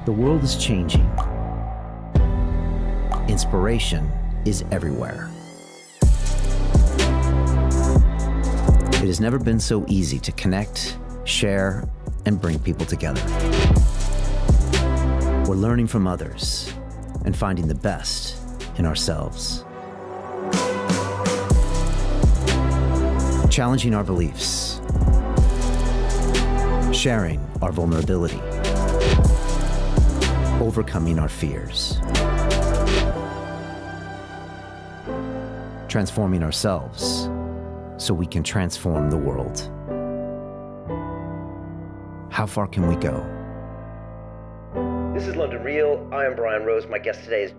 The world is changing. Inspiration is everywhere. It has never been so easy to connect, share, and bring people together. We're learning from others and finding the best in ourselves. Challenging our beliefs, sharing our vulnerability, overcoming our fears, transforming ourselves so we can transform the world. How far can we go? This is London Real. I am Brian Rose. My guest today is...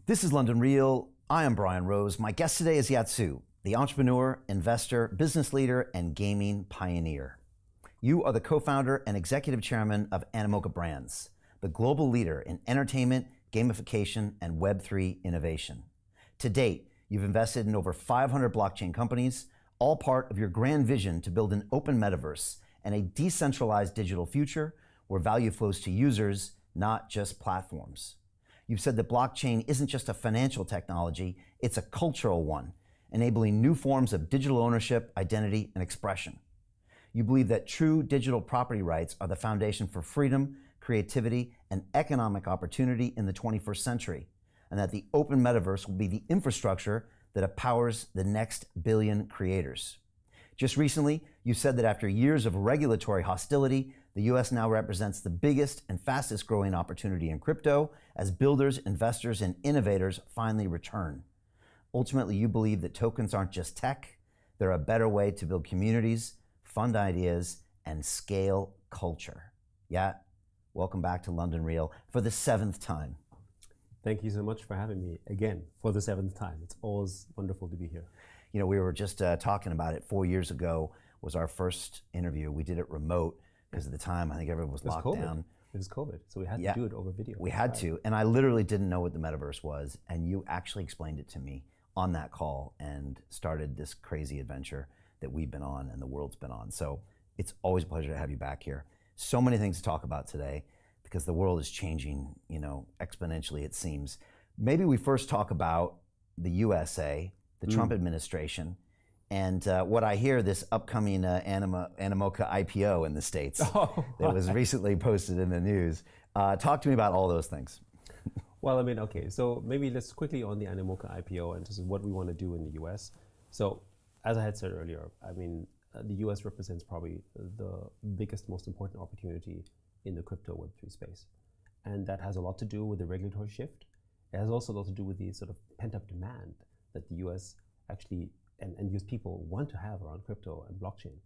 This is London Real. I am Brian Rose. My guest today is Yat Siu, the entrepreneur, investor, business leader, and gaming pioneer. You are the co-founder and executive chairman of Animoca Brands, the global leader in entertainment, gamification, and Web3 innovation. To date, you've invested in over 500 blockchain companies, all part of your grand vision to build an open metaverse and a decentralized digital future where value flows to users, not just platforms. You've said that blockchain isn't just a financial technology, it's a cultural one, enabling new forms of digital ownership, identity, and expression. You believe that true digital property rights are the foundation for freedom, creativity, and economic opportunity in the 21st century, and that the open metaverse will be the infrastructure that empowers the next billion creators. Just recently, you said that after years of regulatory hostility, the US now represents the biggest and fastest growing opportunity in crypto as builders, investors, and innovators finally return. Ultimately, you believe that tokens aren't just tech, they're a better way to build communities, fund ideas, and scale culture. Yat, welcome back to London Real for the 7th time. Thank you so much for having me again for the 7th time. It's always wonderful to be here. You know, we were just talking about it. 4 years ago was our first interview. We did it remote because at the time I think everyone was locked down. It was COVID, so we had to do it over video. We had to, and I literally didn't know what the metaverse was, and you actually explained it to me on that call and started this crazy adventure that we've been on and the world's been on. So it's always a pleasure to have you back here. So many things to talk about today because the world is changing, you know, exponentially it seems. Maybe we first talk about the USA, the Trump administration, and what I hear, this upcoming Animoca IPO in the States that was recently posted in the news. Talk to me about all those things. Well, I mean, okay, so maybe let's quickly on the Animoca IPO and just what we want to do in the US. So as I had said earlier, I mean, the US represents probably the biggest, most important opportunity in the crypto Web3 space. And that has a lot to do with the regulatory shift. It has also a lot to do with the sort of pent-up demand that the US actually and US people want to have around crypto and blockchain.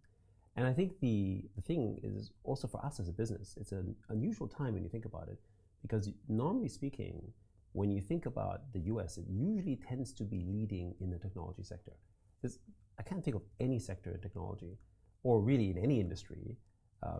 And I think the thing is also for us as a business, it's an unusual time when you think about it, because normally speaking, when you think about the US, it usually tends to be leading in the technology sector. I can't think of any sector in technology, or really in any industry,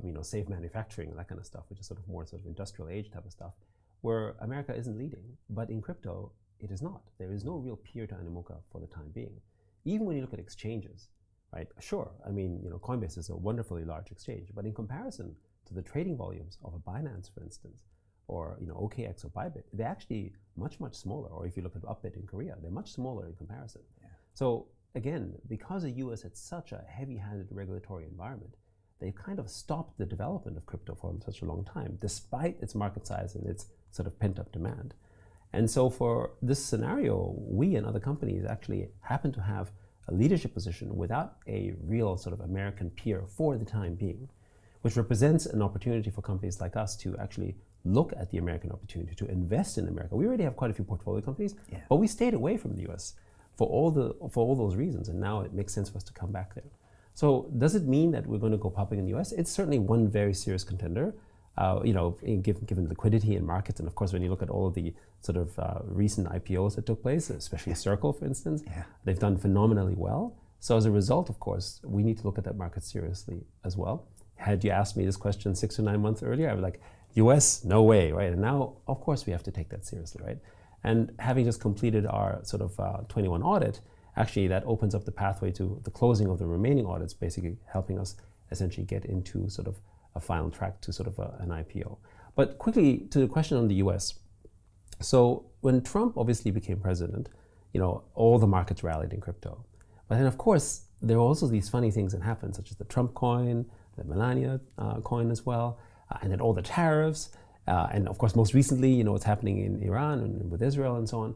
you know, save manufacturing and that kind of stuff, which is sort of more sort of industrial age type of stuff, where America isn't leading. But in crypto, it is not. There is no real peer to Animoca for the time being. Even when you look at exchanges, right? Sure, I mean, you know, Coinbase is a wonderfully large exchange, but in comparison to the trading volumes of a Binance, for instance, or you know, OKX or Bybit, they're actually much, much smaller. Or if you look at Upbit in Korea, they're much smaller in comparison. Yeah. So again, because the US had such a heavy-handed regulatory environment, they've kind of stopped the development of crypto for such a long time, despite its market size and its sort of pent-up demand. And so for this scenario, we and other companies actually happen to have a leadership position without a real sort of American peer for the time being, which represents an opportunity for companies like us to actually look at the American opportunity to invest in America. We already have quite a few portfolio companies, but we stayed away from the US for all those reasons, and now it makes sense for us to come back there. So does it mean that we're going to go public in the US? It's certainly one very serious contender. You know, given liquidity in markets, and of course, when you look at all of the sort of recent IPOs that took place, especially Circle, for instance, they've done phenomenally well. So as a result, of course, we need to look at that market seriously as well. Had you asked me this question 6 or 9 months earlier, I was like, US, no way, right? And now, of course, we have to take that seriously, right? And having just completed our sort of 21 audit, actually that opens up the pathway to the closing of the remaining audits, basically helping us essentially get into sort of a final track to sort of an IPO. But quickly to the question on the US. So when Trump obviously became president, all the markets rallied in crypto. But then of course, there are also these funny things that happen, such as the Trump coin, the Melania coin as well, and then all the tariffs. And of course, most recently, what's happening in Iran and with Israel and so on.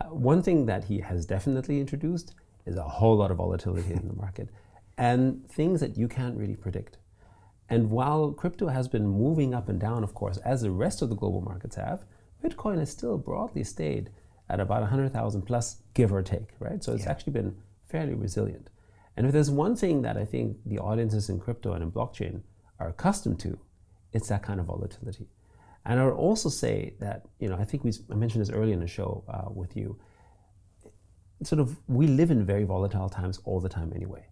One thing that he has definitely introduced is a whole lot of volatility in the market and things that you can't really predict. And while crypto has been moving up and down, of course, as the rest of the global markets have, Bitcoin has still broadly stayed at about 100,000 plus, give or take, right? So it's actually been fairly resilient. And if there's one thing that I think the audiences in crypto and in blockchain are accustomed to, it's that kind of volatility. And I would also say that, I think I mentioned this earlier in the show with you, we live in very volatile times all the time anyway,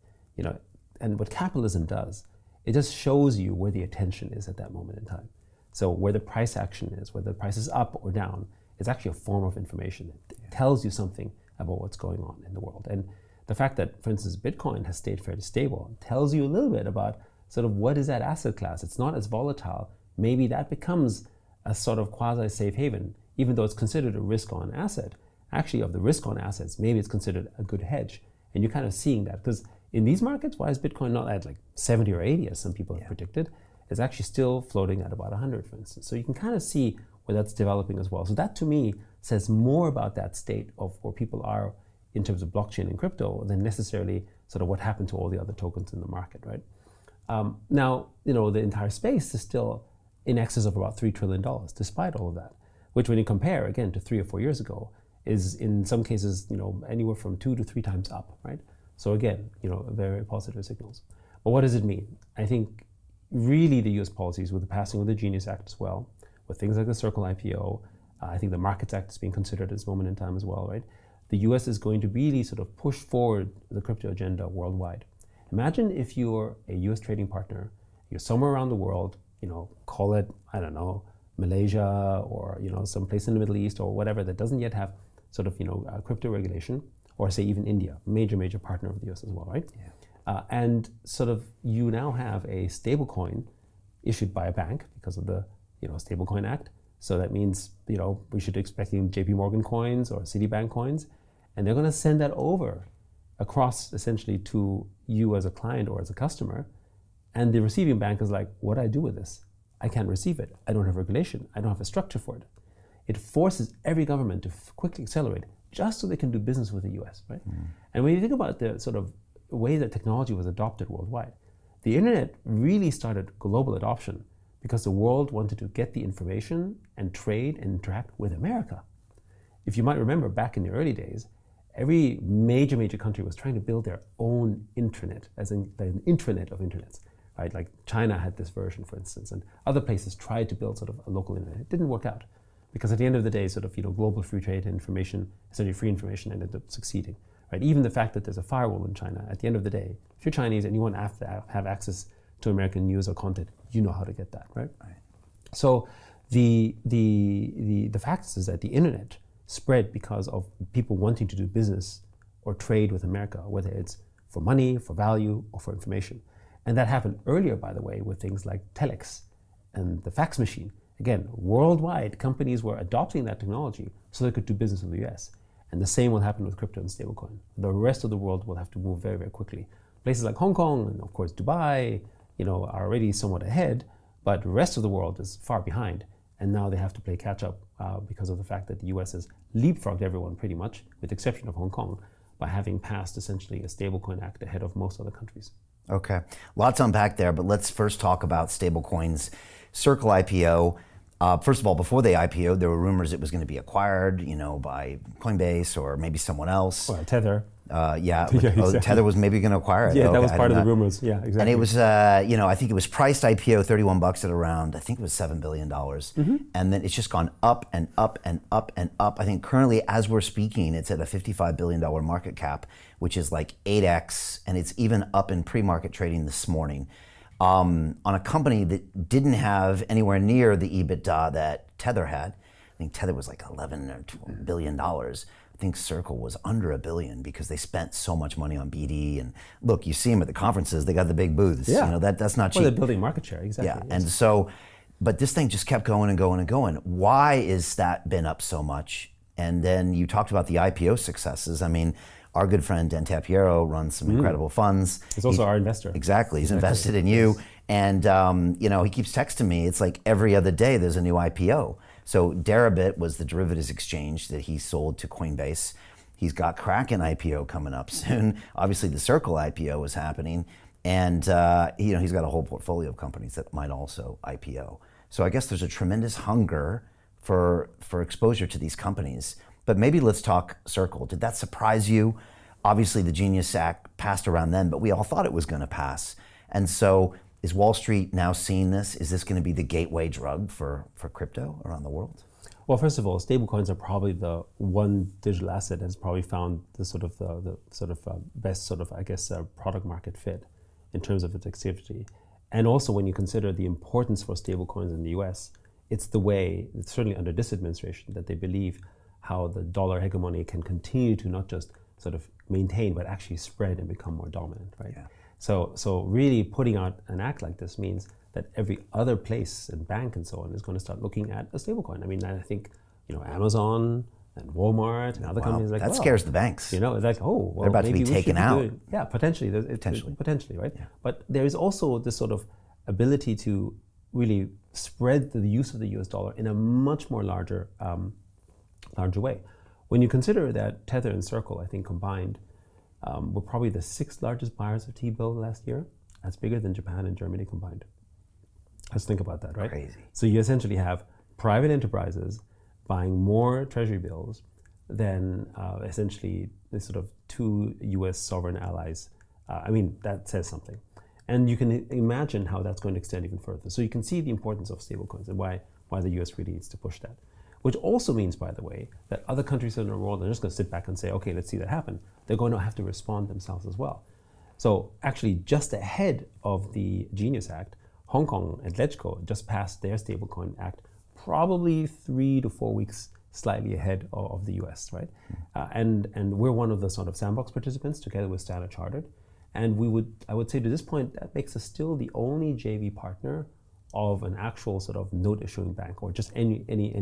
and what capitalism does, it just shows you where the attention is at that moment in time. So where the price action is, whether the price is up or down, it's actually a form of information. It tells you something about what's going on in the world. And the fact that, for instance, Bitcoin has stayed fairly stable tells you a little bit about sort of what is that asset class. It's not as volatile. Maybe that becomes a sort of quasi-safe haven, even though it's considered a risk-on asset. Actually, of the risk-on assets, maybe it's considered a good hedge. And you're kind of seeing that, because in these markets, why is Bitcoin not at like 70 or 80, as some people have predicted? It's actually still floating at about 100, for instance. So you can kind of see where that's developing as well. So that, to me, says more about that state of where people are in terms of blockchain and crypto than necessarily sort of what happened to all the other tokens in the market, right? Now, the entire space is still in excess of about $3 trillion, despite all of that, which when you compare, again, to 3 or 4 years ago, is in some cases, anywhere from 2 to 3 times up, right? So again, very positive signals. But what does it mean? I think really the US policies with the passing of the Genius Act as well, with things like the Circle IPO, I think the Markets Act is being considered at this moment in time as well, right? The US is going to really sort of push forward the crypto agenda worldwide. Imagine if you're a US trading partner, you're somewhere around the world, call it, I don't know, Malaysia or, some place in the Middle East or whatever that doesn't yet have sort of, crypto regulation, or say even India, major partner of the US as well, right? Yeah. And sort of you now have a stable coin issued by a bank because of the, Stablecoin Act. So that means, we should be expecting JP Morgan coins or Citibank coins, and they're going to send that over across essentially to you as a client or as a customer. And the receiving bank is like, what do I do with this? I can't receive it. I don't have regulation. I don't have a structure for it. It forces every government to quickly accelerate just so they can do business with the US, right? And when you think about the sort of way that technology was adopted worldwide, the internet really started global adoption because the world wanted to get the information and trade and interact with America. If you might remember back in the early days, every major country was trying to build their own intranet, as in an intranet of internets, right? Like China had this version, for instance, and other places tried to build sort of a local internet. It didn't work out because at the end of the day, sort of, global free trade and information, essentially free information ended up succeeding, right? Even the fact that there's a firewall in China, at the end of the day, if you're Chinese and you want to have access to American news or content, you know how to get that, right? So the fact is that the internet spread because of people wanting to do business or trade with America, whether it's for money, for value, or for information. And that happened earlier, by the way, with things like telex and the fax machine. Again, worldwide, companies were adopting that technology so they could do business with the US. And the same will happen with crypto and stablecoin. The rest of the world will have to move very, very quickly. Places like Hong Kong and of course Dubai, are already somewhat ahead, but the rest of the world is far behind. And now they have to play catch up because of the fact that the US has leapfrogged everyone pretty much, with the exception of Hong Kong, by having passed essentially a stablecoin act ahead of most other countries. Okay, lots to unpack there, but let's first talk about stablecoins. Circle IPO. First of all, before they IPO'd, there were rumors it was going to be acquired, by Coinbase or maybe someone else. Well, Tether. Exactly. Tether was maybe going to acquire it. Yeah, that was part of the rumors. Yeah, exactly. And it was, I think it was priced IPO $31 at around, I think it was $7 billion. And then it's just gone up and up and up and up. I think currently, as we're speaking, it's at a $55 billion market cap, which is like 8x, and it's even up in pre-market trading this morning. On a company that didn't have anywhere near the EBITDA that Tether had. think Tether was like 11 or $12 billion. I think Circle was under $1 billion because they spent so much money on BD. And look, you see them at the conferences; they got the big booths. Yeah. You know, that's not cheap. Well, they're building market share, exactly. Yeah, yes. and so, but this thing just kept going and going and going. Why is that been up so much? And then you talked about the IPO successes. I mean, our good friend Dan Tapiero runs some incredible funds. He's also our investor. Exactly, he's invested in you. And you know, he keeps texting me. It's like every other day there's a new IPO. So Deribit was the derivatives exchange that he sold to Coinbase. He's got Kraken IPO coming up soon. Obviously, the Circle IPO is happening, and you know, he's got a whole portfolio of companies that might also IPO. So I guess there's a tremendous hunger for exposure to these companies. But maybe let's talk Circle. Did that surprise you? Obviously, the Genius Act passed around then, but we all thought it was going to pass. And so, is Wall Street now seeing this? Is this going to be the gateway drug for crypto around the world? Well, first of all, stablecoins are probably the one digital asset that's probably found the best product market fit in terms of its activity. And also, when you consider the importance for stablecoins in the U.S., it's the way, certainly under this administration, that they believe how the dollar hegemony can continue to not just sort of maintain, but actually spread and become more dominant, right? Yeah. So really putting out an act like this means that every other place and bank and so on is going to start looking at a stablecoin. I mean, I think, you know, Amazon and Walmart and other companies like that scares the banks. You know, it's like, oh, well, they're about to maybe be we taken should be out. doing, yeah, potentially, potentially, right? Yeah. But there is also this sort of ability to really spread the use of the US dollar in a much more larger way. When you consider that Tether and Circle, I think combined, were probably the 6th largest buyers of T-bill last year. That's bigger than Japan and Germany combined. Let's think about that, right? Crazy. So you essentially have private enterprises buying more treasury bills than essentially the sort of 2 US sovereign allies. I mean, that says something. And you can imagine how that's going to extend even further. So you can see the importance of stablecoins and why the US really needs to push that. Which also means, by the way, that other countries in the world are just going to sit back and say, okay, let's see that happen. They're going to have to respond themselves as well. So actually, just ahead of the Genius Act, Hong Kong and LegCo just passed their stablecoin act, probably 3 to 4 weeks slightly ahead of the US, right? And we're one of the sort of sandbox participants together with Standard Chartered. And I would say to this point, that makes us still the only JV partner of an actual sort of note issuing bank, or just any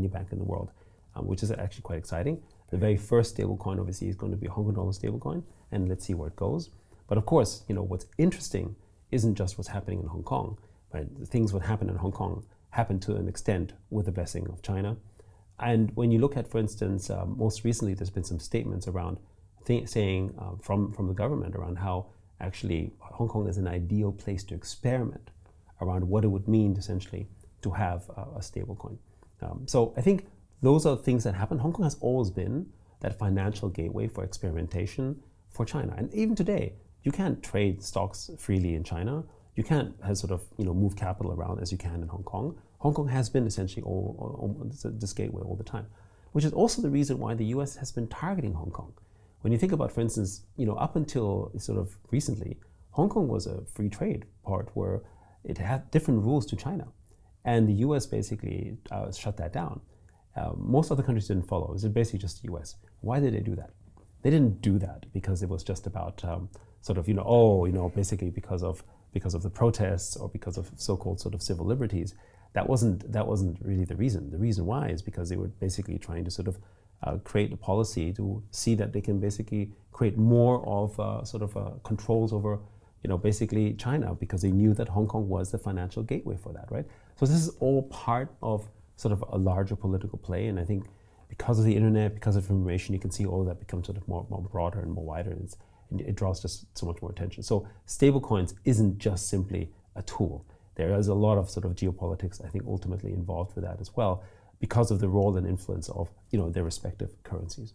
bank in the world, which is actually quite exciting. The very first stablecoin obviously is going to be a Hong Kong dollar stablecoin, and let's see where it goes. But of course, you know, what's interesting isn't just what's happening in Hong Kong, right? The things that happen in Hong Kong happen to an extent with the blessing of China. And when you look at, for instance, most recently there's been some statements around saying from the government around how actually Hong Kong is an ideal place to experiment around what it would mean essentially to have a stable coin. So I think those are things that happen. Hong Kong has always been that financial gateway for experimentation for China. And even today, you can't trade stocks freely in China. You can't move capital around as you can in Hong Kong. Hong Kong has been essentially this gateway all the time, which is also the reason why the US has been targeting Hong Kong. When you think about, for instance, up until sort of recently, Hong Kong was a free trade part where it had different rules to China. And the US basically shut that down. Most other countries didn't follow. It was basically just the US. Why did they do that? They didn't do that because it was just about basically because of the protests or because of so-called sort of civil liberties. That wasn't really the reason. The reason why is because they were basically trying to sort of create a policy to see that they can basically create more of controls over basically China, because they knew that Hong Kong was the financial gateway for that, right? So this is all part of sort of a larger political play, and I think because of the internet, because of information, you can see all of that become sort of more broader and more wider, and it draws just so much more attention. So stablecoins isn't just simply a tool. There is a lot of sort of geopolitics, I think, ultimately involved with that as well, because of the role and influence of their respective currencies.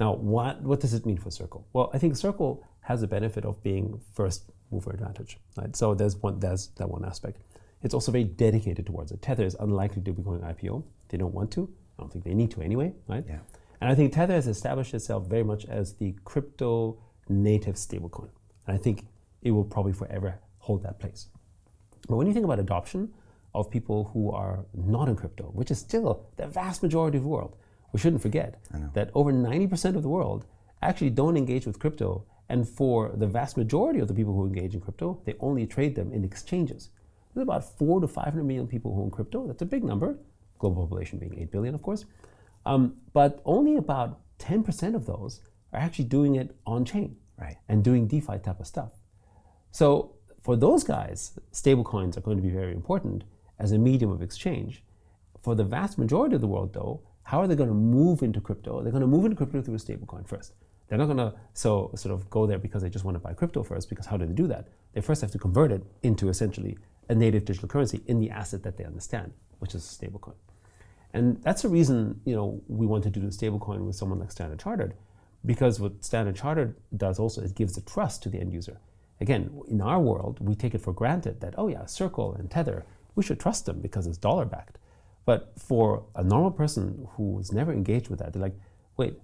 Now, what does it mean for Circle? Well, I think Circle has the benefit of being first mover advantage, right? So there's that one aspect. It's also very dedicated towards it. Tether is unlikely to be going IPO. They don't want to. I don't think they need to anyway, right? Yeah. And I think Tether has established itself very much as the crypto native stablecoin. And I think it will probably forever hold that place. But when you think about adoption, of people who are not in crypto, which is still the vast majority of the world. We shouldn't forget that over 90% of the world actually don't engage with crypto. And for the vast majority of the people who engage in crypto, they only trade them in exchanges. There's about 400 to 500 million people who own crypto. That's a big number, global population being 8 billion, of course. But only about 10% of those are actually doing it on-chain and doing DeFi type of stuff. So for those guys, stablecoins are going to be very important as a medium of exchange. For the vast majority of the world, though, how are they going to move into crypto? They're going to move into crypto through a stablecoin first. They're not going to sort of go there because they just want to buy crypto first, because how do they do that? They first have to convert it into essentially a native digital currency in the asset that they understand, which is a stablecoin. And that's the reason, we want to do the stablecoin with someone like Standard Chartered, because what Standard Chartered does also, it gives the trust to the end user. Again, in our world, we take it for granted that, oh yeah, Circle and Tether, we should trust them because it's dollar backed. But for a normal person who's never engaged with that, they're like, wait,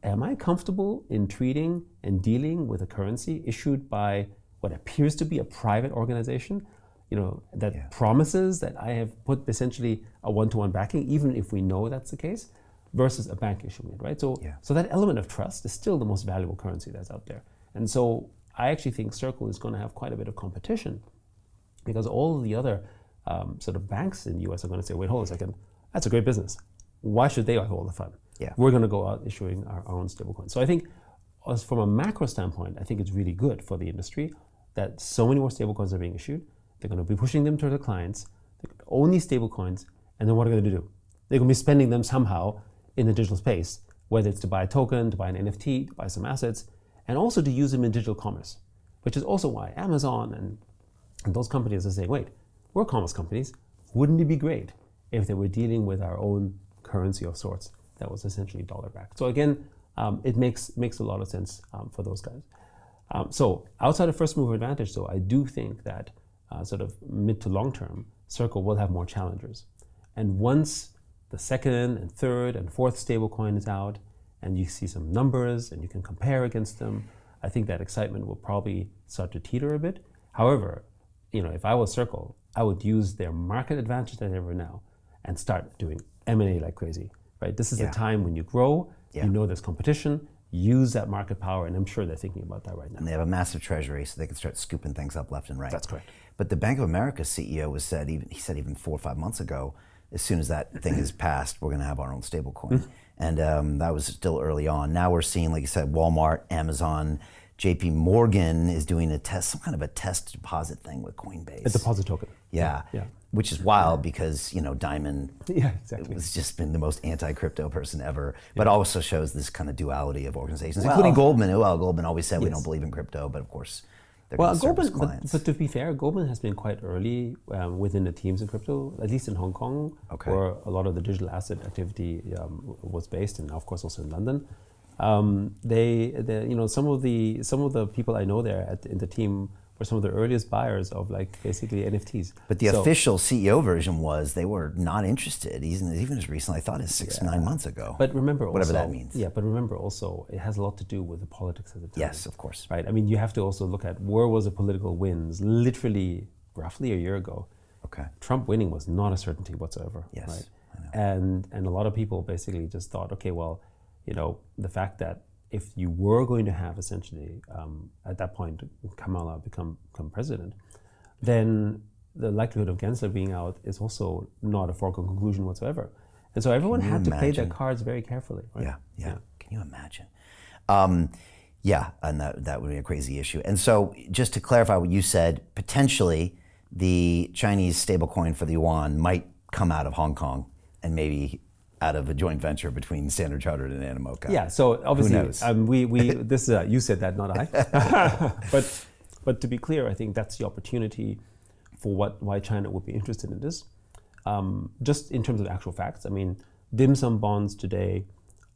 am I comfortable in treating and dealing with a currency issued by what appears to be a private organization, that promises that I have put essentially a one-to-one backing, even if we know that's the case, versus a bank issuing it, right? So that element of trust is still the most valuable currency that's out there. And so I actually think Circle is going to have quite a bit of competition, because all of the other sort of banks in the US are going to say, wait, hold on a second, that's a great business. Why should they have all the fun? We're going to go out issuing our own stablecoin. So I think from a macro standpoint, I think it's really good for the industry that so many more stablecoins are being issued. They're going to be pushing them to their clients. They're going to own these stablecoins, and then what are they going to do? They're going to be spending them somehow in the digital space, whether it's to buy a token, to buy an NFT, to buy some assets, and also to use them in digital commerce, which is also why Amazon and those companies are saying, wait, we're commerce companies. Wouldn't it be great if they were dealing with our own currency of sorts that was essentially dollar backed? So again, it makes a lot of sense for those guys. So outside of first mover advantage, though, I do think that sort of mid to long term, Circle will have more challengers. And once the second and third and fourth stablecoin is out, and you see some numbers and you can compare against them, I think that excitement will probably start to teeter a bit. However, if I was Circle, I would use their market advantage that they have now and start doing M&A like crazy, right? This is the time when you grow, you know there's competition, use that market power, and I'm sure they're thinking about that right now. And they have a massive treasury, so they can start scooping things up left and right. That's correct. But the Bank of America CEO said even 4 or 5 months ago, as soon as that thing is passed, we're going to have our own stable coin. And that was still early on. Now we're seeing, like you said, Walmart, Amazon, JP Morgan is doing some kind of a test deposit thing with Coinbase. A deposit token. Yeah. Which is wild because, Diamond has just been the most anti-crypto person ever, but also shows this kind of duality of organizations, including Goldman. Goldman always said we don't believe in crypto, but of course, they're going to service clients. But to be fair, Goldman has been quite early within the teams in crypto, at least in Hong Kong, where a lot of the digital asset activity was based, and of course also in London. Some of the people I know there in the team were some of the earliest buyers of basically NFTs. But the official CEO version was they were not interested, even as recently, I thought as 9 months ago. But remember whatever also, that means. Yeah, but remember also, it has a lot to do with the politics at the time. Yes, of course. Right. I mean, you have to also look at where was the political wins. Literally, roughly a year ago. Okay. Trump winning was not a certainty whatsoever. Yes. Right. I know. And a lot of people basically just thought, okay, well, the fact that if you were going to have essentially, at that point, Kamala become president, then the likelihood of Gensler being out is also not a foregone conclusion whatsoever. And so everyone had to play their cards very carefully. Right? Yeah. Can you imagine? And that would be a crazy issue. And so just to clarify what you said, potentially the Chinese stablecoin for the yuan might come out of Hong Kong and maybe out of a joint venture between Standard Chartered and Animoca. Yeah, so obviously, this you said that, not I. But to be clear, I think that's the opportunity for why China would be interested in this. Just in terms of actual facts, I mean, dim sum bonds today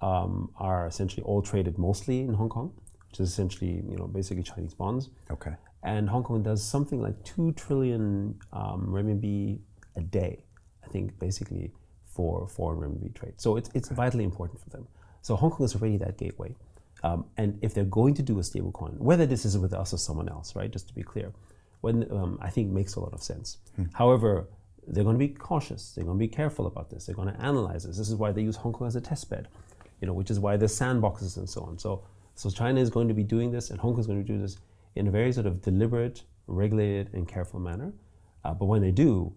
are essentially all traded mostly in Hong Kong, which is essentially basically Chinese bonds. Okay. And Hong Kong does something like 2 trillion renminbi a day, I think, basically, for foreign renminbi trade. So it's vitally important for them. So Hong Kong is already that gateway. And if they're going to do a stablecoin, whether this is with us or someone else, right, just to be clear, I think makes a lot of sense. However, they're going to be cautious. They're going to be careful about this. They're going to analyze this. This is why they use Hong Kong as a test bed, which is why there's sandboxes and so on. So China is going to be doing this, and Hong Kong is going to do this in a very sort of deliberate, regulated, and careful manner. But when they do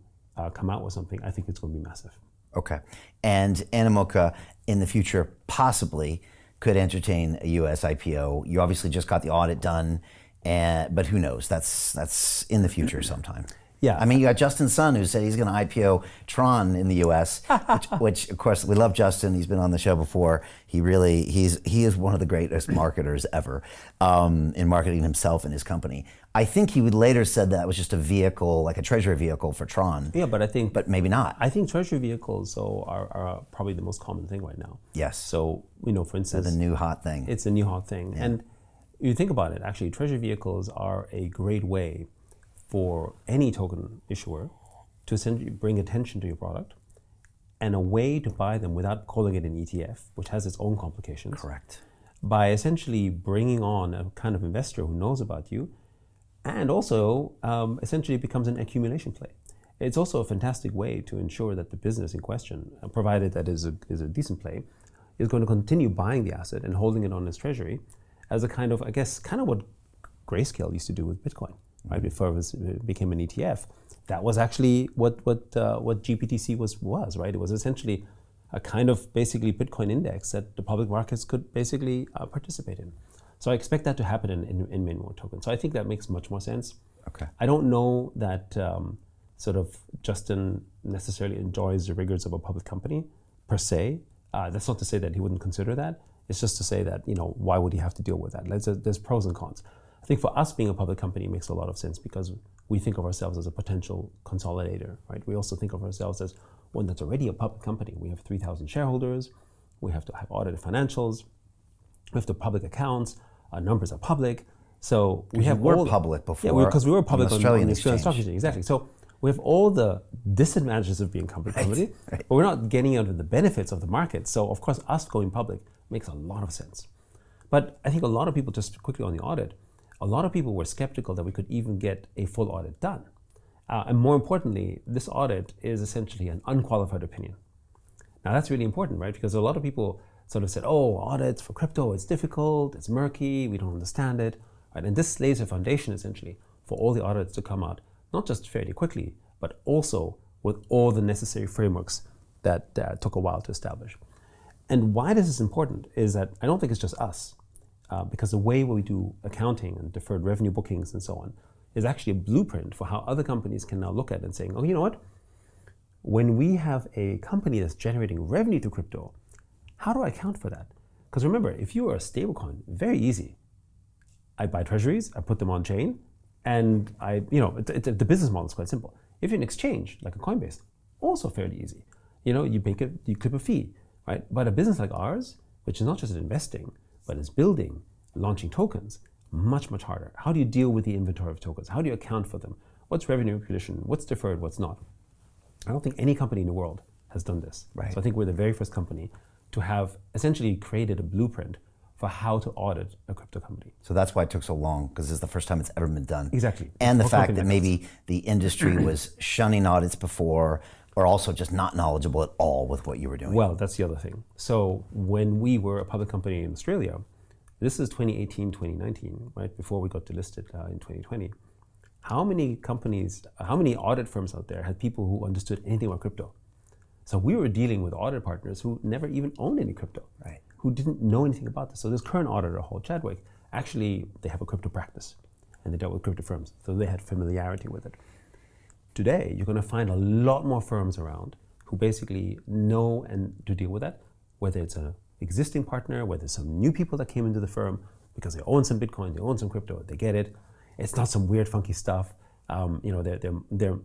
come out with something, I think it's going to be massive. Okay. And Animoca in the future possibly could entertain a US IPO. You obviously just got the audit done, but who knows? That's in the future sometime. Yeah. I mean, you got Justin Sun, who said he's going to IPO Tron in the U.S., which of course we love Justin. He's been on the show before. He is one of the greatest marketers ever in marketing himself and his company. I think he would later said that was just a vehicle, like a treasury vehicle for Tron. Yeah, but maybe not. I think treasury vehicles are probably the most common thing right now. Yes. So for instance, they're the new hot thing. It's a new hot thing, and you think about it. Actually, treasury vehicles are a great way for any token issuer to essentially bring attention to your product, and a way to buy them without calling it an ETF, which has its own complications. Correct. By essentially bringing on a kind of investor who knows about you, and also essentially becomes an accumulation play. It's also a fantastic way to ensure that the business in question, provided that is a decent play, is going to continue buying the asset and holding it on its treasury as a kind of, I guess, kind of what Grayscale used to do with Bitcoin. Right, before it became an ETF, that was actually what GPTC was, right? It was essentially a kind of basically Bitcoin index that the public markets could basically participate in. So I expect that to happen in many more tokens. So I think that makes much more sense. Okay. I don't know that sort of Justin necessarily enjoys the rigors of a public company per se. That's not to say that he wouldn't consider that. It's just to say that why would he have to deal with that? There's pros and cons. I think for us being a public company makes a lot of sense because we think of ourselves as a potential consolidator, right? We also think of ourselves as one that's already a public company. We have 3,000 shareholders. We have to have audited financials. We have the public accounts. Our numbers are public. So we have were public before. Yeah, because we were public on the Australian Exchange. Stock Exchange. Exactly. So we have all the disadvantages of being a public company, right. but we're not getting out of the benefits of the market. So of course, us going public makes a lot of sense. But I think a lot of people, just quickly on the audit, a lot of people were skeptical that we could even get a full audit done. And more importantly, this audit is essentially an unqualified opinion. Now that's really important, right? Because a lot of people sort of said, oh, audits for crypto, it's difficult, it's murky, we don't understand it. Right? And this lays a foundation essentially for all the audits to come out, not just fairly quickly, but also with all the necessary frameworks that took a while to establish. And why this is important is that I don't think it's just us. Because the way we do accounting and deferred revenue bookings and so on is actually a blueprint for how other companies can now look at it and saying, oh, you know what? When we have a company that's generating revenue through crypto, how do I account for that? Because remember, if you are a stablecoin, very easy. I buy treasuries, I put them on chain, and the business model is quite simple. If you're an exchange, like a Coinbase, also fairly easy. You clip a fee, right? But a business like ours, which is not just investing, but it's building, launching tokens, much, much harder. How do you deal with the inventory of tokens? How do you account for them? What's revenue recognition? What's deferred? What's not? I don't think any company in the world has done this. Right. So I think we're the very first company to have essentially created a blueprint for how to audit a crypto company. So that's why it took so long, because it's the first time it's ever been done. Exactly. And the fact that maybe the industry was shunning audits before, or also just not knowledgeable at all with what you were doing. Well, that's the other thing. So when we were a public company in Australia, this is 2018, 2019, right, before we got delisted in 2020, how many companies, how many audit firms out there had people who understood anything about crypto? So we were dealing with audit partners who never even owned any crypto, right, who didn't know anything about this. So this current auditor, Hall Chadwick, actually, they have a crypto practice, and they dealt with crypto firms, so they had familiarity with it. Today, you're going to find a lot more firms around who basically know and to deal with that, whether it's an existing partner, whether it's some new people that came into the firm because they own some Bitcoin, they own some crypto, they get it. It's not some weird, funky stuff. They're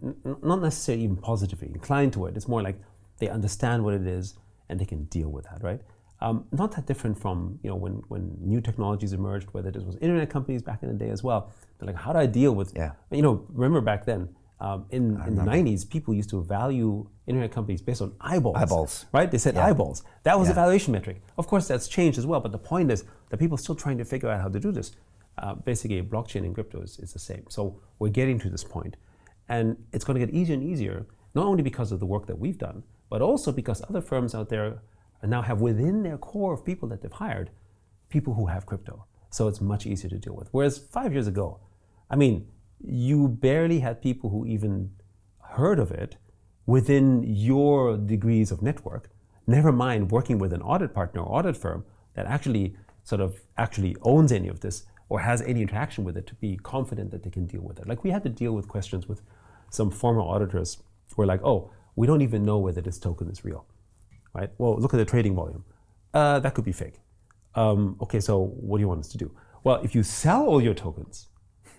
not necessarily even positively inclined to it. It's more like they understand what it is and they can deal with that, right? Not that different from when new technologies emerged, whether this was internet companies back in the day as well. They're like, how do I deal with? Yeah. Remember back then. In the 90s, people used to value internet companies based on eyeballs. Eyeballs. Right? They said eyeballs. That was the valuation metric. Of course, that's changed as well, but the point is that people are still trying to figure out how to do this. Basically, blockchain and crypto is the same. So we're getting to this point, and it's going to get easier and easier not only because of the work that we've done, but also because other firms out there now have within their core of people that they've hired, people who have crypto. So it's much easier to deal with. Whereas 5 years ago, I mean, you barely had people who even heard of it within your degrees of network, never mind working with an audit partner or audit firm that actually owns any of this or has any interaction with it to be confident that they can deal with it. Like we had to deal with questions with some former auditors who were like, oh, we don't even know whether this token is real, right? Well, look at the trading volume. That could be fake. Okay, so what do you want us to do? Well, if you sell all your tokens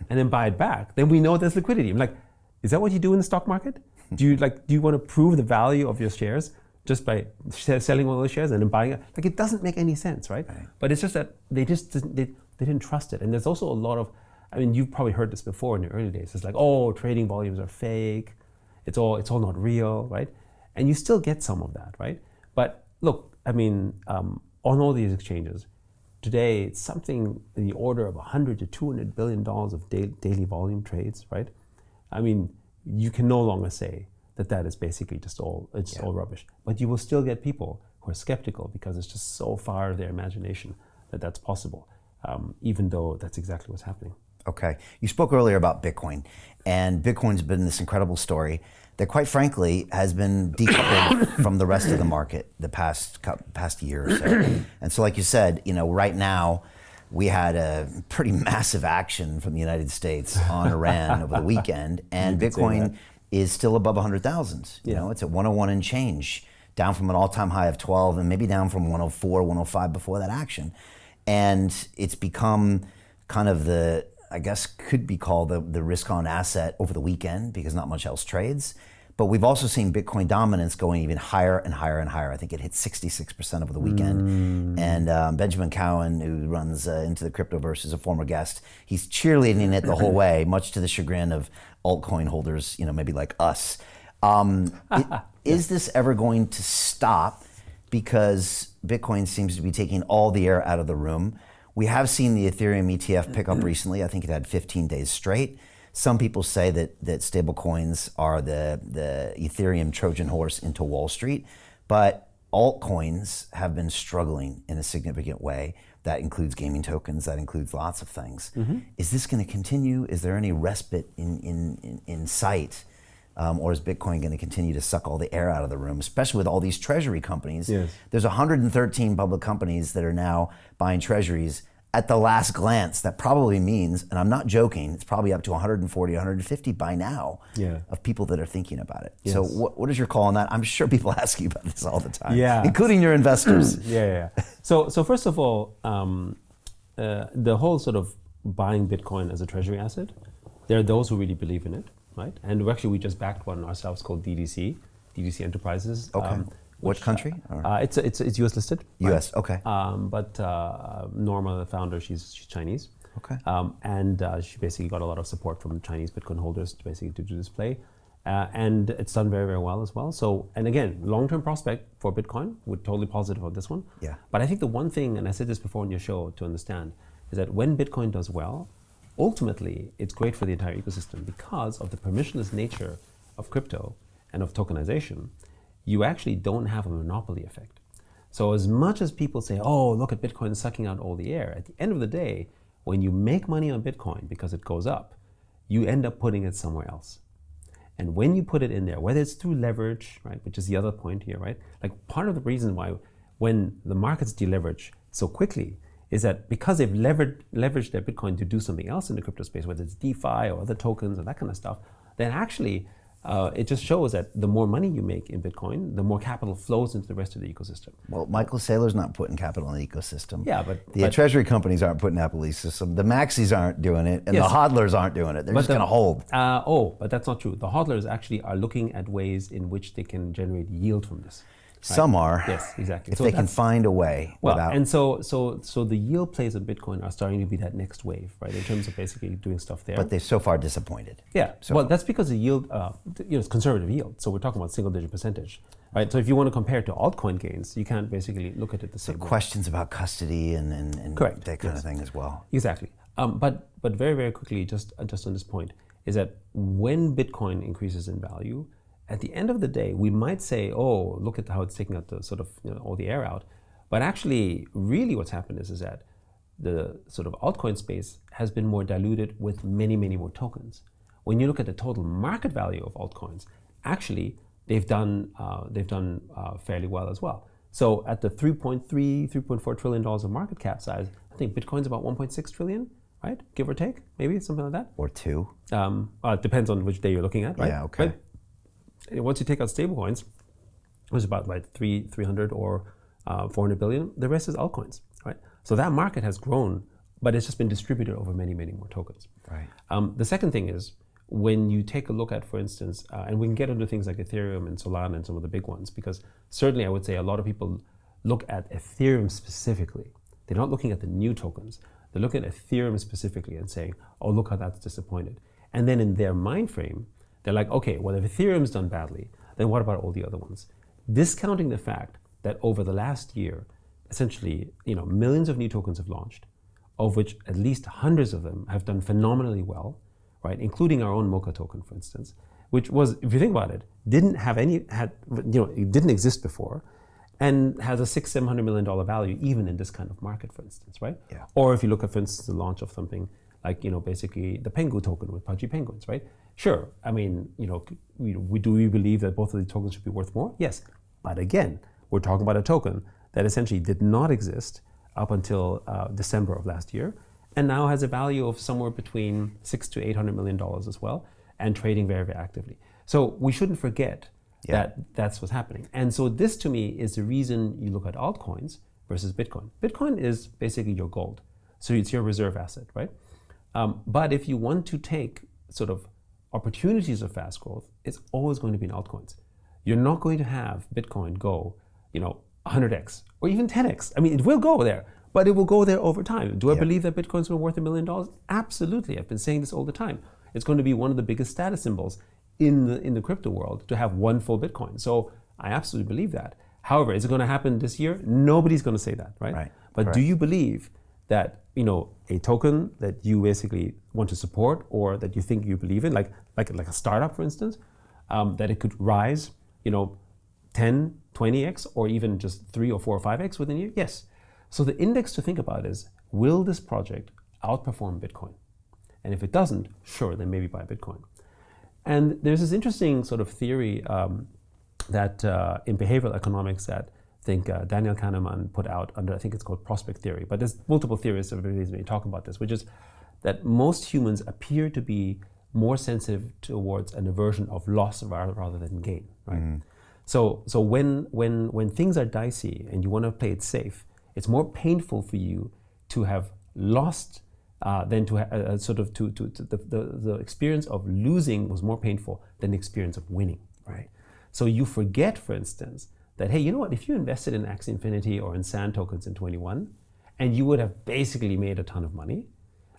and then buy it back, then we know there's liquidity. I'm like, is that what you do in the stock market? Do you want to prove the value of your shares just by selling all those shares and then buying it? Like, it doesn't make any sense, right? But it's just that they didn't trust it. And there's also a lot of, I mean, you've probably heard this before in the early days. It's like, oh, trading volumes are fake. It's all not real, right? And you still get some of that, right? But look, I mean, on all these exchanges, today it's something in the order of $100 to $200 billion of daily volume trades, right? I mean, you can no longer say that is basically just all rubbish. But you will still get people who are skeptical because it's just so far of their imagination that that's possible, even though that's exactly what's happening. Okay. You spoke earlier about Bitcoin, and Bitcoin's been this incredible story that, quite frankly, has been decoupled from the rest of the market the past year or so. And so, like you said, right now, we had a pretty massive action from the United States on Iran over the weekend, and Bitcoin is still above 100,000. You know, it's at 101 and change, down from an all-time high of 12, and maybe down from 104, 105 before that action. And it's become kind of I guess could be called the risk-on asset over the weekend because not much else trades. But we've also seen Bitcoin dominance going even higher and higher and higher. I think it hit 66% over the weekend. And Benjamin Cowan, who runs Into the Cryptoverse, is a former guest. He's cheerleading it the whole way, much to the chagrin of altcoin holders, maybe like us. Is this ever going to stop? Because Bitcoin seems to be taking all the air out of the room. We have seen the Ethereum ETF pick up recently. I think it had 15 days straight. Some people say that stable coins are the Ethereum Trojan horse into Wall Street, but altcoins have been struggling in a significant way. That includes gaming tokens, that includes lots of things. Is this going to continue? Is there any respite in sight? Or is Bitcoin going to continue to suck all the air out of the room, especially with all these treasury companies? Yes. There's 113 public companies that are now buying treasuries. At the last glance, that probably means, and I'm not joking, it's probably up to 140, 150 by now of people that are thinking about it. Yes. So what is your call on that? I'm sure people ask you about this all the time, Yeah. including your investors. So first of all, the whole sort of buying Bitcoin as a treasury asset, there are those who really believe in it, right? And we just backed one ourselves called DDC Enterprises. Okay. What country? It's US listed. US, right? okay. But Norma, the founder, she's Chinese. Okay. And she basically got a lot of support from Chinese Bitcoin holders to basically to do this play. And it's done very, very well as well. So, and again, long-term prospect for Bitcoin, we're totally positive on this one. Yeah. But I think the one thing, and I said this before on your show to understand, is that when Bitcoin does well, ultimately, it's great for the entire ecosystem because of the permissionless nature of crypto and of tokenization. You actually don't have a monopoly effect. So as much as people say, oh, look at Bitcoin sucking out all the air, at the end of the day, when you make money on Bitcoin because it goes up, you end up putting it somewhere else. And when you put it in there, whether it's through leverage, right, which is the other point here, right? Like part of the reason why when the markets deleverage so quickly is that because they've leveraged their Bitcoin to do something else in the crypto space, whether it's DeFi or other tokens and that kind of stuff, then actually it just shows that the more money you make in Bitcoin, the more capital flows into the rest of the ecosystem. Well, Michael Saylor's not putting capital in the ecosystem. Yeah, but the treasury companies aren't putting capital in the ecosystem. The Maxis aren't doing it, and the hodlers aren't doing it. They're just going to hold. But that's not true. The hodlers actually are looking at ways in which they can generate yield from this. Right? Some are. Yes, exactly. If they can find a way. And so the yield plays of Bitcoin are starting to be that next wave, right? In terms of basically doing stuff there. But they're so far disappointed. Yeah. That's because the yield, it's conservative yield. So we're talking about single-digit percentage, right? So if you want to compare it to altcoin gains, you can't basically look at it the same way. Questions about custody and Correct. that kind of thing as well. Exactly. But very, very quickly, just on this point, is that when Bitcoin increases in value, at the end of the day, we might say, oh, look at how it's taking out the sort of all the air out. But actually, really what's happened is that the sort of altcoin space has been more diluted with many, many more tokens. When you look at the total market value of altcoins, actually, they've done fairly well as well. So at the $3.4 trillion of market cap size, I think Bitcoin's about 1.6 trillion, right? Give or take, maybe something like that. Or two. It depends on which day you're looking at, right? Yeah, okay. But once you take out stablecoins, it was about 300 or 400 billion. The rest is altcoins, right? So that market has grown, but it's just been distributed over many, many more tokens. Right. The second thing is, when you take a look at, for instance, and we can get into things like Ethereum and Solana and some of the big ones, because certainly I would say a lot of people look at Ethereum specifically. They're not looking at the new tokens. They're looking at Ethereum specifically and saying, oh, look how that's disappointed. And then in their mind frame, they're like, okay, well, if Ethereum's done badly, then what about all the other ones? Discounting the fact that over the last year, essentially, millions of new tokens have launched, of which at least hundreds of them have done phenomenally well, right? Including our own Mocha token, for instance, which was, if you think about it, it didn't exist before, and has a $600-700 million value even in this kind of market, for instance, right? Yeah. Or if you look at, for instance, the launch of something like, basically the Pengu token with Pudgy Penguins, right? Sure, I mean, we believe that both of these tokens should be worth more? Yes, but again, we're talking about a token that essentially did not exist up until December of last year, and now has a value of somewhere between $600 to $800 million as well, and trading very, very actively. So we shouldn't forget that that's what's happening. And so this, to me, is the reason you look at altcoins versus Bitcoin. Bitcoin is basically your gold. So it's your reserve asset, right? But if you want to take sort of opportunities of fast growth, it's always going to be in altcoins. You're not going to have Bitcoin go, 100x or even 10x. I mean, it will go there, but it will go there over time. Do I believe that Bitcoin's worth $1 million? Absolutely. I've been saying this all the time. It's going to be one of the biggest status symbols in the crypto world to have one full Bitcoin. So I absolutely believe that. However, is it going to happen this year? Nobody's going to say that, right? But Correct. Do you believe that a token that you basically want to support or that you think you believe in, like a startup, for instance, that it could rise, 10, 20x, or even just 3 or 4 or 5x within a year? Yes. So the index to think about is, will this project outperform Bitcoin? And if it doesn't, sure, then maybe buy Bitcoin. And there's this interesting sort of theory that in behavioral economics that I think Daniel Kahneman put out under, I think it's called prospect theory, but there's multiple theorists that really talk about this, which is that most humans appear to be more sensitive towards an aversion of loss rather than gain, right? Mm. So when things are dicey and you want to play it safe, it's more painful for you to have lost than to the experience of losing was more painful than the experience of winning, right? So you forget, for instance, that, hey, you know what, if you invested in Axie Infinity or in Sand tokens in 21, and you would have basically made a ton of money,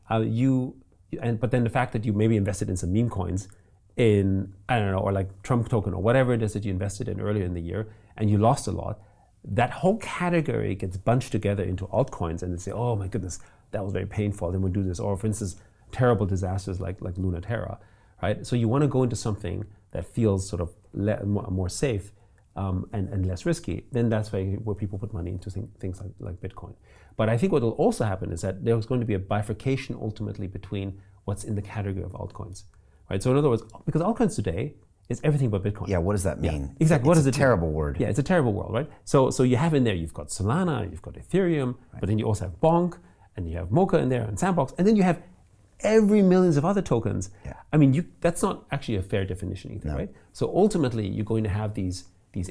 but then the fact that you maybe invested in some meme coins in, I don't know, or like Trump token or whatever it is that you invested in earlier in the year, and you lost a lot, that whole category gets bunched together into altcoins, and they say, oh my goodness, that was very painful, then we'll do this. Or for instance, terrible disasters like Luna Terra, right? So you want to go into something that feels sort of more safe and less risky, then that's where people put money into things like Bitcoin. But I think what will also happen is that there's going to be a bifurcation ultimately between what's in the category of altcoins, right? So in other words, because altcoins today is everything but Bitcoin. Yeah, what does that mean? Yeah, exactly. What is it? It's a terrible word. Yeah, it's a terrible word, right? So you have in there, you've got Solana, you've got Ethereum, right. But then you also have Bonk, and you have Mocha in there, and Sandbox, and then you have every millions of other tokens. Yeah. I mean, that's not actually a fair definition either, right? So ultimately, you're going to have these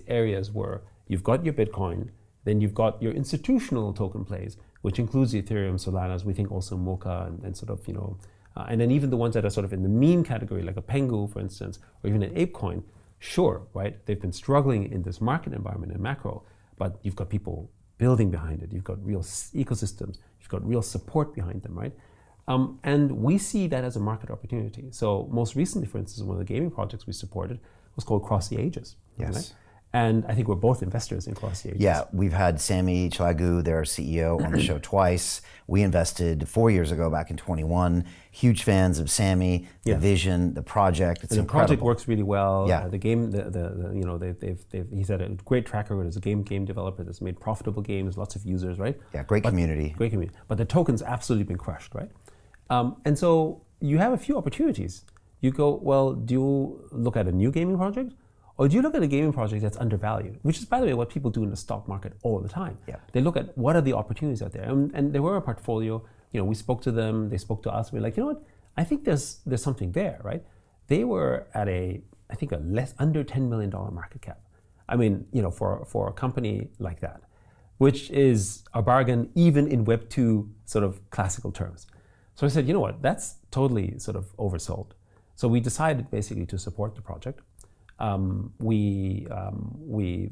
areas where you've got your Bitcoin, then you've got your institutional token plays, which includes the Ethereum, Solanas, we think also Mocha, and sort of, and then even the ones that are sort of in the meme category, like a Pengu, for instance, or even an ApeCoin, sure, right? They've been struggling in this market environment in macro, but you've got people building behind it. You've got real ecosystems. You've got real support behind them, right? And we see that as a market opportunity. So most recently, for instance, one of the gaming projects we supported was called Cross the Ages. Yes. Right? And I think we're both investors in CrossCages. Yeah, we've had Sami Chalagu, their CEO, on the show twice. We invested 4 years ago, back in 21. Huge fans of Sami, the vision, the project. It's and the incredible. project works really well. Yeah. The game, you know, he's had a great track record as a game developer that's made profitable games, lots of users, right? Yeah, great community. Great community. But the token's absolutely been crushed, right? And so you have a few opportunities. You go, well, do you look at a new gaming project? Or do you look at a gaming project that's undervalued? Which is, by the way, what people do in the stock market all the time. Yeah. They look at what are the opportunities out there. And they were a portfolio, you know, we spoke to them, they spoke to us. We're like, you know what? I think there's something there, right? They were at I think under $10 million market cap. I mean, you know, for a company like that, which is a bargain even in Web2 sort of classical terms. So I said, you know what? That's totally sort of oversold. So we decided basically to support the project. We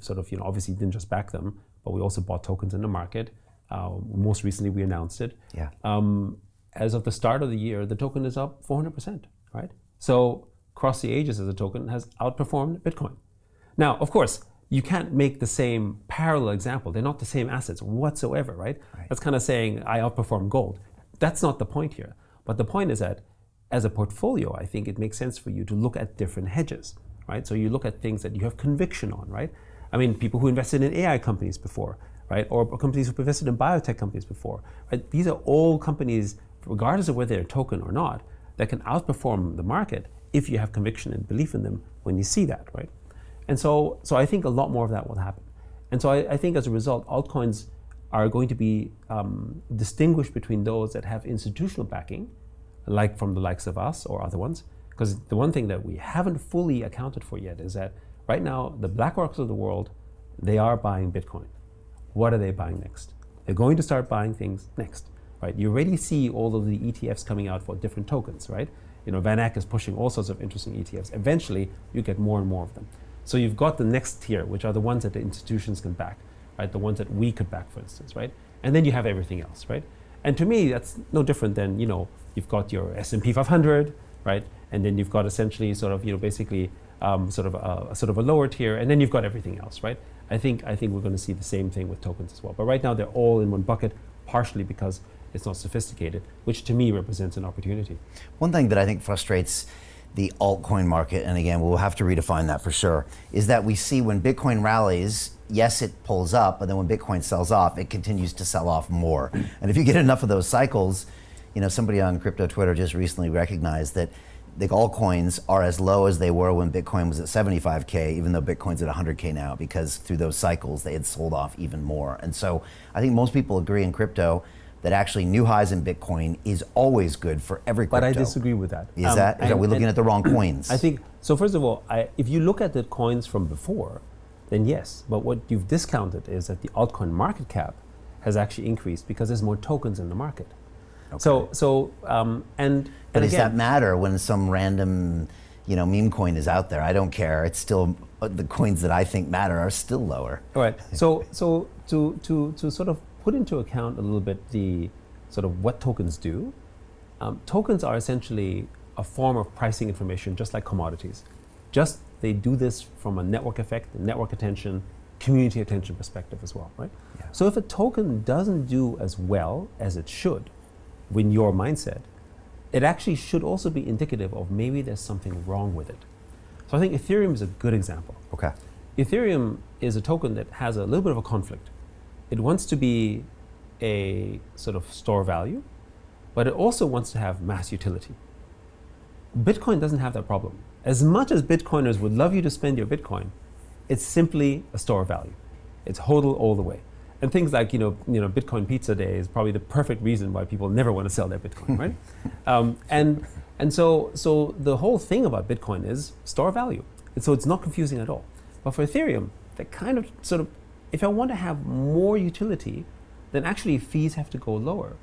sort of, you know, obviously didn't just back them, but we also bought tokens in the market. Most recently, we announced it. Yeah. As of the start of the year, the token is up 400%, right? So Cross the Ages as a token has outperformed Bitcoin. Now, of course, you can't make the same parallel example. They're not the same assets whatsoever, right? That's kind of saying I outperform gold. That's not the point here. But the point is that as a portfolio, I think it makes sense for you to look at different hedges. Right? So you look at things that you have conviction on, right? I mean, people who invested in AI companies before, right? Or companies who've invested in biotech companies before, right? These are all companies, regardless of whether they're a token or not, that can outperform the market if you have conviction and belief in them when you see that, right? And so I think a lot more of that will happen. And so I think as a result, altcoins are going to be distinguished between those that have institutional backing, like from the likes of us or other ones. Because the one thing that we haven't fully accounted for yet is that right now, the BlackRocks of the world, they are buying Bitcoin. What are they buying next? They're going to start buying things next, right? You already see all of the ETFs coming out for different tokens, right? You know, Van Eck is pushing all sorts of interesting ETFs. Eventually, you get more and more of them. So you've got the next tier, which are the ones that the institutions can back, right? The ones that we could back, for instance, right? And then you have everything else, right? And to me, that's no different than, you know, you've got your S&P 500, right? And then you've got essentially sort of, you know, basically sort of a lower tier, and then you've got everything else, right? I think we're going to see the same thing with tokens as well. But right now they're all in one bucket, partially because it's not sophisticated, which to me represents an opportunity. One thing that I think frustrates the altcoin market, and again, we'll have to redefine that for sure, is that we see when Bitcoin rallies, yes, it pulls up, but then when Bitcoin sells off, it continues to sell off more. And if you get enough of those cycles, you know, somebody on crypto Twitter just recently recognized that the altcoins are as low as they were when Bitcoin was at 75K, even though Bitcoin's at 100K now, because through those cycles, they had sold off even more. And so I think most people agree in crypto that actually new highs in Bitcoin is always good for every crypto. But I disagree with that. Are we looking at the wrong coins? I think, so first of all, if you look at the coins from before, then yes. But what you've discounted is that the altcoin market cap has actually increased because there's more tokens in the market. Okay. But does that matter when some random, you know, meme coin is out there? I don't care. It's still the coins that I think matter are still lower. All right. So to sort of put into account a little bit the sort of what tokens do. Tokens are essentially a form of pricing information, just like commodities. Just they do this from a network effect, network attention, community attention perspective as well, right? Yeah. So if a token doesn't do as well as it should, in your mindset, it actually should also be indicative of maybe there's something wrong with it. So I think Ethereum is a good example. Okay. Ethereum is a token that has a little bit of a conflict. It wants to be a sort of store value, but it also wants to have mass utility. Bitcoin doesn't have that problem. As much as Bitcoiners would love you to spend your Bitcoin, it's simply a store value. It's HODL all the way. And things like, you know, Bitcoin Pizza Day is probably the perfect reason why people never want to sell their Bitcoin, right? And so the whole thing about Bitcoin is store value. And so it's not confusing at all. But for Ethereum, they kind of sort of, if I want to have more utility, then actually fees have to go lower,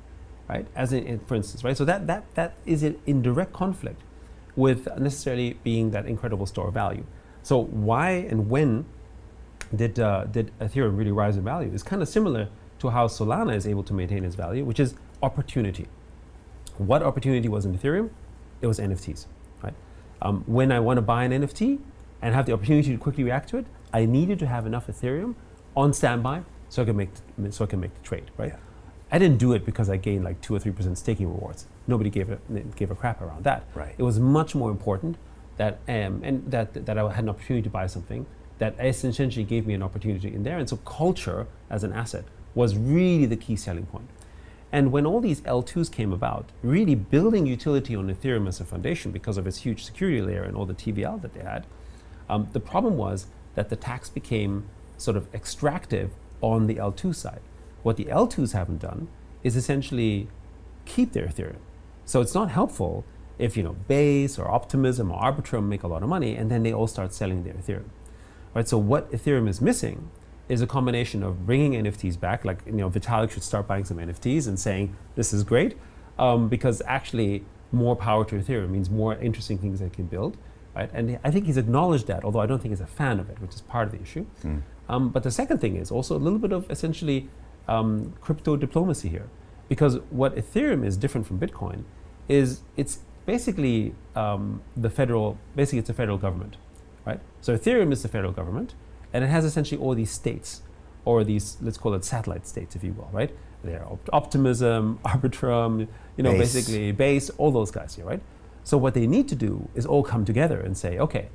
right? As in for instance, right? So that is in direct conflict with necessarily being that incredible store value. So why and when did Ethereum really rise in value? It's kind of similar to how Solana is able to maintain its value, which is opportunity. What opportunity was in Ethereum? It was NFTs, right? When I want to buy an NFT and have the opportunity to quickly react to it, I needed to have enough Ethereum on standby so I can make the trade, right? Yeah. I didn't do it because I gained like 2 or 3% staking rewards. Nobody gave a crap around that. Right. It was much more important that that I had an opportunity to buy something that essentially gave me an opportunity in there. And so culture as an asset was really the key selling point. And when all these L2s came about, really building utility on Ethereum as a foundation because of its huge security layer and all the TVL that they had, the problem was that the tax became sort of extractive on the L2 side. What the L2s haven't done is essentially keep their Ethereum. So it's not helpful if Base or Optimism or Arbitrum make a lot of money and then they all start selling their Ethereum. Right? So what Ethereum is missing is a combination of bringing NFTs back, like Vitalik should start buying some NFTs and saying this is great, because actually more power to Ethereum means more interesting things they can build, right? And I think he's acknowledged that, although I don't think he's a fan of it, which is part of the issue. But the second thing is also a little bit of essentially crypto diplomacy here, because what Ethereum is different from Bitcoin is it's basically it's a federal government, right? So Ethereum is the federal government, and it has essentially all these states, or these, let's call it satellite states, if you will, right? They're Optimism, Arbitrum, Base. basically Base, all those guys here, right? So what they need to do is all come together and say, okay,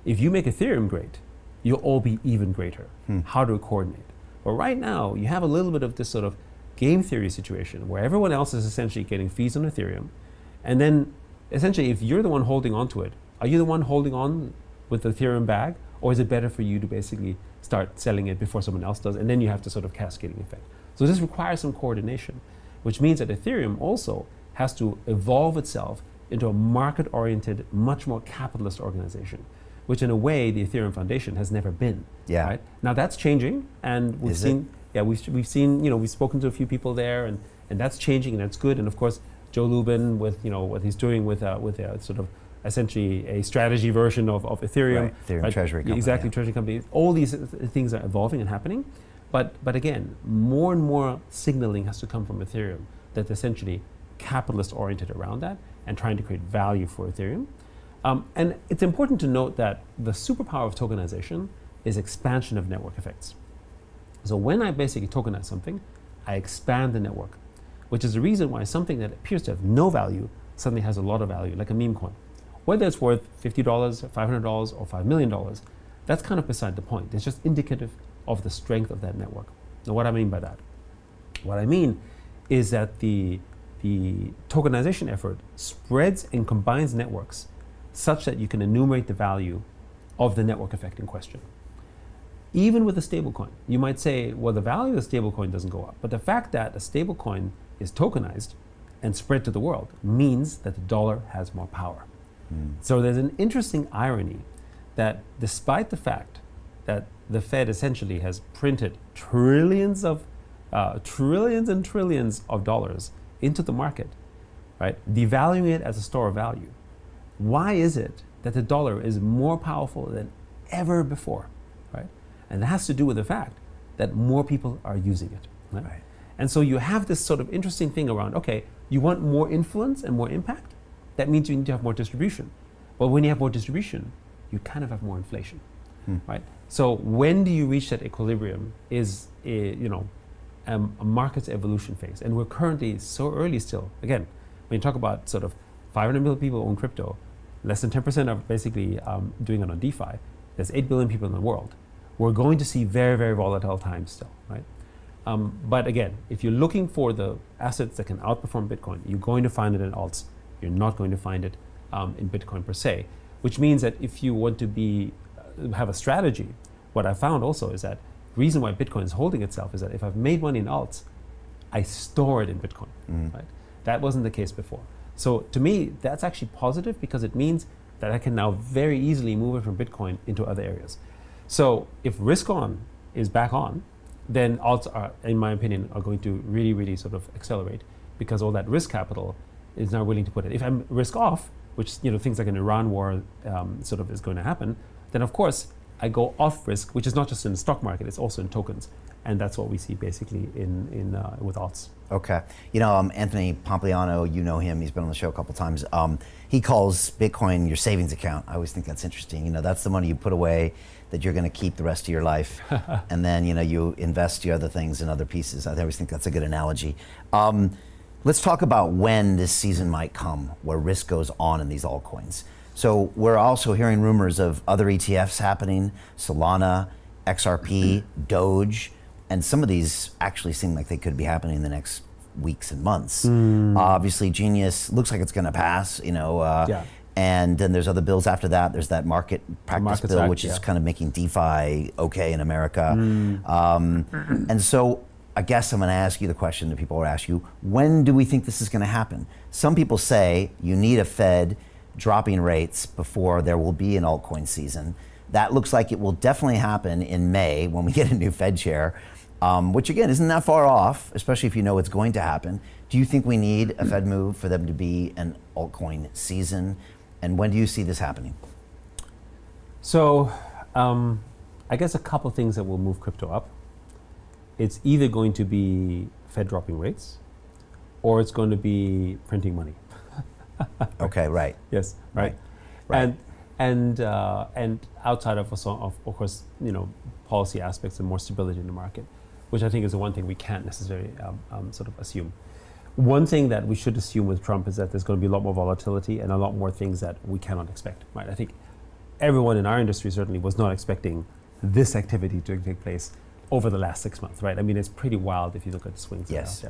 if you make Ethereum great, you'll all be even greater. How do we coordinate? But right now, you have a little bit of this sort of game theory situation where everyone else is essentially getting fees on Ethereum. And then essentially, if you're the one holding on to it, are you the one holding on with the Ethereum bag? Or is it better for you to basically start selling it before someone else does? And then you have to sort of cascading effect. So this requires some coordination, which means that Ethereum also has to evolve itself into a market-oriented, much more capitalist organization, which in a way the Ethereum Foundation has never been. Yeah. Right? Now that's changing, and we've seen, we've seen, we've spoken to a few people there, and that's changing, and that's good. And of course, Joe Lubin with what he's doing with a sort of essentially a strategy version of Ethereum. Right. Ethereum Treasury Company. Exactly, yeah. Treasury Company. All these things are evolving and happening. But again, more and more signaling has to come from Ethereum that's essentially capitalist oriented around that and trying to create value for Ethereum. And it's important to note that the superpower of tokenization is expansion of network effects. So when I basically tokenize something, I expand the network, which is the reason why something that appears to have no value suddenly has a lot of value, like a meme coin. Whether it's worth $50, $500, or $5 million, that's kind of beside the point. It's just indicative of the strength of that network. Now, what I mean by that? What I mean is that the tokenization effort spreads and combines networks such that you can enumerate the value of the network effect in question. Even with a stablecoin, you might say, well, the value of the stablecoin doesn't go up. But the fact that a stablecoin is tokenized and spread to the world means that the dollar has more power. So there's an interesting irony that despite the fact that the Fed essentially has printed trillions and trillions of dollars into the market, right, devaluing it as a store of value, why is it that the dollar is more powerful than ever before, right? And it has to do with the fact that more people are using it, right? Right. And so you have this sort of interesting thing around, okay, you want more influence and more impact? That means you need to have more distribution. But when you have more distribution, you kind of have more inflation, right? So when do you reach that equilibrium is a market's evolution phase. And we're currently so early still. Again, when you talk about sort of 500 million people own crypto, less than 10% are basically doing it on DeFi. There's 8 billion people in the world. We're going to see very, very volatile times still, right? But again, if you're looking for the assets that can outperform Bitcoin, you're going to find it in alts. You're not going to find it in Bitcoin per se, which means that if you want to have a strategy, what I found also is that the reason why Bitcoin is holding itself is that if I've made money in alts, I store it in Bitcoin, right? That wasn't the case before. So to me, that's actually positive because it means that I can now very easily move it from Bitcoin into other areas. So if risk on is back on, then alts are, in my opinion, are going to really, really sort of accelerate because all that risk capital is now willing to put it. If I'm risk off, which things like an Iran war sort of is going to happen, then of course I go off risk, which is not just in the stock market, it's also in tokens. And that's what we see basically in with alts. Okay. Anthony Pompliano, you know him, he's been on the show a couple times. He calls Bitcoin your savings account. I always think that's interesting. That's the money you put away that you're going to keep the rest of your life. And then, you invest your other things in other pieces. I always think that's a good analogy. Let's talk about when this season might come where risk goes on in these altcoins. So we're also hearing rumors of other ETFs happening, Solana, XRP, Doge, and some of these actually seem like they could be happening in the next weeks and months. Obviously, Genius looks like it's going to pass, and then there's other bills after that. There's that market practice bill, which is kind of making DeFi okay in America. And so I guess I'm going to ask you the question that people will ask you, when do we think this is going to happen? Some people say you need a Fed dropping rates before there will be an altcoin season. That looks like it will definitely happen in May when we get a new Fed chair, which again isn't that far off, especially if you know it's going to happen. Do you think we need a Fed move for them to be an altcoin season? And when do you see this happening? So I guess a couple things that will move crypto up. It's either going to be Fed dropping rates or it's going to be printing money. Okay, right. Yes, right. And outside of course, policy aspects and more stability in the market, which I think is the one thing we can't necessarily sort of assume. One thing that we should assume with Trump is that there's going to be a lot more volatility and a lot more things that we cannot expect, right? I think everyone in our industry certainly was not expecting this activity to take place over the last 6 months, right? I mean, it's pretty wild if you look at the swings. Yes.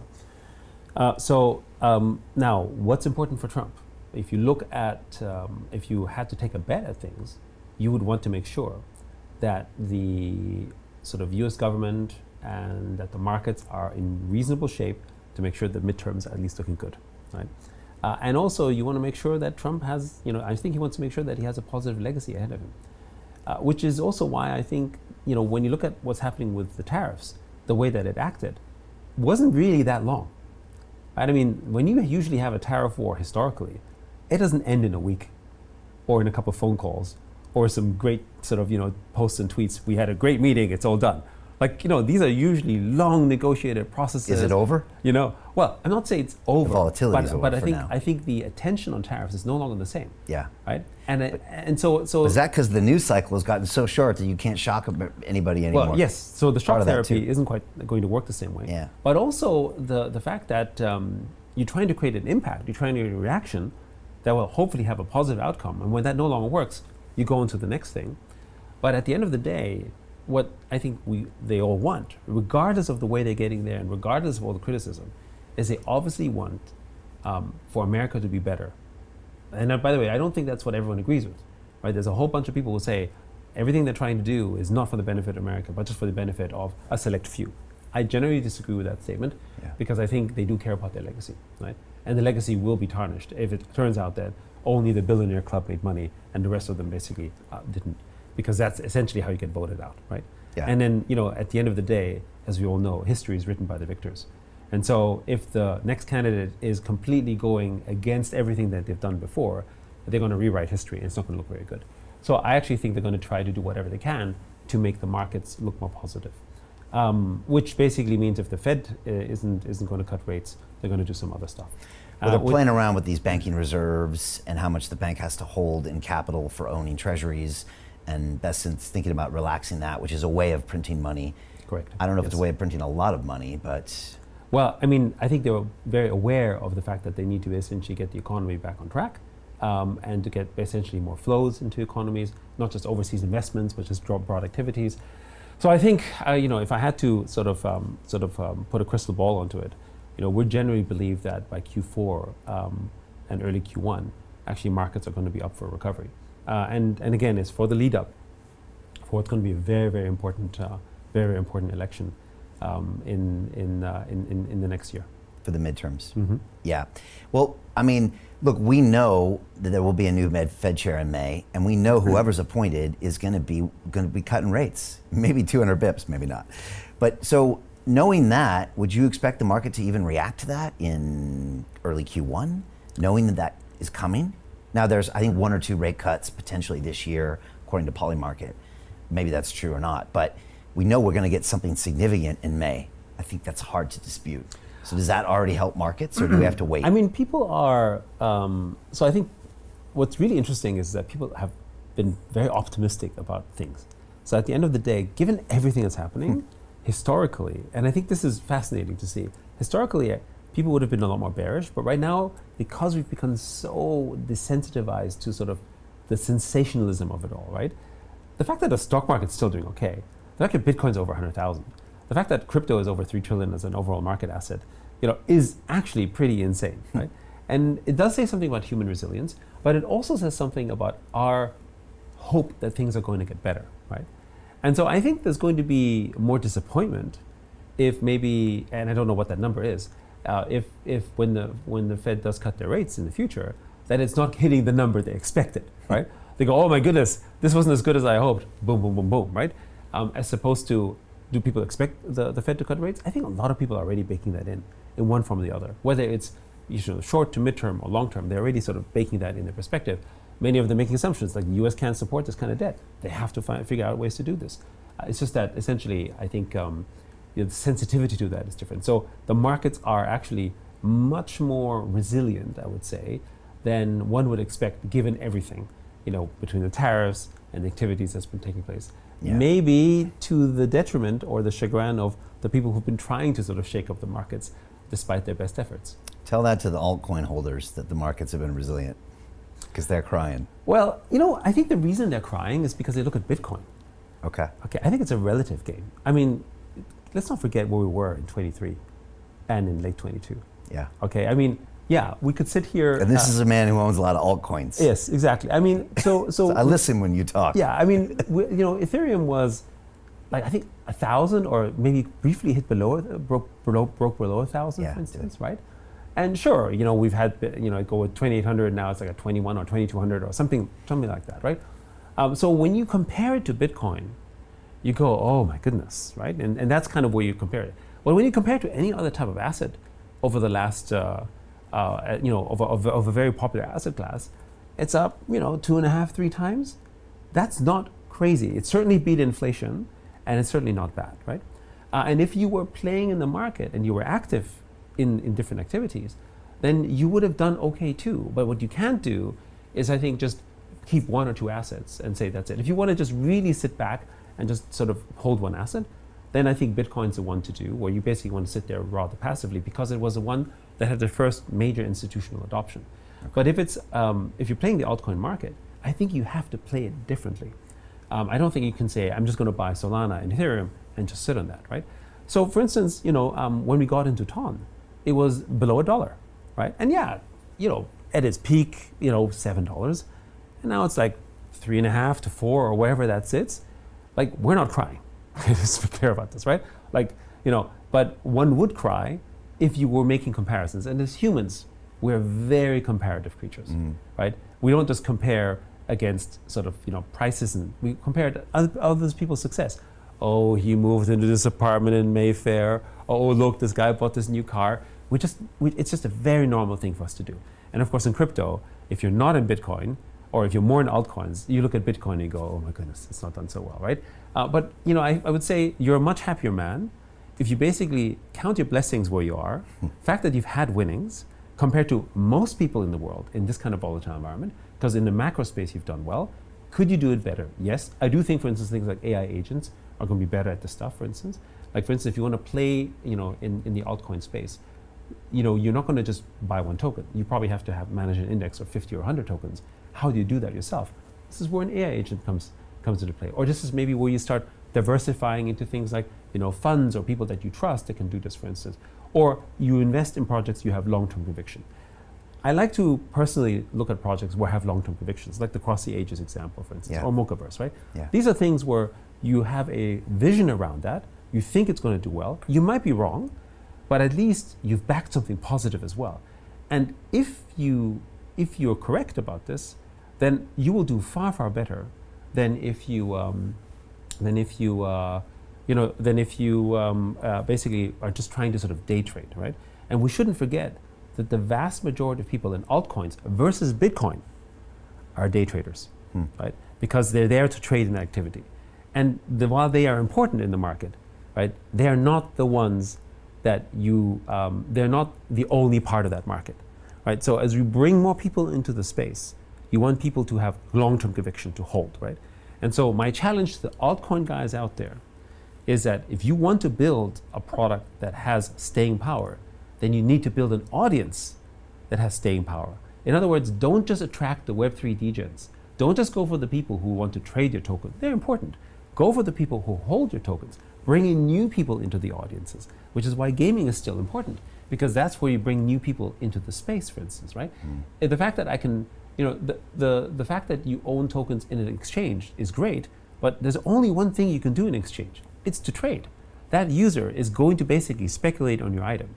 Now, what's important for Trump? If you look at, if you had to take a bet at things, you would want to make sure that the sort of US government and that the markets are in reasonable shape to make sure that midterms are at least looking good, right? And also you want to make sure that Trump has, I think he wants to make sure that he has a positive legacy ahead of him, which is also why I think, when you look at what's happening with the tariffs, the way that it acted wasn't really that long, right? I mean, when you usually have a tariff war historically, it doesn't end in a week or in a couple of phone calls or some great sort of, posts and tweets. We had a great meeting, it's all done. Like, these are usually long negotiated processes. Is it over? Well, I'm not saying it's over. The volatility is over but for now. I think the attention on tariffs is no longer the same. Yeah. Right? And so is that because the news cycle has gotten so short that you can't shock anybody anymore? Well, yes. So the shock therapy isn't quite going to work the same way. Yeah. But also the fact that you're trying to create an impact, you're trying to create a reaction that will hopefully have a positive outcome. And when that no longer works, you go into the next thing. But at the end of the day, what I think they all want, regardless of the way they're getting there and regardless of all the criticism, is they obviously want for America to be better. And by the way, I don't think that's what everyone agrees with, right? There's a whole bunch of people who say everything they're trying to do is not for the benefit of America, but just for the benefit of a select few. I generally disagree with that statement because I think they do care about their legacy, right? And the legacy will be tarnished if it turns out that only the billionaire club made money and the rest of them basically didn't, because that's essentially how you get voted out, right? Yeah. And then, at the end of the day, as we all know, history is written by the victors. And so if the next candidate is completely going against everything that they've done before, they're going to rewrite history and it's not going to look very good. So I actually think they're going to try to do whatever they can to make the markets look more positive. Which basically means if the Fed isn't going to cut rates, they're going to do some other stuff. Well, they're playing around with these banking reserves and how much the bank has to hold in capital for owning treasuries, and that's since thinking about relaxing that, which is a way of printing money. Correct. I don't know if it's a way of printing a lot of money, but... Well, I mean, I think they were very aware of the fact that they need to essentially get the economy back on track and to get essentially more flows into economies, not just overseas investments, but just broad activities. So I think, if I had to sort of put a crystal ball onto it, we generally believe that by Q4 and early Q1, actually markets are going to be up for a recovery. And again, it's for the lead up for what's going to be a very, very important election in the next year. For the midterms. Mm-hmm. Yeah. Well, I mean, look, we know that there will be a new Fed chair in May, and we know whoever's appointed is going to be cutting rates, maybe 200 bips, maybe not. But so knowing that, would you expect the market to even react to that in early Q1, knowing that that is coming? Now, there's I think 1 or 2 rate cuts potentially this year, according to Polymarket. maybe that's true or not, but we know we're going to get something significant in May. I think that's hard to dispute. So does that already help markets, or do we have to wait? I mean, people are, so I think what's really interesting is that people have been very optimistic about things. So at the end of the day, given everything that's happening, historically, and I think this is fascinating to see, historically, people would have been a lot more bearish, but right now, because we've become so desensitized to sort of the sensationalism of it all, right? The fact that the stock market's still doing okay, the fact that Bitcoin's over 100,000, the fact that crypto is over 3 trillion as an overall market asset, is actually pretty insane, right? And it does say something about human resilience, but it also says something about our hope that things are going to get better, right? And so I think there's going to be more disappointment if maybe, and I don't know what that number is, if when the Fed does cut their rates in the future, that it's not hitting the number they expected, right? They go, oh my goodness, this wasn't as good as I hoped. Boom, boom, boom, boom, right? As opposed to, do people expect the Fed to cut rates? I think a lot of people are already baking that in one form or the other. Whether it's short to midterm or long term, they're already sort of baking that in their perspective. Many of them making assumptions like the US can't support this kind of debt. They have to figure out ways to do this. It's just that essentially, I think the sensitivity to that is different. So the markets are actually much more resilient, I would say, than one would expect given everything, between the tariffs and the activities that's been taking place. Yeah. Maybe to the detriment or the chagrin of the people who've been trying to sort of shake up the markets despite their best efforts. Tell that to the altcoin holders that the markets have been resilient, because they're crying. Well, I think the reason they're crying is because they look at Bitcoin. Okay. I think it's a relative game. I mean, let's not forget where we were in 23 and in late 22. Yeah. Okay, I mean, yeah, we could sit here. And this is a man who owns a lot of altcoins. Yes, exactly. I mean, so I listen when you talk. Yeah, I mean, Ethereum was, like, I think 1,000, or maybe briefly hit broke below 1,000, for instance, right? And sure, we've had, go with 2,800, now it's like a 21 or 2,200 or something like that, right? So when you compare it to Bitcoin, you go, oh my goodness, right? And that's kind of where you compare it. Well, when you compare it to any other type of asset over the last, of a very popular asset class, it's up, 2.5, 3 times. That's not crazy. It certainly beat inflation, and it's certainly not bad, right? And if you were playing in the market and you were active in different activities, then you would have done okay too. But what you can't do is, I think, just keep 1 or 2 assets and say that's it. If you want to just really sit back and just sort of hold one asset, then I think Bitcoin's the one to do, where you basically want to sit there rather passively, because it was the one that had the first major institutional adoption. Okay. But if you're playing the altcoin market, I think you have to play it differently. I don't think you can say, I'm just going to buy Solana and Ethereum and just sit on that, right? So for instance, when we got into TON, it was below $1, right? And yeah, at its peak, $7, and now it's like 3.5 to 4 or wherever that sits. Like, we're not crying. Let's be clear about this, right? Like, but one would cry if you were making comparisons. And as humans, we're very comparative creatures, right? We don't just compare against sort of, prices, and we compare to other people's success. Oh, he moved into this apartment in Mayfair. Oh, look, this guy bought this new car. It's just a very normal thing for us to do. And of course, in crypto, if you're not in Bitcoin, or if you're more in altcoins, you look at Bitcoin and you go, oh my goodness, it's not done so well, right? But I would say you're a much happier man if you basically count your blessings where you are, the fact that you've had winnings compared to most people in the world in this kind of volatile environment, because in the macro space you've done well. Could you do it better? Yes. I do think, for instance, things like AI agents are going to be better at this stuff, for instance. Like, for instance, if you want to play, in the altcoin space, you're not going to just buy one token. You probably have to manage an index of 50 or 100 tokens. How do you do that yourself? This is where an AI agent comes into play. Or this is maybe where you start diversifying into things like, funds or people that you trust that can do this, for instance. Or you invest in projects you have long-term conviction. I like to personally look at projects where I have long-term convictions, like the Cross the Ages example, for instance, or Mochaverse, right? Yeah. These are things where you have a vision around that. You think it's going to do well. You might be wrong, but at least you've backed something positive as well. And if you're correct about this, then you will do far, far better than if you basically are just trying to sort of day trade, right? And we shouldn't forget that the vast majority of people in altcoins versus Bitcoin are day traders, right? Because they're there to trade in activity. And while they are important in the market, right, they are not the ones that they're not the only part of that market, right? So as we bring more people into the space, you want people to have long-term conviction to hold, right? And so my challenge to the altcoin guys out there is that if you want to build a product that has staying power, then you need to build an audience that has staying power. In other words, don't just attract the Web3 degens. Don't just go for the people who want to trade your token. They're important. Go for the people who hold your tokens. Bring in new people into the audiences, which is why gaming is still important, because that's where you bring new people into the space, for instance, right? The fact that I can, the fact that you own tokens in an exchange is great, but there's only one thing you can do in exchange. It's to trade. That user is going to basically speculate on your item.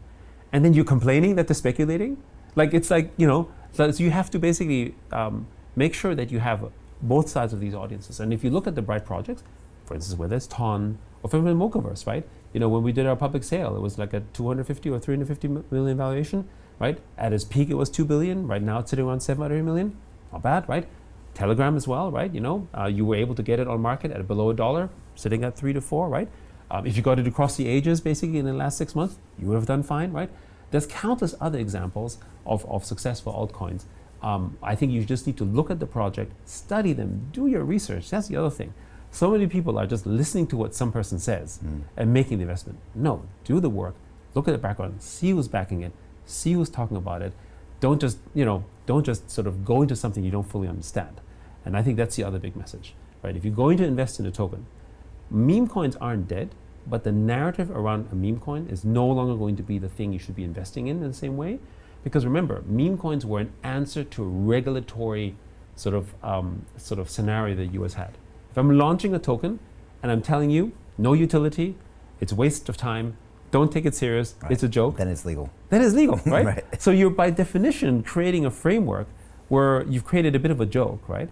And then you're complaining that they're speculating? So you have to basically make sure that you have both sides of these audiences. And if you look at the bright projects, for instance, whether it's Ton or for example, Mochaverse, right? When we did our public sale, it was like a 250 or 350 million valuation, right? At its peak, it was 2 billion. Right now, it's sitting around 700 million. Not bad, right? Telegram as well, right? You were able to get it on market at below $1, sitting at 3 to 4, right? If you got it across the ages, basically in the last 6 months, you would have done fine, right? There's countless other examples of successful altcoins. I think you just need to look at the project, study them, do your research. That's the other thing. So many people are just listening to what some person says and making the investment. No, do the work, look at the background, see who's backing it, see who's talking about it. Don't just sort of go into something you don't fully understand. And I think that's the other big message, right? If you're going to invest in a token, meme coins aren't dead, but the narrative around a meme coin is no longer going to be the thing you should be investing in the same way. Because remember, meme coins were an answer to a regulatory sort of scenario that the US had. If I'm launching a token and I'm telling you, no utility, it's a waste of time, don't take it serious, right. It's a joke. Then it's legal. Then it's legal, right? Right. So you're by definition creating a framework where you've created a bit of a joke, right?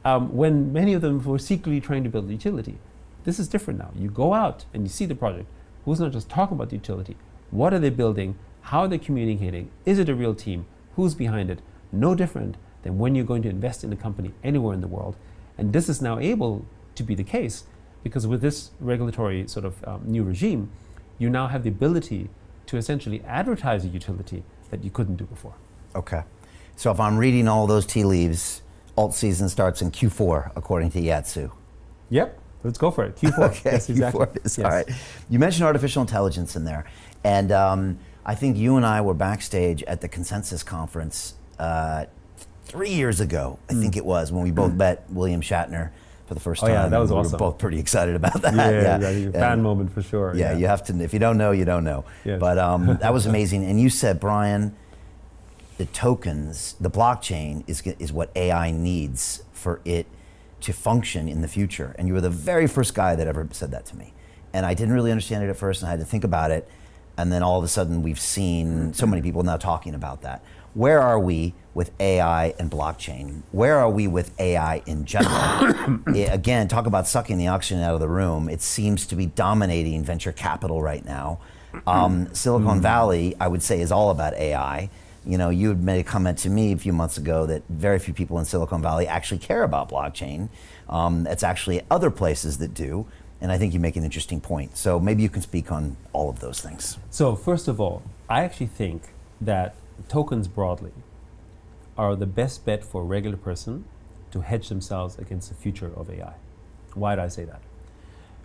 When many of them were secretly trying to build utility. This is different now. You go out and you see the project. Who's not just talking about the utility? What are they building? How are they communicating? Is it a real team? Who's behind it? No different than when you're going to invest in a company anywhere in the world. And this is now able to be the case because with this regulatory sort of new regime, you now have the ability to essentially advertise a utility that you couldn't do before. Okay. So if I'm reading all those tea leaves, alt season starts in Q4, according to Yat Siu. Yep. Let's go for it. Q4. Okay, yes, exactly. Q4 is, yes. All right. You mentioned artificial intelligence in there. And I think you and I were backstage at the Consensus Conference 3 years ago, I think it was, when we both met William Shatner for the first time. Oh yeah, that was awesome. We were both pretty excited about that. Yeah. Fan moment for sure. Yeah, you have to, if you don't know, you don't know. Yes. But that was amazing. And you said, Brian, the tokens, the blockchain is what AI needs for it to function in the future. And you were the very first guy that ever said that to me. And I didn't really understand it at first, and I had to think about it. And then all of a sudden, we've seen so many people now talking about that. Where are we with AI and blockchain? Where are we with AI in general? Again, talk about sucking the oxygen out of the room. It seems to be dominating venture capital right now. Silicon Valley, I would say, is all about AI. You had made a comment to me a few months ago that very few people in Silicon Valley actually care about blockchain. It's actually other places that do. And I think you make an interesting point. So maybe you can speak on all of those things. So first of all, I actually think that tokens broadly are the best bet for a regular person to hedge themselves against the future of AI. Why do I say that?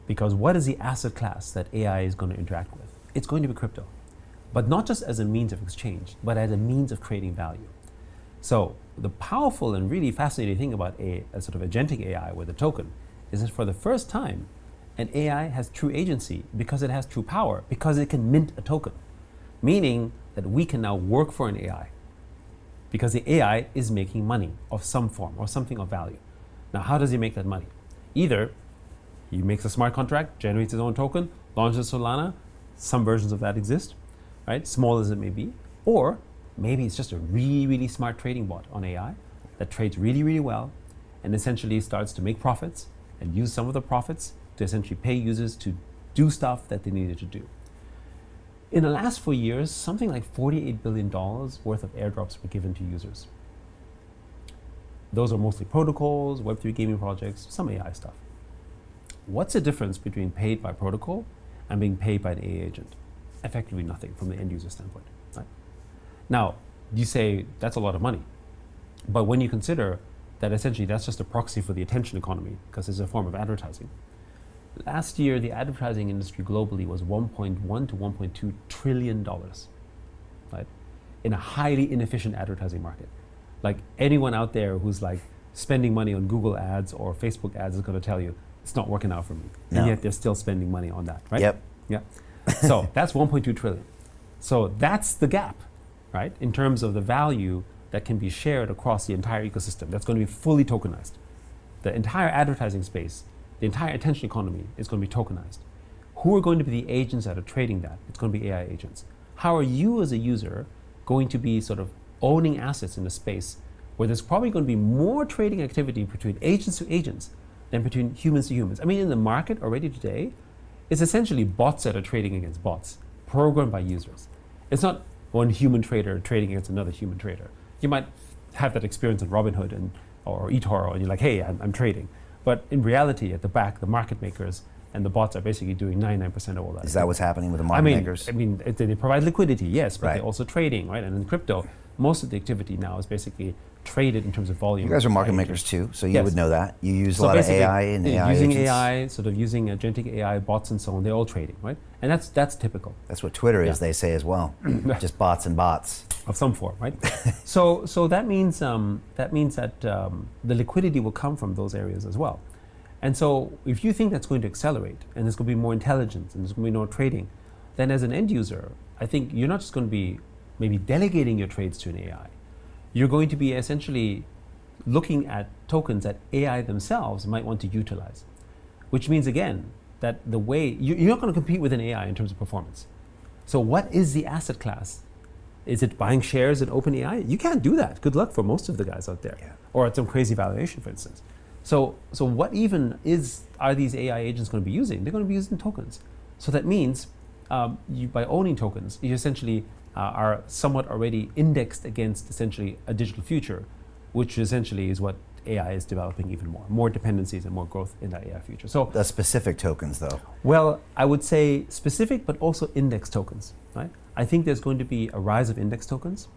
Because what is the asset class that AI is going to interact with? It's going to be crypto, but not just as a means of exchange, but as a means of creating value. So the powerful and really fascinating thing about a sort of agentic AI with a token is that for the first time, an AI has true agency because it has true power, because it can mint a token. Meaning that we can now work for an AI because the AI is making money of some form or something of value. Now, how does he make that money? Either he makes a smart contract, generates his own token, launches Solana, some versions of that exist, right? Small as it may be, or maybe it's just a really, really smart trading bot on AI that trades really, really well and essentially starts to make profits and use some of the profits to essentially pay users to do stuff that they needed to do. In the last 4 years, something like $48 billion worth of airdrops were given to users. Those are mostly protocols, Web3 gaming projects, some AI stuff. what's the difference between paid by protocol and being paid by an AI agent? Effectively nothing from the end user standpoint. Right? Now, you say that's a lot of money. But when you consider that essentially that's just a proxy for the attention economy, because it's a form of advertising. Last year, the advertising industry globally was $1.1 to $1.2 trillion, right? In a highly inefficient advertising market. Like anyone out there who's like spending money on Google ads or Facebook ads is going to tell you it's not working out for me. No. And yet they're still spending money on that, right? Yep. Yeah. So that's 1.2 trillion. So that's the gap, right? In terms of the value that can be shared across the entire ecosystem. That's going to be fully tokenized. The entire advertising space, the entire attention economy is going to be tokenized. Who are going to be the agents that are trading that? It's going to be AI agents. How are you as a user going to be sort of owning assets in a space where there's probably going to be more trading activity between agents to agents than between humans to humans? I mean, in the market already today, it's essentially bots that are trading against bots, programmed by users. It's not one human trader trading against another human trader. You might have that experience in Robinhood or eToro, and you're like, hey, I'm trading. But in reality, at the back, the market makers and the bots are basically doing 99% of all that. Is that what's happening with the market makers? I mean, they provide liquidity, yes, but Right. they're also trading, right? And in crypto, most of the activity now is basically traded in terms of volume. You guys are market makers too, so you Yes. would know that. You use So a lot of basically, AI and AI using agents. AI, sort of using agentic AI, bots and so on, they're all trading, right? And that's typical That's what Twitter is, Yeah. they say as well. Just bots and bots. of some form, right? so that means that the liquidity will come from those areas as well. And so if you think that's going to accelerate and there's going to be more intelligence and there's going to be more trading, then as an end user, I think you're not just going to be maybe delegating your trades to an AI. You're going to be essentially looking at tokens that AI themselves might want to utilize, which means again that the way you're not going to compete with an AI in terms of performance. So what is the asset class? Is it buying shares in OpenAI? You can't do that. Good luck for most of the guys out there, Yeah. or at some crazy valuation, for instance. So what even are these AI agents going to be using? They're going to be using tokens. So that means you, by owning tokens, you essentially are somewhat already indexed against essentially a digital future, which essentially is what AI is developing even more dependencies and more growth in that AI future. So The specific tokens though. well, I would say specific, but also index tokens, right? I think there's going to be a rise of index tokens.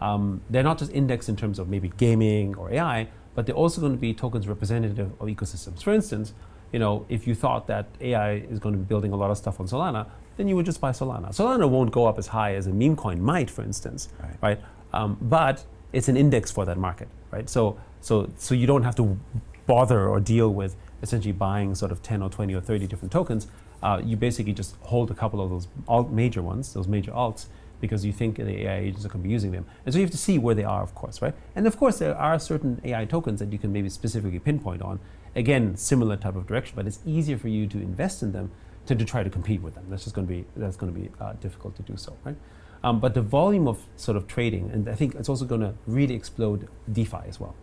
They're not just indexed in terms of maybe gaming or AI, but they're also going to be tokens representative of ecosystems. For instance, if you thought that AI is going to be building a lot of stuff on Solana, then you would just buy Solana. Solana won't go up as high as a meme coin might, for instance, right? But it's an index for that market, right? So you don't have to bother or deal with essentially buying sort of 10 or 20 or 30 different tokens. You basically just hold a couple of those major ones, those major alts, because you think the AI agents are going to be using them. And so you have to see where they are, of course, right? And of course, there are certain AI tokens that you can maybe specifically pinpoint on. Again, similar type of direction, but it's easier for you to invest in them than to try to compete with them. That's going to be difficult to do so, right? But the volume of sort of trading, and I think it's also going to really explode DeFi as well,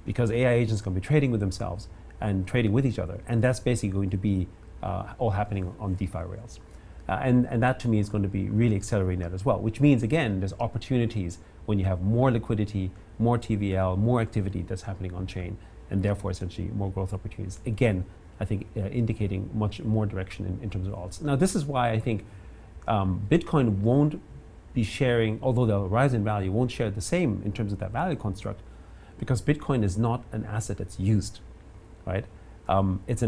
because AI agents are going to be trading with themselves and trading with each other, and that's basically going to be all happening on DeFi rails. And that to me is going to be really accelerating that as well, which means, again, there's opportunities when you have more liquidity, more TVL, more activity that's happening on chain, and therefore essentially more growth opportunities. Again, I think indicating much more direction in terms of alts. Now, this is why I think Bitcoin won't be sharing, although they'll rise in value, won't share the same in terms of that value construct, because Bitcoin is not an asset that's used, right? It's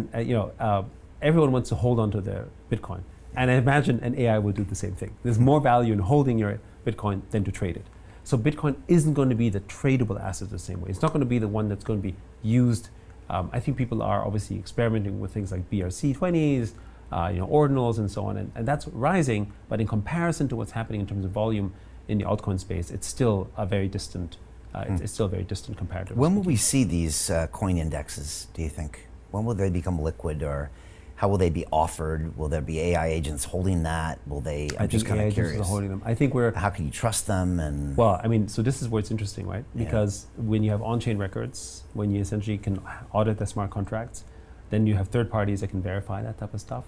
everyone wants to hold on to their Bitcoin. And I imagine an AI will do the same thing. There's more value in holding your Bitcoin than to trade it. So Bitcoin isn't going to be the tradable asset the same way. It's not going to be the one that's going to be used. I think people are obviously experimenting with things like BRC20s, ordinals and so on, and that's rising, but in comparison to what's happening in terms of volume in the altcoin space, it's still a very distant, it's still very distant comparatively. When will we see these coin indexes, do you think? When will they become liquid, or how will they be offered? Will there be AI agents holding that? Will they, I'm just kind of curious. Are holding them. I think How can you trust them? And well, I mean, so this is where it's interesting, right? Because when you have on-chain records, when you essentially can audit the smart contracts, then you have third parties that can verify that type of stuff.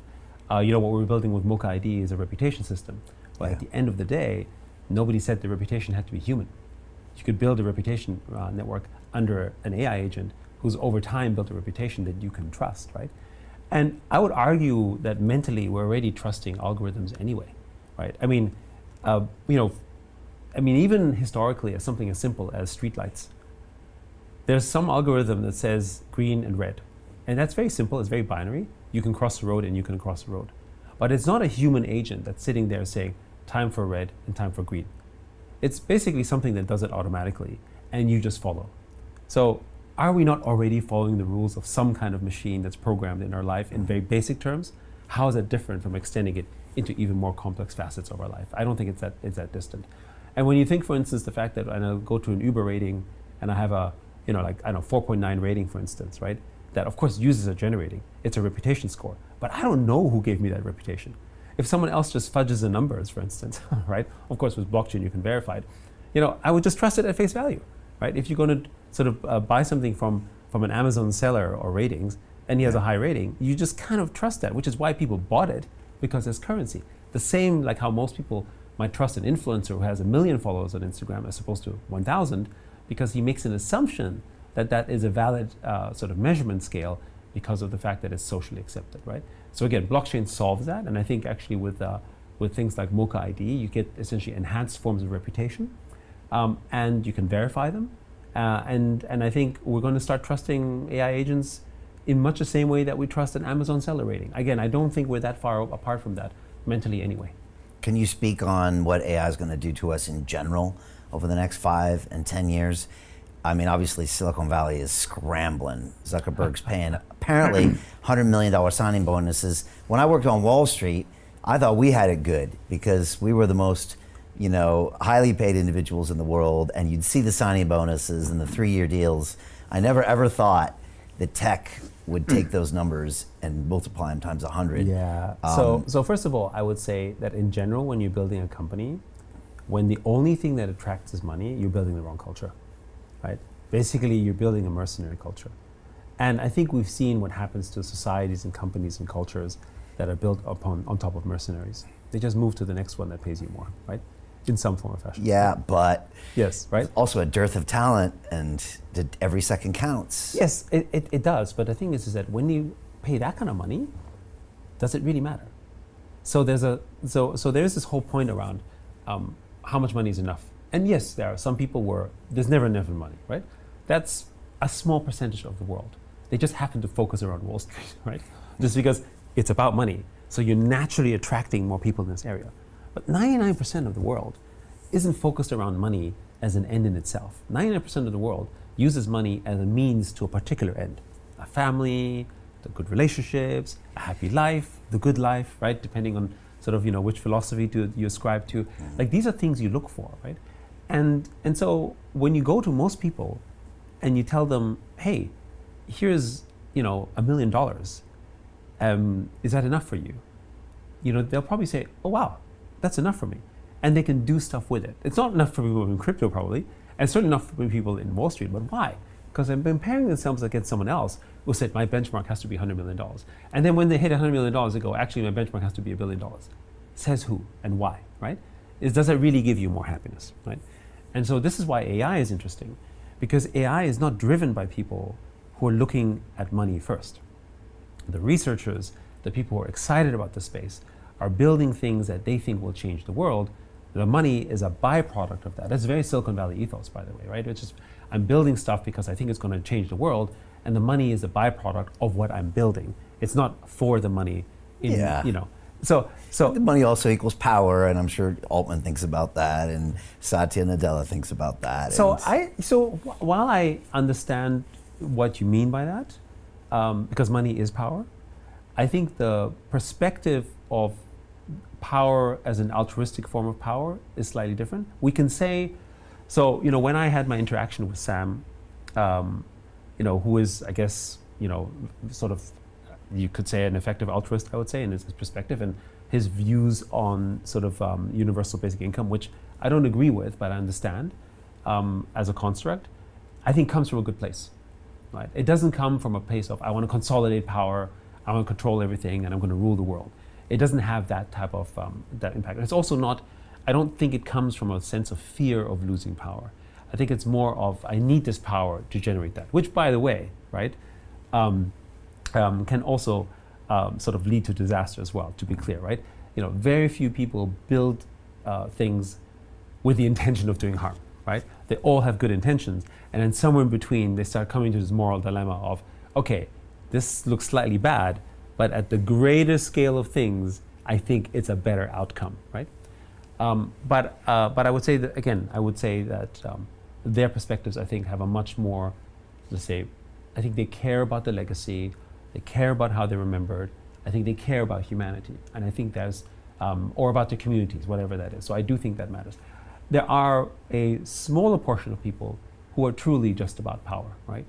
What we're building with Mocha ID is a reputation system. But at the end of the day, nobody said the reputation had to be human. You could build a reputation network under an AI agent who's over time built a reputation that you can trust, right? And I would argue that mentally we're already trusting algorithms anyway, right? I mean, even historically, as something as simple as streetlights, there's some algorithm that says green and red. And that's very simple, it's very binary. You can cross the road and you can cross the road. But it's not a human agent that's sitting there saying, time for red and time for green. It's basically something that does it automatically and you just follow. So are we not already following the rules of some kind of machine that's programmed in our life in very basic terms? How is that different from extending it into even more complex facets of our life? I don't think it's that distant. And when you think, for instance, the fact that I go to an Uber rating and I have a, 4.9 rating, for instance, right? That of course users are generating. It's a reputation score, but I don't know who gave me that reputation. If someone else just fudges the numbers, for instance, right? Of course, with blockchain you can verify it. I would just trust it at face value, right? If you're going to sort of buy something from an Amazon seller or ratings, and he has a high rating, you just kind of trust that, which is why people bought it, because there's currency. The same like how most people might trust an influencer who has 1 million followers on Instagram as opposed to 1,000, because he makes an assumption that that is a valid sort of measurement scale because of the fact that it's socially accepted, right? So again, blockchain solves that, and I think actually with things like Mocha ID, you get essentially enhanced forms of reputation, and you can verify them. And I think we're going to start trusting AI agents in much the same way that we trust an Amazon seller rating. Again, I don't think we're that far apart from that mentally anyway. Can you speak on what AI is going to do to us in general over the next 5 and 10 years? I mean, obviously Silicon Valley is scrambling. Zuckerberg's paying apparently $100 million signing bonuses. When I worked on Wall Street, I thought we had it good because we were the most highly paid individuals in the world, and you'd see the signing bonuses and the 3-year deals. I never ever thought that tech would take those numbers and multiply them times 100. Yeah. So first of all, I would say that in general, when you're building a company, when the only thing that attracts is money, you're building the wrong culture, right? Basically, you're building a mercenary culture. And I think we've seen what happens to societies and companies and cultures that are built on top of mercenaries. They just move to the next one that pays you more, right? In some form or fashion. Yeah, but yes, right? Also a dearth of talent, and every second counts. Yes, it does. But the thing is that when you pay that kind of money, does it really matter? So there's this whole point around how much money is enough. And yes, there are some people where there's never enough money, right? That's a small percentage of the world. They just happen to focus around Wall Street, right? Just because it's about money. So you're naturally attracting more people in this area. But 99% of the world isn't focused around money as an end in itself. 99% of the world uses money as a means to a particular end. A family, the good relationships, a happy life, the good life, right? Depending on sort of, which philosophy do you ascribe to. Like these are things you look for, right? And so when you go to most people and you tell them, hey, here's, $1 million, is that enough for you? They'll probably say, oh, wow. That's enough for me. And they can do stuff with it. It's not enough for people in crypto probably, and certainly not for people in Wall Street, but why? Because they're comparing themselves against someone else who said my benchmark has to be $100 million. And then when they hit $100 million, they go, actually my benchmark has to be $1 billion. Says who and why, right? Does that really give you more happiness, right? And so this is why AI is interesting, because AI is not driven by people who are looking at money first. The researchers, the people who are excited about the space, are building things that they think will change the world. The money is a byproduct of that. That's very Silicon Valley ethos, by the way, right? It's just, I'm building stuff because I think it's going to change the world, and the money is a byproduct of what I'm building. It's not for the money, So the money also equals power, and I'm sure Altman thinks about that, and Satya Nadella thinks about that. So while I understand what you mean by that, because money is power, I think the perspective of power as an altruistic form of power is slightly different. We can say, when I had my interaction with Sam, who is, I guess, sort of, you could say an effective altruist, I would say, in his perspective, and his views on sort of universal basic income, which I don't agree with, but I understand as a construct, I think comes from a good place, right? It doesn't come from a place of, I want to consolidate power, I want to control everything, and I'm going to rule the world. It doesn't have that type of that impact. It's also not, I don't think it comes from a sense of fear of losing power. I think it's more of, I need this power to generate that, which, by the way, right, can also sort of lead to disaster as well, to be clear, right? Very few people build things with the intention of doing harm, right? They all have good intentions. And then somewhere in between, they start coming to this moral dilemma of, okay, this looks slightly bad, but at the greater scale of things, I think it's a better outcome, right? But I would say that, again, their perspectives, I think, have a much more, let's say, I think they care about the legacy, they care about how they're remembered, I think they care about humanity, and I think there's, or about the communities, whatever that is. So I do think that matters. There are a smaller portion of people who are truly just about power, right?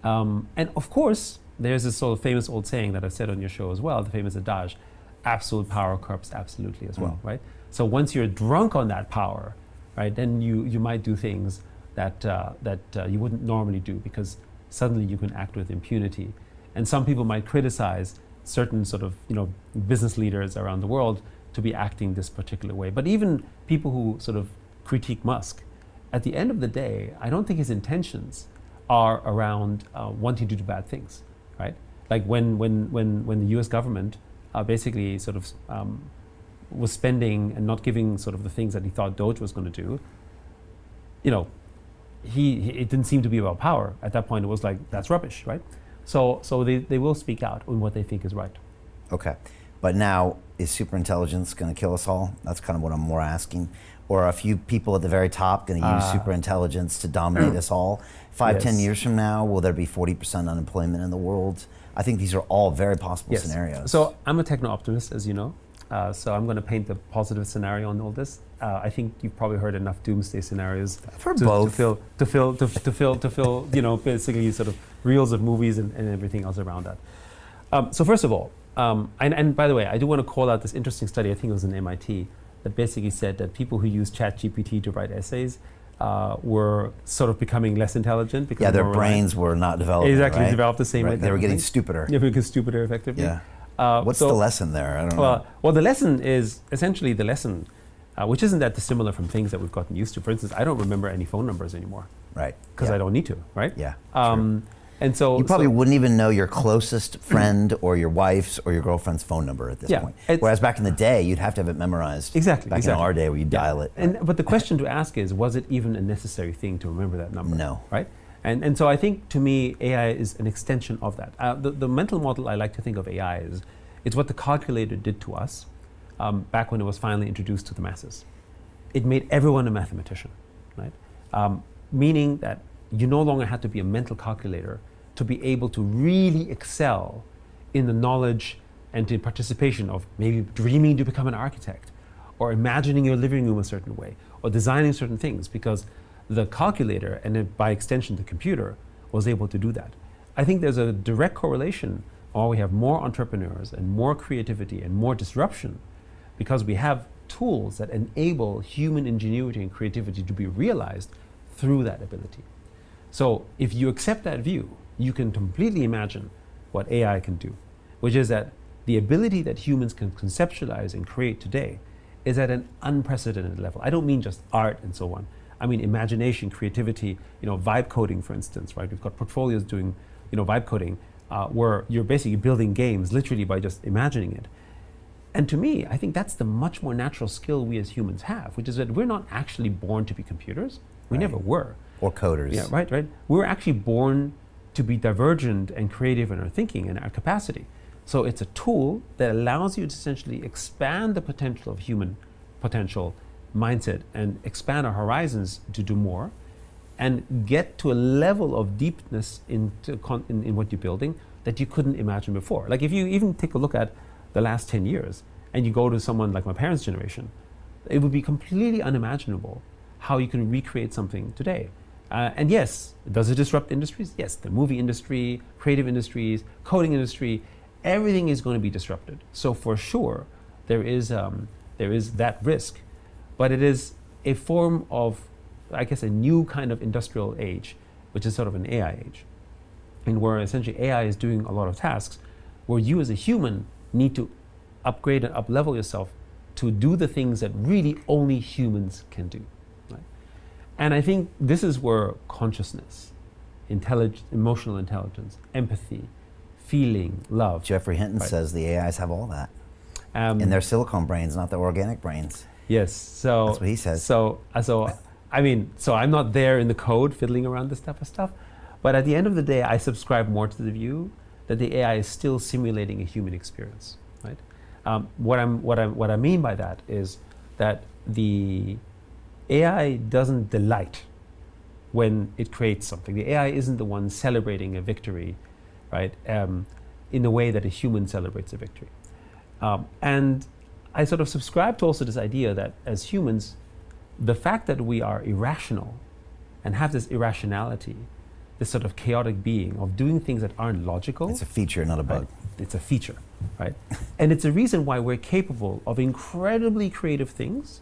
And of course, there's this sort of famous old saying that I've said on your show as well, the famous adage, absolute power corrupts absolutely as well, right? So once you're drunk on that power, right, then you might do things that you wouldn't normally do, because suddenly you can act with impunity. And some people might criticize certain sort of business leaders around the world to be acting this particular way. But even people who sort of critique Musk, at the end of the day, I don't think his intentions are around wanting to do bad things, right? Like when the U.S. government basically sort of was spending and not giving sort of the things that he thought Doge was going to do, it didn't seem to be about power. At that point, it was like, that's rubbish, right? So they will speak out on what they think is right. Okay, but now, is superintelligence going to kill us all? That's kind of what I'm more asking. Or are a few people at the very top going to use superintelligence to dominate us all? 5-10 years from now, will there be 40% unemployment in the world? I think these are all very possible scenarios. So I'm a techno-optimist, as you know. So I'm going to paint the positive scenario on all this. I think you've probably heard enough doomsday scenarios to fill, basically sort of reels of movies and everything else around that. So first of all, and by the way, I do want to call out this interesting study, I think it was in MIT, that basically said that people who use ChatGPT to write essays were sort of becoming less intelligent because their brains were not developed. Exactly, right? developed the same way. They were getting stupider. Yeah, because stupider, effectively. Yeah. What's the lesson there? I don't know. Well, the lesson is essentially the lesson, which isn't that dissimilar from things that we've gotten used to. For instance, I don't remember any phone numbers anymore. Right. Because I don't need to, right? Yeah. And so you probably wouldn't even know your closest friend or your wife's or your girlfriend's phone number at this point. Whereas back in the day, you'd have to have it memorized. Exactly. Back in our day, where you dial it. But the question to ask is, was it even a necessary thing to remember that number? No. Right? And so I think, to me, AI is an extension of that. The mental model I like to think of AI is, it's what the calculator did to us back when it was finally introduced to the masses. It made everyone a mathematician, right? Meaning that you no longer had to be a mental calculator to be able to really excel in the knowledge and the participation of maybe dreaming to become an architect, or imagining your living room a certain way, or designing certain things, because the calculator, and then by extension the computer, was able to do that. I think there's a direct correlation, or we have more entrepreneurs and more creativity and more disruption because we have tools that enable human ingenuity and creativity to be realized through that ability. So if you accept that view, you can completely imagine what AI can do, which is that the ability that humans can conceptualize and create today is at an unprecedented level. I don't mean just art and so on. I mean imagination, creativity, vibe coding, for instance, right? We've got portfolios doing, vibe coding, where you're basically building games literally by just imagining it. And to me, I think that's the much more natural skill we as humans have, which is that we're not actually born to be computers. We never were. Or coders. Yeah, right. We're actually born to be divergent and creative in our thinking and our capacity. So it's a tool that allows you to essentially expand the potential of human potential mindset and expand our horizons to do more and get to a level of deepness in what you're building that you couldn't imagine before. Like if you even take a look at the last 10 years and you go to someone like my parents' generation, it would be completely unimaginable how you can recreate something today. And yes, does it disrupt industries? Yes, the movie industry, creative industries, coding industry, everything is going to be disrupted. So for sure, there is that risk, but it is a form of, I guess, a new kind of industrial age, which is sort of an AI age, and where essentially AI is doing a lot of tasks, where you as a human need to upgrade and up-level yourself to do the things that really only humans can do. And I think this is where consciousness, emotional intelligence, empathy, feeling, love. Jeffrey Hinton Right. says the AIs have all that in their silicone brains, not their organic brains. Yes, so That's what he says. So I'm not there in the code fiddling around this type of stuff, but at the end of the day, I subscribe more to the view that the AI is still simulating a human experience, right? What I mean by that is that the AI doesn't delight when it creates something. The AI isn't the one celebrating a victory, right? In the way that a human celebrates a victory. And I sort of subscribe to also this idea that as humans, the fact that we are irrational and have this irrationality, this sort of chaotic being of doing things that aren't logical. It's a feature, not a bug. Right? It's a feature, right? And it's a reason why we're capable of incredibly creative things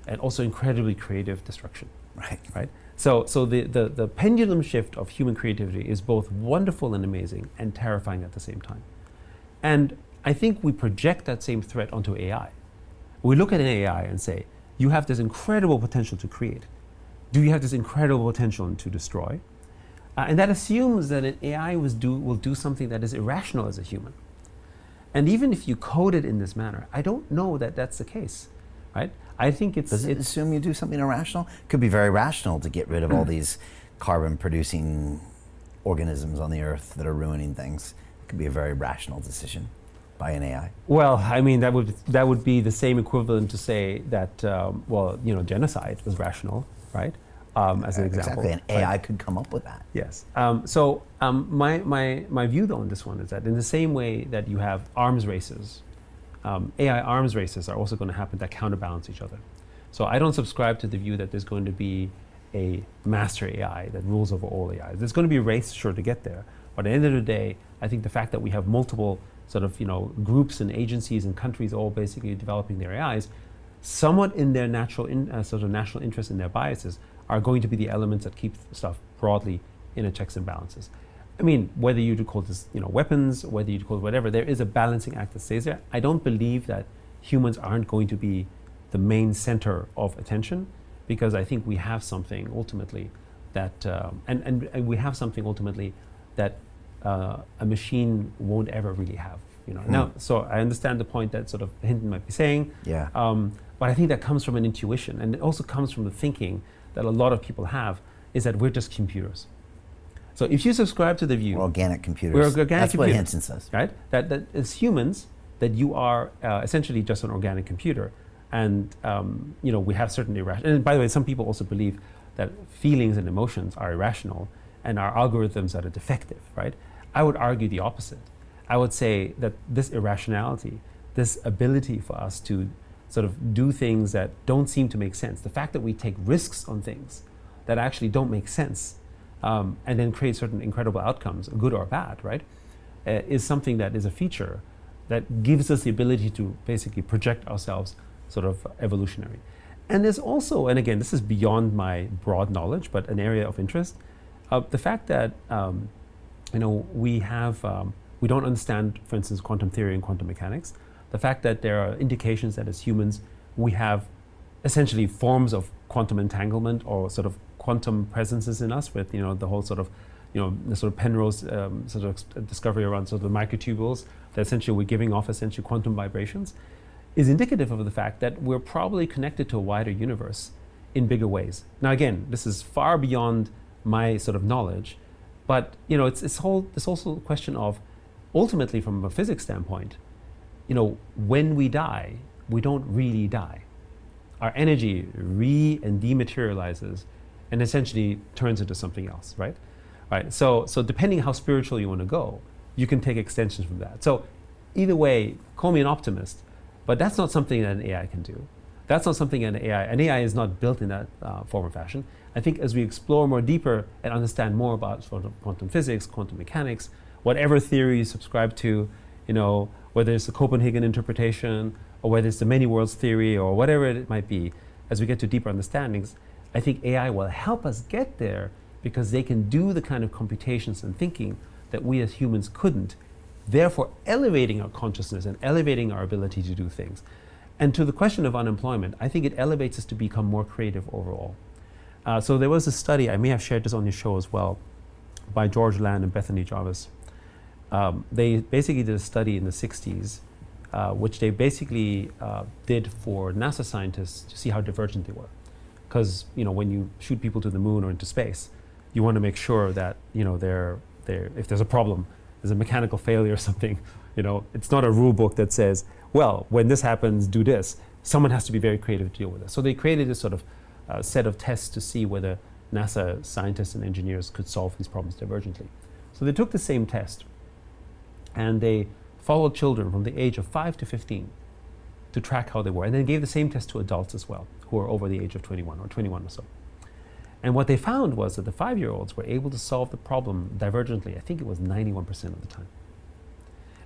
and also incredibly creative destruction. Right? So the pendulum shift of human creativity is both wonderful and amazing and terrifying at the same time. And I think we project that same threat onto AI. We look at an AI and say, you have this incredible potential to create. Do you have this incredible potential to destroy? And that assumes that an AI will do something that is irrational as a human. And even if you code it in this manner, I don't know that that's the case, right? I think Does it assume you do something irrational? Could be very rational to get rid of all these carbon-producing organisms on the earth that are ruining things. It could be a very rational decision by an AI. Well, I mean, that would be the same equivalent to say that, genocide was rational, right? As an example. Exactly, an AI could come up with that. Yes. My view though on this one is that in the same way that you have arms races, AI arms races are also going to happen that counterbalance each other. So I don't subscribe to the view that there's going to be a master AI that rules over all AIs. There's going to be a race, sure, to get there. But at the end of the day, I think the fact that we have multiple sort of groups and agencies and countries all basically developing their AIs, somewhat in their natural sort of national interest and their biases, are going to be the elements that keep stuff broadly in a checks and balances. I mean, whether you call this weapons, whether you call it whatever, there is a balancing act that stays there. I don't believe that humans aren't going to be the main center of attention, because I think we have something ultimately that, and we have something ultimately that a machine won't ever really have. Now, so I understand the point that sort of Hinton might be saying. Yeah. But I think that comes from an intuition, and it also comes from the thinking that a lot of people have, is that we're just computers. So if you subscribe to the view, We're organic computers. we're organic That's computers, what Hinton says. right? That as humans, that you are essentially just an organic computer, and we have certain irrational. And by the way, some people also believe that feelings and emotions are irrational, and our algorithms are defective, right? I would argue the opposite. I would say that this irrationality, this ability for us to sort of do things that don't seem to make sense, the fact that we take risks on things that actually don't make sense, and then create certain incredible outcomes, good or bad, right, is something that is a feature that gives us the ability to basically project ourselves sort of evolutionary. And there's also, and again, this is beyond my broad knowledge, but an area of interest, the fact that we don't understand, for instance, quantum theory and quantum mechanics. The fact that there are indications that as humans, we have essentially forms of quantum entanglement or sort of quantum presences in us with, the whole sort of, the sort of Penrose sort of discovery around sort of the microtubules, that essentially we're giving off essentially quantum vibrations, is indicative of the fact that we're probably connected to a wider universe in bigger ways. Now, again, this is far beyond my sort of knowledge, but, it's also a question of, ultimately from a physics standpoint, when we die, we don't really die. Our energy and dematerializes and essentially turns into something else, right? Right. So depending how spiritual you want to go, you can take extensions from that. So either way, call me an optimist, but that's not something that an AI can do. That's not something an AI is not built in that form or fashion. I think as we explore more deeper and understand more about sort of quantum physics, quantum mechanics, whatever theory you subscribe to, whether it's the Copenhagen interpretation or whether it's the many worlds theory or whatever it might be, as we get to deeper understandings, I think AI will help us get there because they can do the kind of computations and thinking that we as humans couldn't, therefore elevating our consciousness and elevating our ability to do things. And to the question of unemployment, I think it elevates us to become more creative overall. So there was a study, I may have shared this on your show as well, by George Land and Bethany Jarvis. they basically did a study in the 60s, which they basically did for NASA scientists to see how divergent they were. Because when you shoot people to the moon or into space, you want to make sure that if there's a problem, there's a mechanical failure or something, it's not a rule book that says, well, when this happens, do this. Someone has to be very creative to deal with it. So they created this sort of set of tests to see whether NASA scientists and engineers could solve these problems divergently. So they took the same test and they followed children from the age of 5 to 15 to track how they were, and then gave the same test to adults as well, who are over the age of 21 or 21 or so. And what they found was that the 5-year-olds were able to solve the problem divergently. I think it was 91% of the time.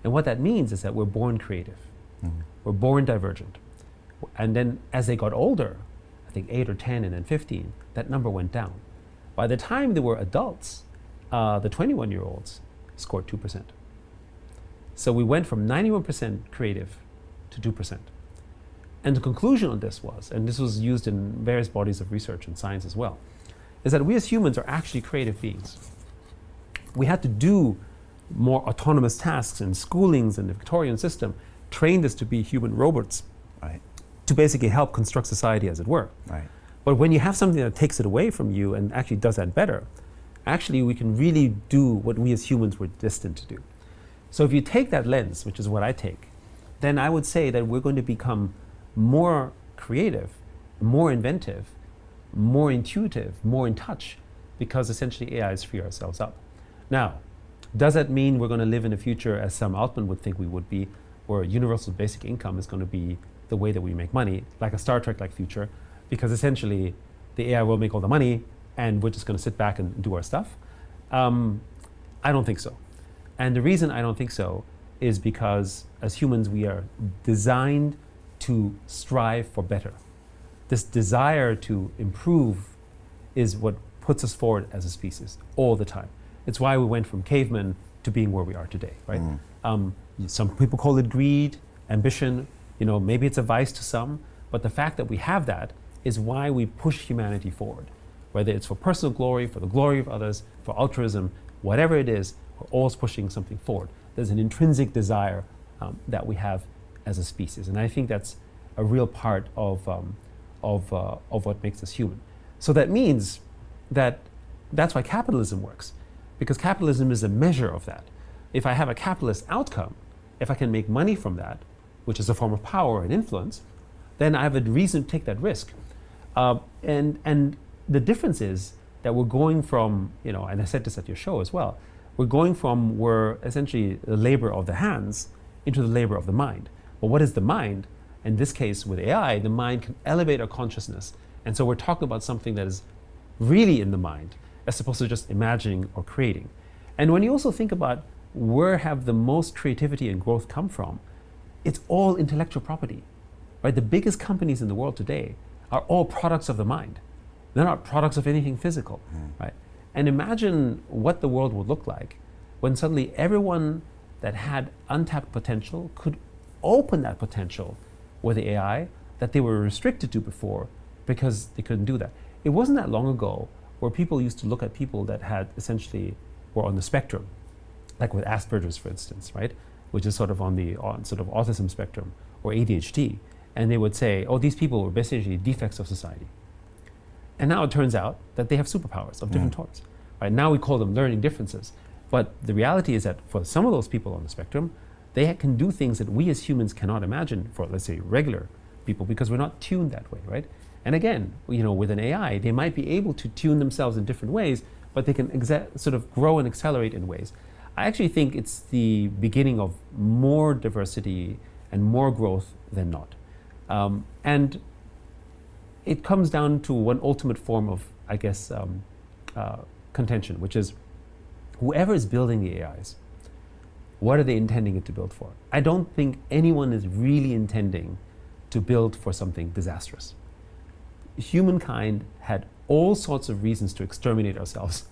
And what that means is that we're born creative. Mm-hmm. We're born divergent. And then as they got older, I think 8 or 10 and then 15, that number went down. By the time they were adults, the 21-year-olds scored 2%. So we went from 91% creative to 2%. And the conclusion on this was, and this was used in various bodies of research and science as well, is that we as humans are actually creative beings. We had to do more autonomous tasks and schoolings in the Victorian system, trained us to be human robots, right, to basically help construct society, as it were. Right. But when you have something that takes it away from you and actually does that better, actually we can really do what we as humans were destined to do. So if you take that lens, which is what I take, then I would say that we're going to become more creative, more inventive, more intuitive, more in touch, because essentially AIs free ourselves up. Now, does that mean we're going to live in a future, as Sam Altman would think we would be, where universal basic income is going to be the way that we make money, like a Star Trek-like future, because essentially the AI will make all the money and we're just going to sit back and do our stuff? I don't think so. And the reason I don't think so is because as humans we are designed to strive for better. This desire to improve is what puts us forward as a species all the time. It's why we went from cavemen to being where we are today, right? Some people call it greed, ambition, maybe it's a vice to some, but the fact that we have that is why we push humanity forward. Whether it's for personal glory, for the glory of others, for altruism, whatever it is, we're always pushing something forward. There's an intrinsic desire that we have as a species, and I think that's a real part of what makes us human. So that means that's why capitalism works, because capitalism is a measure of that. If I have a capitalist outcome, if I can make money from that, which is a form of power and influence, then I have a reason to take that risk. And the difference is that we're going from, and I said this at your show as well, we're going from we're essentially the labor of the hands into the labor of the mind. Well, what is the mind? In this case, with AI, the mind can elevate our consciousness. And so we're talking about something that is really in the mind, as opposed to just imagining or creating. And when you also think about where have the most creativity and growth come from, it's all intellectual property, right? The biggest companies in the world today are all products of the mind. They're not products of anything physical, right? And imagine what the world would look like when suddenly everyone that had untapped potential could open that potential with the AI that they were restricted to before because they couldn't do that. It wasn't that long ago where people used to look at people that had essentially were on the spectrum, like with Asperger's, for instance, right? Which is sort of on sort of autism spectrum, or ADHD. And they would say, oh, these people were basically defects of society. And now it turns out that they have superpowers of different sorts. Right? Now we call them learning differences. But the reality is that for some of those people on the spectrum, they can do things that we as humans cannot imagine for, let's say, regular people, because we're not tuned that way, right? And again, with an AI, they might be able to tune themselves in different ways, but they can sort of grow and accelerate in ways. I actually think it's the beginning of more diversity and more growth than not. And it comes down to one ultimate form of, I guess, contention, which is whoever is building the AIs, what are they intending it to build for? I don't think anyone is really intending to build for something disastrous. Humankind had all sorts of reasons to exterminate ourselves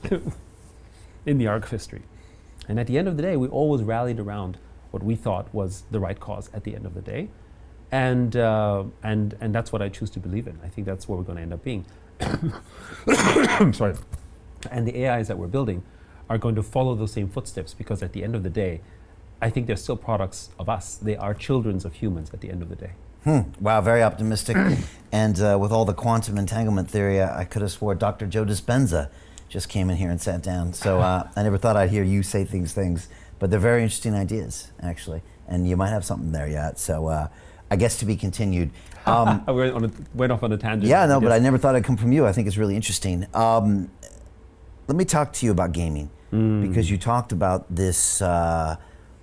in the arc of history. And at the end of the day, we always rallied around what we thought was the right cause at the end of the day. And that's what I choose to believe in. I think that's where we're going to end up being. I'm sorry. And the AIs that we're building are going to follow those same footsteps, because at the end of the day, I think they're still products of us. They are children of humans at the end of the day. Wow, very optimistic. And with all the quantum entanglement theory, I could have swore Dr. Joe Dispenza just came in here and sat down. So I never thought I'd hear you say things, but they're very interesting ideas, actually. And you might have something there yet. So I guess to be continued. We went off on a tangent. Yeah, no, but I never thought it'd come from you. I think it's really interesting. Let me talk to you about gaming, because you talked about this,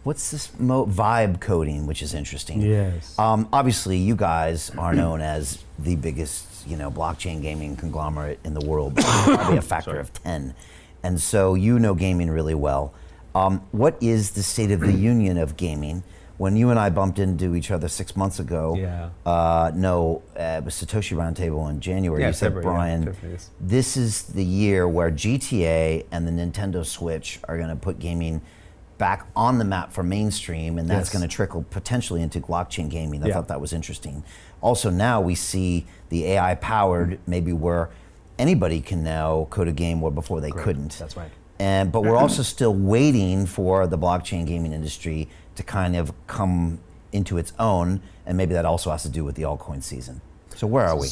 what's this vibe coding, which is interesting. Yes. Obviously, you guys are known as the biggest, blockchain gaming conglomerate in the world, probably a factor of 10. And so you know gaming really well. What is the state of the union of gaming? When you and I bumped into each other 6 months ago, it was Satoshi Roundtable in January. You said, Brian, this is the year where GTA and the Nintendo Switch are going to put gaming back on the map for mainstream, and that's going to trickle potentially into blockchain gaming. I thought that was interesting. Also, now we see the AI powered, maybe where anybody can now code a game where before they couldn't. That's right. But we're also still waiting for the blockchain gaming industry to kind of come into its own, and maybe that also has to do with the altcoin season. So where are we?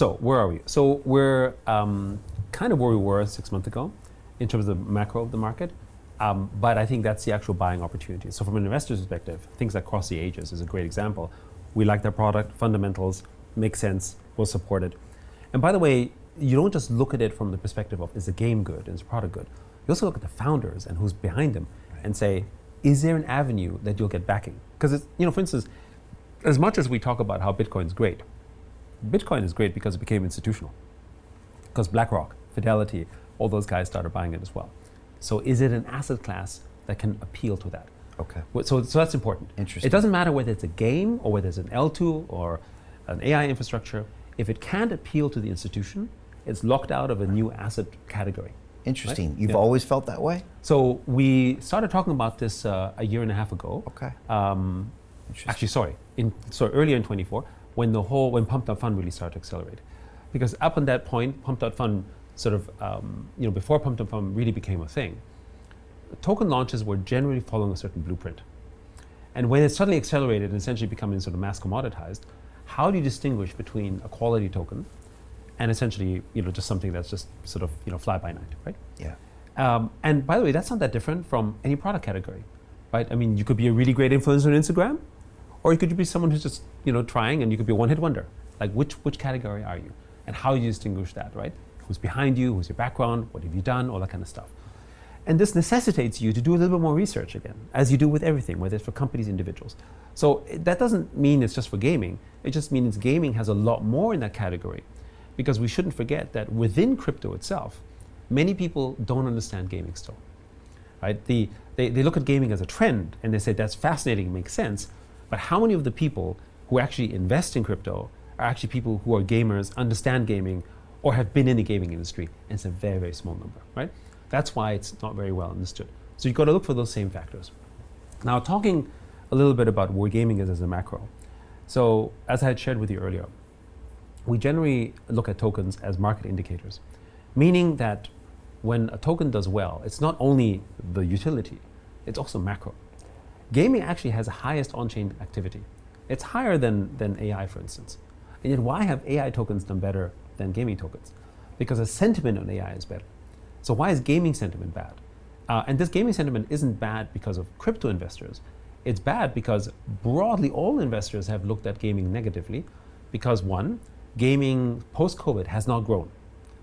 So we're kind of where we were 6 months ago in terms of the macro of the market, but I think that's the actual buying opportunity. So from an investor's perspective, things like Cross the Ages is a great example. We like their product, fundamentals, make sense, we'll support it. And by the way, you don't just look at it from the perspective of, is the game good, is the product good? You also look at the founders and who's behind them and say, is there an avenue that you'll get backing? Because, for instance, as much as we talk about how Bitcoin's great, Bitcoin is great because it became institutional. Because BlackRock, Fidelity, all those guys started buying it as well. So is it an asset class that can appeal to that? Okay. So that's important. Interesting. It doesn't matter whether it's a game or whether it's an L2 or an AI infrastructure. If it can't appeal to the institution, it's locked out of a new asset category. Interesting. Right? You've always felt that way? So we started talking about this a year and a half ago. Okay. Actually, earlier in 24, when Pumped Up Fund really started to accelerate. Because up on that point, Pumped Up Fund sort of, before Pumped Up Fund really became a thing, token launches were generally following a certain blueprint. And when it suddenly accelerated and essentially becoming sort of mass commoditized, how do you distinguish between a quality token and essentially, just something that's just sort of fly by night, right? Yeah. And by the way, that's not that different from any product category, right? I mean, you could be a really great influencer on Instagram, or you could be someone who's just, trying, and you could be a one-hit wonder. Like, which category are you? And how do you distinguish that, right? Who's behind you? Who's your background? What have you done? All that kind of stuff. And this necessitates you to do a little bit more research again, as you do with everything, whether it's for companies, individuals. So that doesn't mean it's just for gaming. It just means gaming has a lot more in that category, because we shouldn't forget that within crypto itself, many people don't understand gaming still, right? They look at gaming as a trend and they say that's fascinating, makes sense, but how many of the people who actually invest in crypto are actually people who are gamers, understand gaming, or have been in the gaming industry? And it's a very, very small number, right? That's why it's not very well understood. So you've got to look for those same factors. Now, talking a little bit about where gaming is as a macro. So as I had shared with you earlier, we generally look at tokens as market indicators, meaning that when a token does well, it's not only the utility, it's also macro. Gaming actually has the highest on-chain activity. It's higher than AI, for instance. And yet why have AI tokens done better than gaming tokens? Because the sentiment on AI is better. So why is gaming sentiment bad? And this gaming sentiment isn't bad because of crypto investors. It's bad because broadly all investors have looked at gaming negatively, because one, gaming post-COVID has not grown.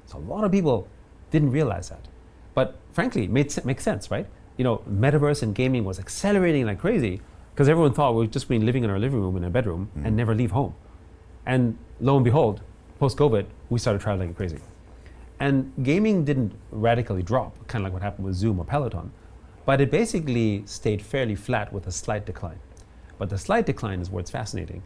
So a lot of people didn't realize that. But frankly, it makes sense, right? Metaverse and gaming was accelerating like crazy because everyone thought we'd just been living in our living room in a bedroom and never leave home. And lo and behold, post-COVID, we started traveling like crazy. And gaming didn't radically drop, kind of like what happened with Zoom or Peloton, but it basically stayed fairly flat with a slight decline. But the slight decline is where it's fascinating.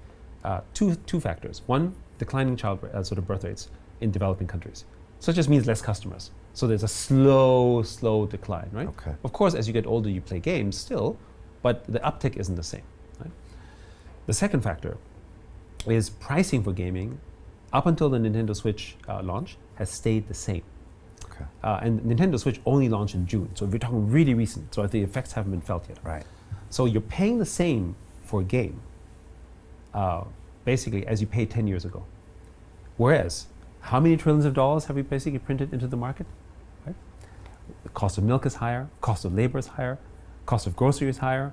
Two factors. One, declining sort of birth rates in developing countries. So it just means less customers. So there's a slow decline, right? Okay. Of course, as you get older, you play games still, but the uptick isn't the same, right? The second factor is pricing for gaming up until the Nintendo Switch launch has stayed the same. Okay. Okay. And Nintendo Switch only launched in June, so we're talking really recent. So the effects haven't been felt yet. Right. So you're paying the same for a game, basically, as you paid 10 years ago. Whereas, how many trillions of dollars have we basically printed into the market? Right? The cost of milk is higher, cost of labor is higher, cost of grocery is higher,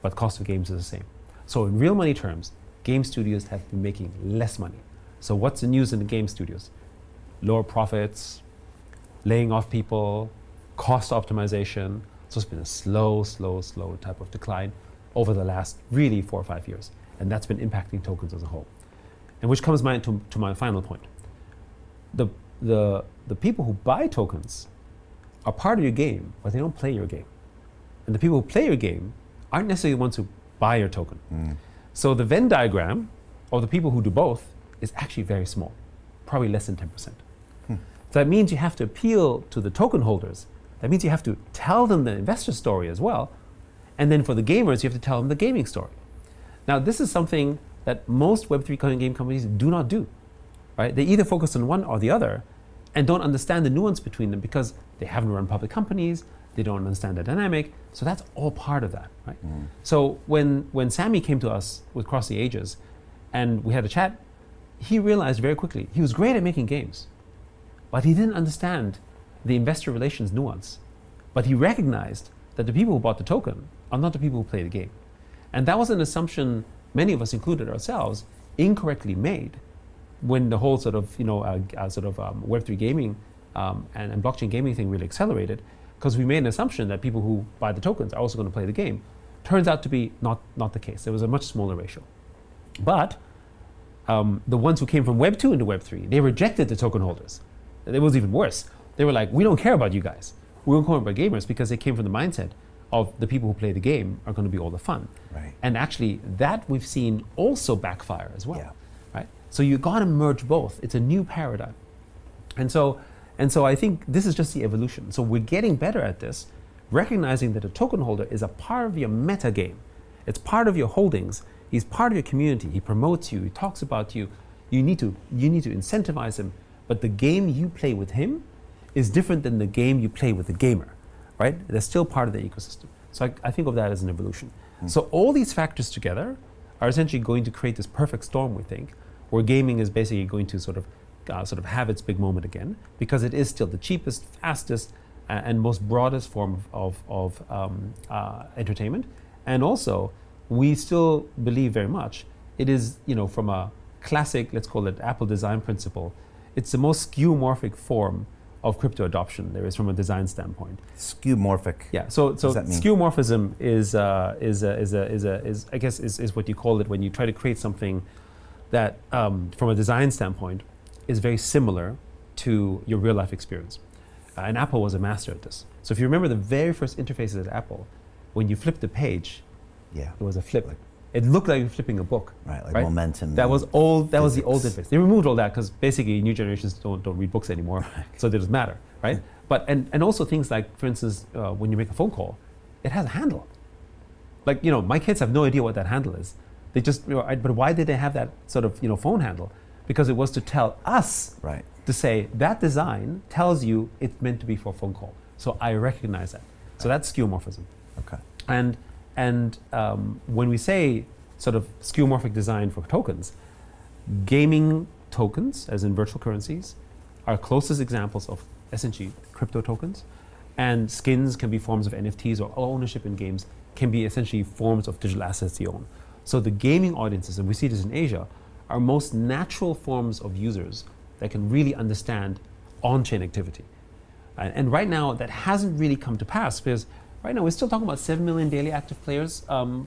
but cost of games is the same. So in real money terms, game studios have been making less money. So what's the news in the game studios? Lower profits, laying off people, cost optimization. So it's been a slow type of decline over the last really 4 or 5 years. And that's been impacting tokens as a whole. And which comes to my final point. The people who buy tokens are part of your game, but they don't play your game. And the people who play your game aren't necessarily the ones who buy your token. So the Venn diagram of the people who do both is actually very small, probably less than 10%. So that means you have to appeal to the token holders. That means you have to tell them the investor story as well. And then for the gamers, you have to tell them the gaming story. Now, this is something that most Web3 game companies do not do, right? They either focus on one or the other and don't understand the nuance between them because they haven't run public companies, they don't understand the dynamic. So that's all part of that, right? So when Sammy came to us with Cross the Ages and we had a chat, he realized very quickly, he was great at making games, but he didn't understand the investor relations nuance. But he recognized that the people who bought the token are not the people who play the game. And that was an assumption many of us, included ourselves, incorrectly made when the whole sort of Web3 gaming and blockchain gaming thing really accelerated, because we made an assumption that people who buy the tokens are also going to play the game. Turns out to be not the case. There was a much smaller ratio. But the ones who came from Web 2 into Web 3, they rejected the token holders. It was even worse. They were like, we don't care about you guys. We don't care about gamers, because they came from the mindset of the people who play the game are going to be all the fun. Right. And actually, that we've seen also backfire as well. Yeah. Right? So you got to merge both. It's a new paradigm. And so I think this is just the evolution. So we're getting better at this, recognizing that a token holder is a part of your meta game. It's part of your holdings. He's part of your community. He promotes you. He talks about you. You need to incentivize him. But the game you play with him is different than the game you play with the gamer, right? They're still part of the ecosystem. So I think of that as an evolution. So all these factors together are essentially going to create this perfect storm, we think, where gaming is basically going to sort of have its big moment again, because it is still the cheapest, fastest, and most broadest form of entertainment. And also, we still believe very much it is, from a classic, let's call it Apple design principle, it's the most skeuomorphic form of crypto adoption there is from a design standpoint. Skeuomorphic. Yeah. So does that mean? Skeuomorphism is I guess is what you call it when you try to create something that from a design standpoint is very similar to your real life experience. And Apple was a master at this. So if you remember the very first interfaces at Apple, when you flipped the page, Yeah. it was a flip. It looked like you're flipping a book. Right, like momentum. That was old. That was the old physics. interface. They removed all that because basically new generations don't read books anymore, so it doesn't matter, right? But and also things like, for instance, when you make a phone call, it has a handle. Like my kids have no idea what that handle is. They just but why did they have that sort of phone handle? Because it was to tell us Right. to say that design tells you it's meant to be for a phone call. So I recognize that. So that's skeuomorphism. Okay. And when we say sort of skeuomorphic design for tokens, gaming tokens, as in virtual currencies, are closest examples of essentially crypto tokens. And skins can be forms of NFTs, or ownership in games can be essentially forms of digital assets you own. So the gaming audiences, and we see this in Asia, are most natural forms of users that can really understand on-chain activity. And right now, that hasn't really come to pass, because right now we're still talking about 7 million daily active players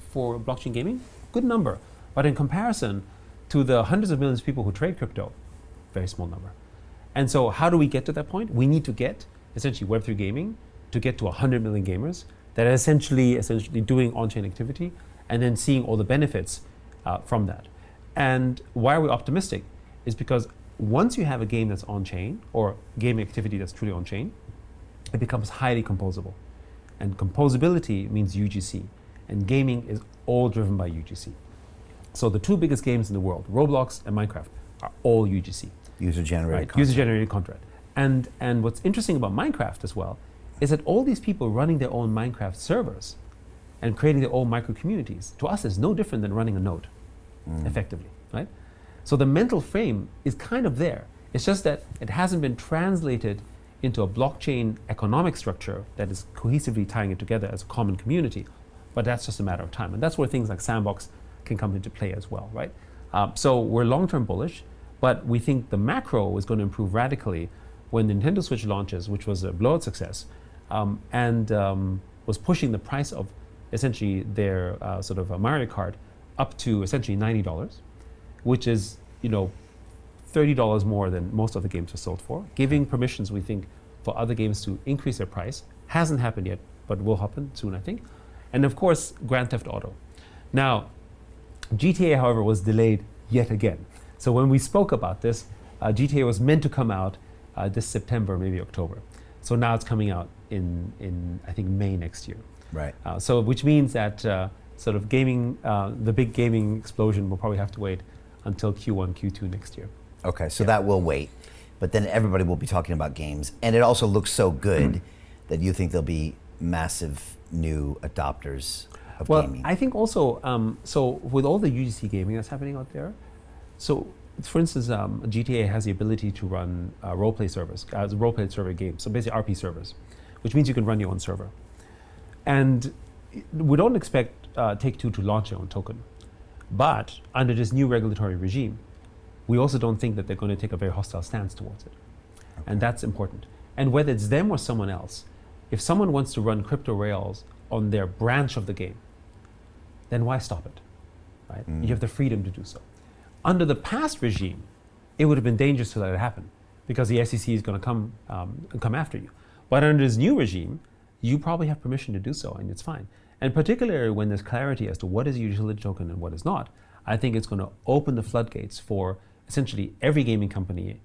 for blockchain gaming. Good number. But in comparison to the hundreds of millions of people who trade crypto, very small number. And so how do we get to that point? We need to get essentially Web3 gaming to get to 100 million gamers that are essentially doing on-chain activity and then seeing all the benefits from that. And why are we optimistic? Is because once you have a game that's on-chain, or gaming activity that's truly on-chain, it becomes highly composable. And composability means UGC. And gaming is all driven by UGC. So the two biggest games in the world, Roblox and Minecraft, are all UGC. User-generated Right? content. User-generated content. And what's interesting about Minecraft as well is that all these people running their own Minecraft servers and creating their own micro communities, to us is no different than running a node, effectively, right? So the mental frame is kind of there. It's just that it hasn't been translated into a blockchain economic structure that is cohesively tying it together as a common community. But that's just a matter of time. And that's where things like Sandbox can come into play as well, right? So we're long-term bullish, but we think the macro is going to improve radically when the Nintendo Switch launches, which was a blowout success, and was pushing the price of essentially their sort of a Mario Kart up to essentially $90, which is, $30 more than most of the games are sold for, giving permissions, we think, for other games to increase their price. Hasn't happened yet, but will happen soon, I think. And of course, Grand Theft Auto. Now, GTA, however, was delayed yet again. So when we spoke about this, GTA was meant to come out this September, maybe October. So now it's coming out in I think, May next year. Right. So which means that sort of gaming, the big gaming explosion will probably have to wait until Q1, Q2 next year. Okay, so that will wait, but then everybody will be talking about games, and it also looks so good that you think there'll be massive new adopters of gaming. I think also, so with all the UGC gaming that's happening out there, so for instance, GTA has the ability to run role-play servers, role-play server games, so basically RP servers, which means you can run your own server. And we don't expect Take-Two to launch their own token, but under this new regulatory regime, we also don't think that they're going to take a very hostile stance towards it. Okay. And that's important. And whether it's them or someone else, if someone wants to run crypto rails on their branch of the game, then why stop it, right? You have the freedom to do so. Under the past regime, it would have been dangerous to let it happen because the SEC is going to come after you. But under this new regime, you probably have permission to do so, and it's fine. And particularly when there's clarity as to what is a utility token and what is not, I think it's going to open the floodgates for essentially every gaming company,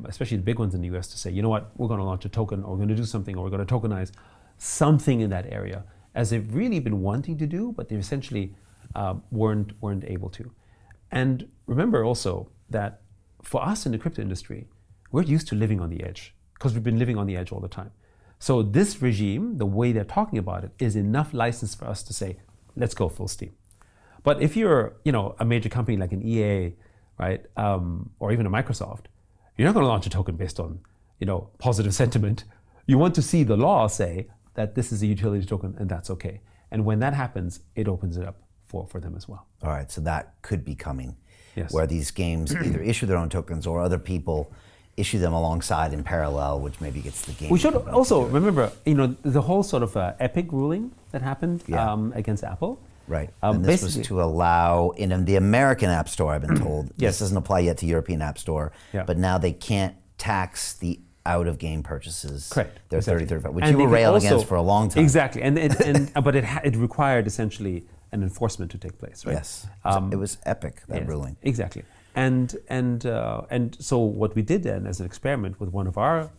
especially the big ones in the US, to say, you know what, we're going to launch a token, or we're going to do something, or we're going to tokenize something in that area, as they've really been wanting to do, but they essentially weren't able to. And remember also that for us in the crypto industry, we're used to living on the edge because we've been living on the edge all the time. So this regime, the way they're talking about it, is enough license for us to say, let's go full steam. But if you're, a major company like an EA, right, or even a Microsoft, you're not going to launch a token based on, positive sentiment. You want to see the law say that this is a utility token and that's okay. And when that happens, it opens it up for them as well. All right, so that could be coming, yes, where these games either issue their own tokens or other people issue them alongside in parallel, which maybe gets the game. We should also remember, the whole sort of Epic ruling that happened against Apple. Right, and this was to allow, in the American App Store, I've been told, yes, this doesn't apply yet to European App Store, but now they can't tax the out-of-game purchases. Correct. They're exactly. 30-35, which you were railing against for a long time. Exactly, but it required essentially an enforcement to take place, right? Yes, it was epic, that ruling. Exactly. And so what we did then as an experiment with one of our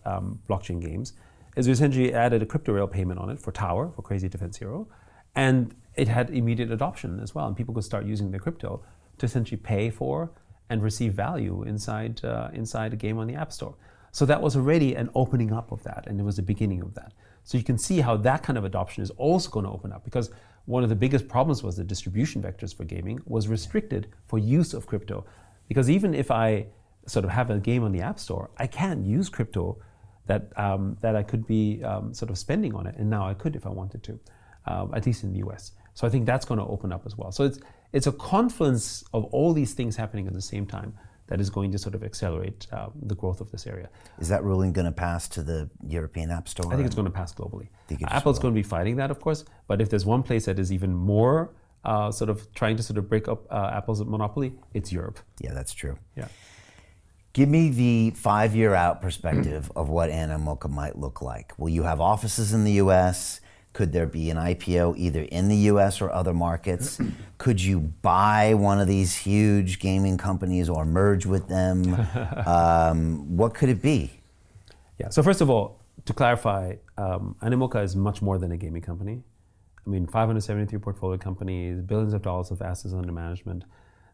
blockchain games is we essentially added a crypto rail payment on it for Tower, for Crazy Defense Hero, and it had immediate adoption as well, and people could start using their crypto to essentially pay for and receive value inside a game on the App Store. So that was already an opening up of that, and it was the beginning of that. So you can see how that kind of adoption is also going to open up, because one of the biggest problems was the distribution vectors for gaming was restricted for use of crypto. Because even if I sort of have a game on the App Store, I can't use crypto that I could be sort of spending on it, and now I could if I wanted to, at least in the US. So I think that's going to open up as well. So it's a confluence of all these things happening at the same time that is going to sort of accelerate the growth of this area. Is that ruling going to pass to the European App Store? I think it's going to pass globally. Apple's going to be fighting that, of course, but if there's one place that is even more sort of trying to sort of break up Apple's monopoly, it's Europe. Yeah, that's true. Yeah. Give me the 5-year out perspective of what Animoca might look like. Will you have offices in the US? Could there be an IPO either in the US or other markets? Could you buy one of these huge gaming companies or merge with them? What could it be? Yeah, so first of all, to clarify, Animoca is much more than a gaming company. I mean, 573 portfolio companies, billions of dollars of assets under management.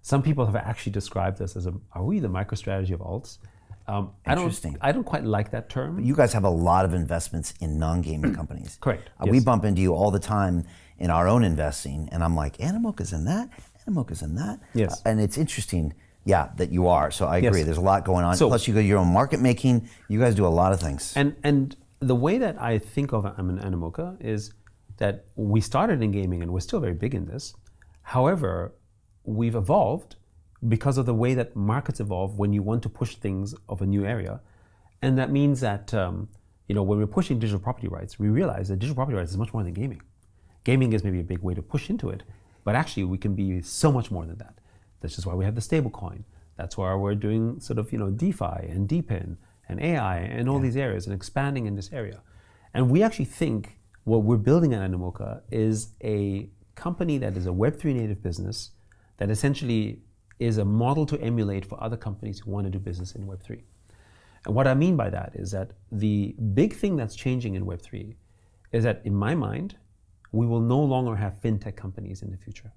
Some people have actually described this as are we the MicroStrategy of alts? Interesting. I don't quite like that term. You guys have a lot of investments in non-gaming companies. Correct. We Yes. bump into you all the time in our own investing, and I'm like, Animoca's in that, Animoca's in that. Yes. And it's interesting, yeah, that you are. So I agree. Yes. There's a lot going on. So- Plus, you go your own market making. You guys do a lot of things. And the way that I think of Animoca is that we started in gaming and we're still very big in this. However, we've evolved because of the way that markets evolve when you want to push things of a new area. And that means that when we're pushing digital property rights, we realize that digital property rights is much more than gaming. Gaming is maybe a big way to push into it, but actually we can be so much more than that. That's just why we have the stablecoin. That's why we're doing sort of DeFi and DePIN and AI and all these areas and expanding in this area. And we actually think what we're building at Animoca is a company that is a Web3 native business that essentially is a model to emulate for other companies who want to do business in Web3. And what I mean by that is that the big thing that's changing in Web3 is that, in my mind, we will no longer have fintech companies in the future.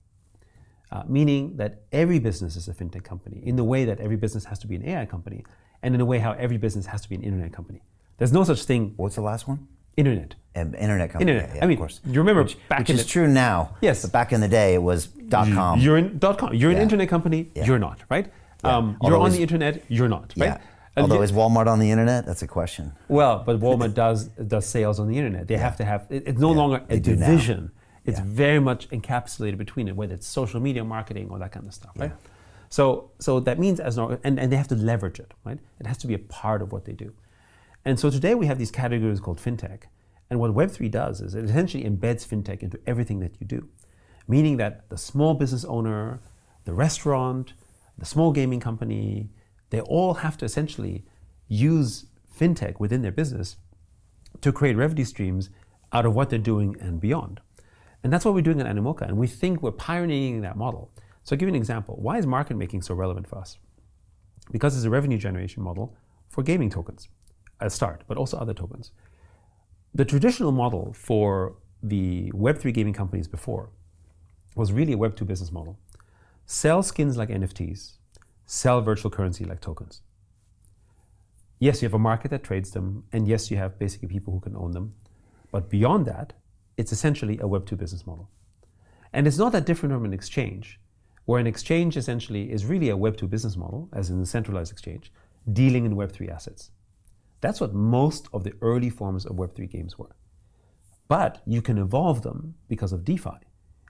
Meaning that every business is a fintech company in the way that every business has to be an AI company, and in a way how every business has to be an internet company. There's no such thing. What's the last one? Internet. Internet company. Internet. Yeah, I mean, of course. you remember which in is true now. Yes. But back in the day, it was .com. You're in .com. You're an Yeah. internet company. Yeah. You're not, right? Yeah. You're Although on is- the internet. You're not, Yeah. right? Although is Walmart on the internet? That's a question. Well, but Walmart does sales on the internet. They have to have. It's no longer a They do now. division. It's Yeah. very much encapsulated between it, whether it's social media marketing or that kind of stuff, right? Yeah. So that means and they have to leverage it, right? It has to be a part of what they do. And so today we have these categories called fintech. And what Web3 does is it essentially embeds fintech into everything that you do, meaning that the small business owner, the restaurant, the small gaming company, they all have to essentially use fintech within their business to create revenue streams out of what they're doing and beyond. And that's what we're doing at Animoca, and we think we're pioneering that model. So I'll give you an example. Why is market making so relevant for us? Because it's a revenue generation model for gaming tokens, at start, but also other tokens. The traditional model for the Web3 gaming companies before was really a Web2 business model. Sell skins like NFTs, sell virtual currency like tokens. Yes, you have a market that trades them, and yes, you have basically people who can own them. But beyond that, it's essentially a Web2 business model. And it's not that different from an exchange, where an exchange essentially is really a Web2 business model, as in the centralized exchange, dealing in Web3 assets. That's what most of the early forms of Web3 games were. But you can evolve them because of DeFi.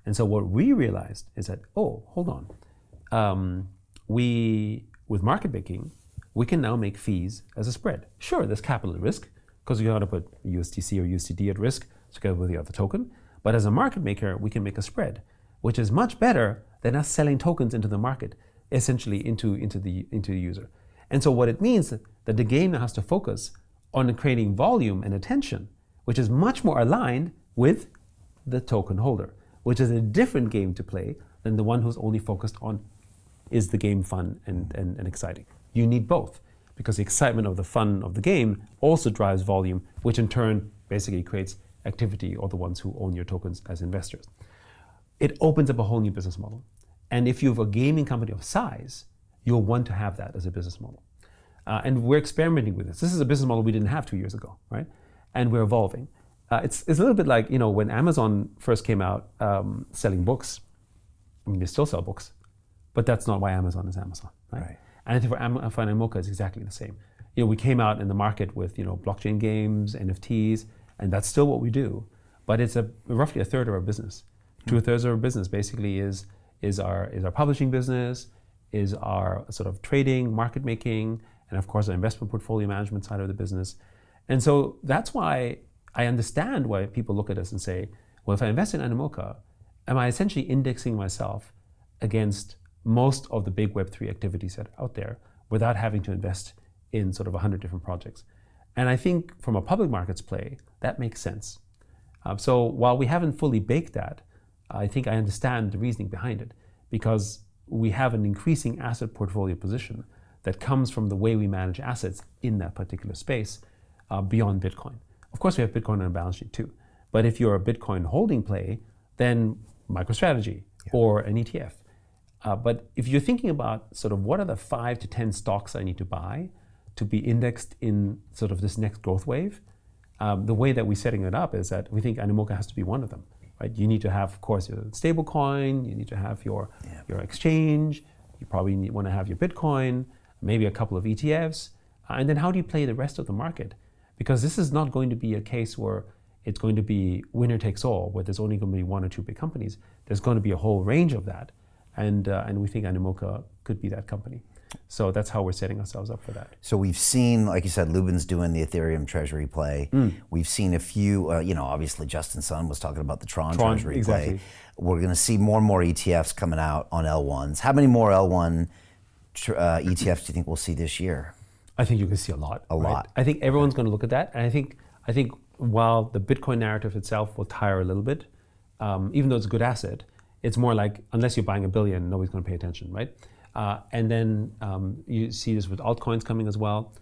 And so what we realized is that, oh, hold on. With market making, we can now make fees as a spread. Sure, there's capital risk, because you got to put USDC or USDD at risk together with the other token. But as a market maker, we can make a spread, which is much better than us selling tokens into the market, essentially into the user. And so what it means that the game now has to focus on creating volume and attention, which is much more aligned with the token holder, which is a different game to play than the one who's only focused on, is the game fun and exciting? You need both, because the excitement of the fun of the game also drives volume, which in turn basically creates activity, or the ones who own your tokens as investors. It opens up a whole new business model. And if you have a gaming company of size, you'll want to have that as a business model. And we're experimenting with this. This is a business model we didn't have 2 years ago, right? And we're evolving. It's a little bit like, when Amazon first came out selling books. I mean, they still sell books, but that's not why Amazon is Amazon, right? And I think for Animoca, it's exactly the same. We came out in the market with blockchain games, NFTs, and that's still what we do. But it's roughly a third of our business. 2/3 of our business basically is our publishing business, is our sort of trading, market making, and of course our investment portfolio management side of the business. And so that's why I understand why people look at us and say, well, if I invest in Animoca, am I essentially indexing myself against most of the big Web3 activities that are out there without having to invest in sort of 100 different projects? And I think from a public markets play, that makes sense. So while we haven't fully baked that, I think I understand the reasoning behind it, because we have an increasing asset portfolio position that comes from the way we manage assets in that particular space beyond Bitcoin. Of course, we have Bitcoin on our balance sheet too. But if you're a Bitcoin holding play, then MicroStrategy or an ETF. But if you're thinking about sort of what are the 5 to 10 stocks I need to buy to be indexed in sort of this next growth wave, the way that we're setting it up is that we think Animoca has to be one of them. Right? You need to have, of course, your stable coin, you need to have your exchange, you probably want to have your Bitcoin, maybe a couple of ETFs, and then how do you play the rest of the market? Because this is not going to be a case where it's going to be winner takes all, where there's only going to be one or two big companies. There's going to be a whole range of that, and we think Animoca could be that company. So that's how we're setting ourselves up for that. So we've seen, like you said, Lubin's doing the Ethereum treasury play. We've seen a few, obviously Justin Sun was talking about the Tron treasury play. We're going to see more and more ETFs coming out on L1s. How many more L1 ETFs do you think we'll see this year? I think you can see a lot. A lot. I think everyone's going to look at that, and I think while the Bitcoin narrative itself will tire a little bit, even though it's a good asset, it's more like unless you're buying $1 billion, nobody's going to pay attention, right? And then you see this with altcoins coming as well.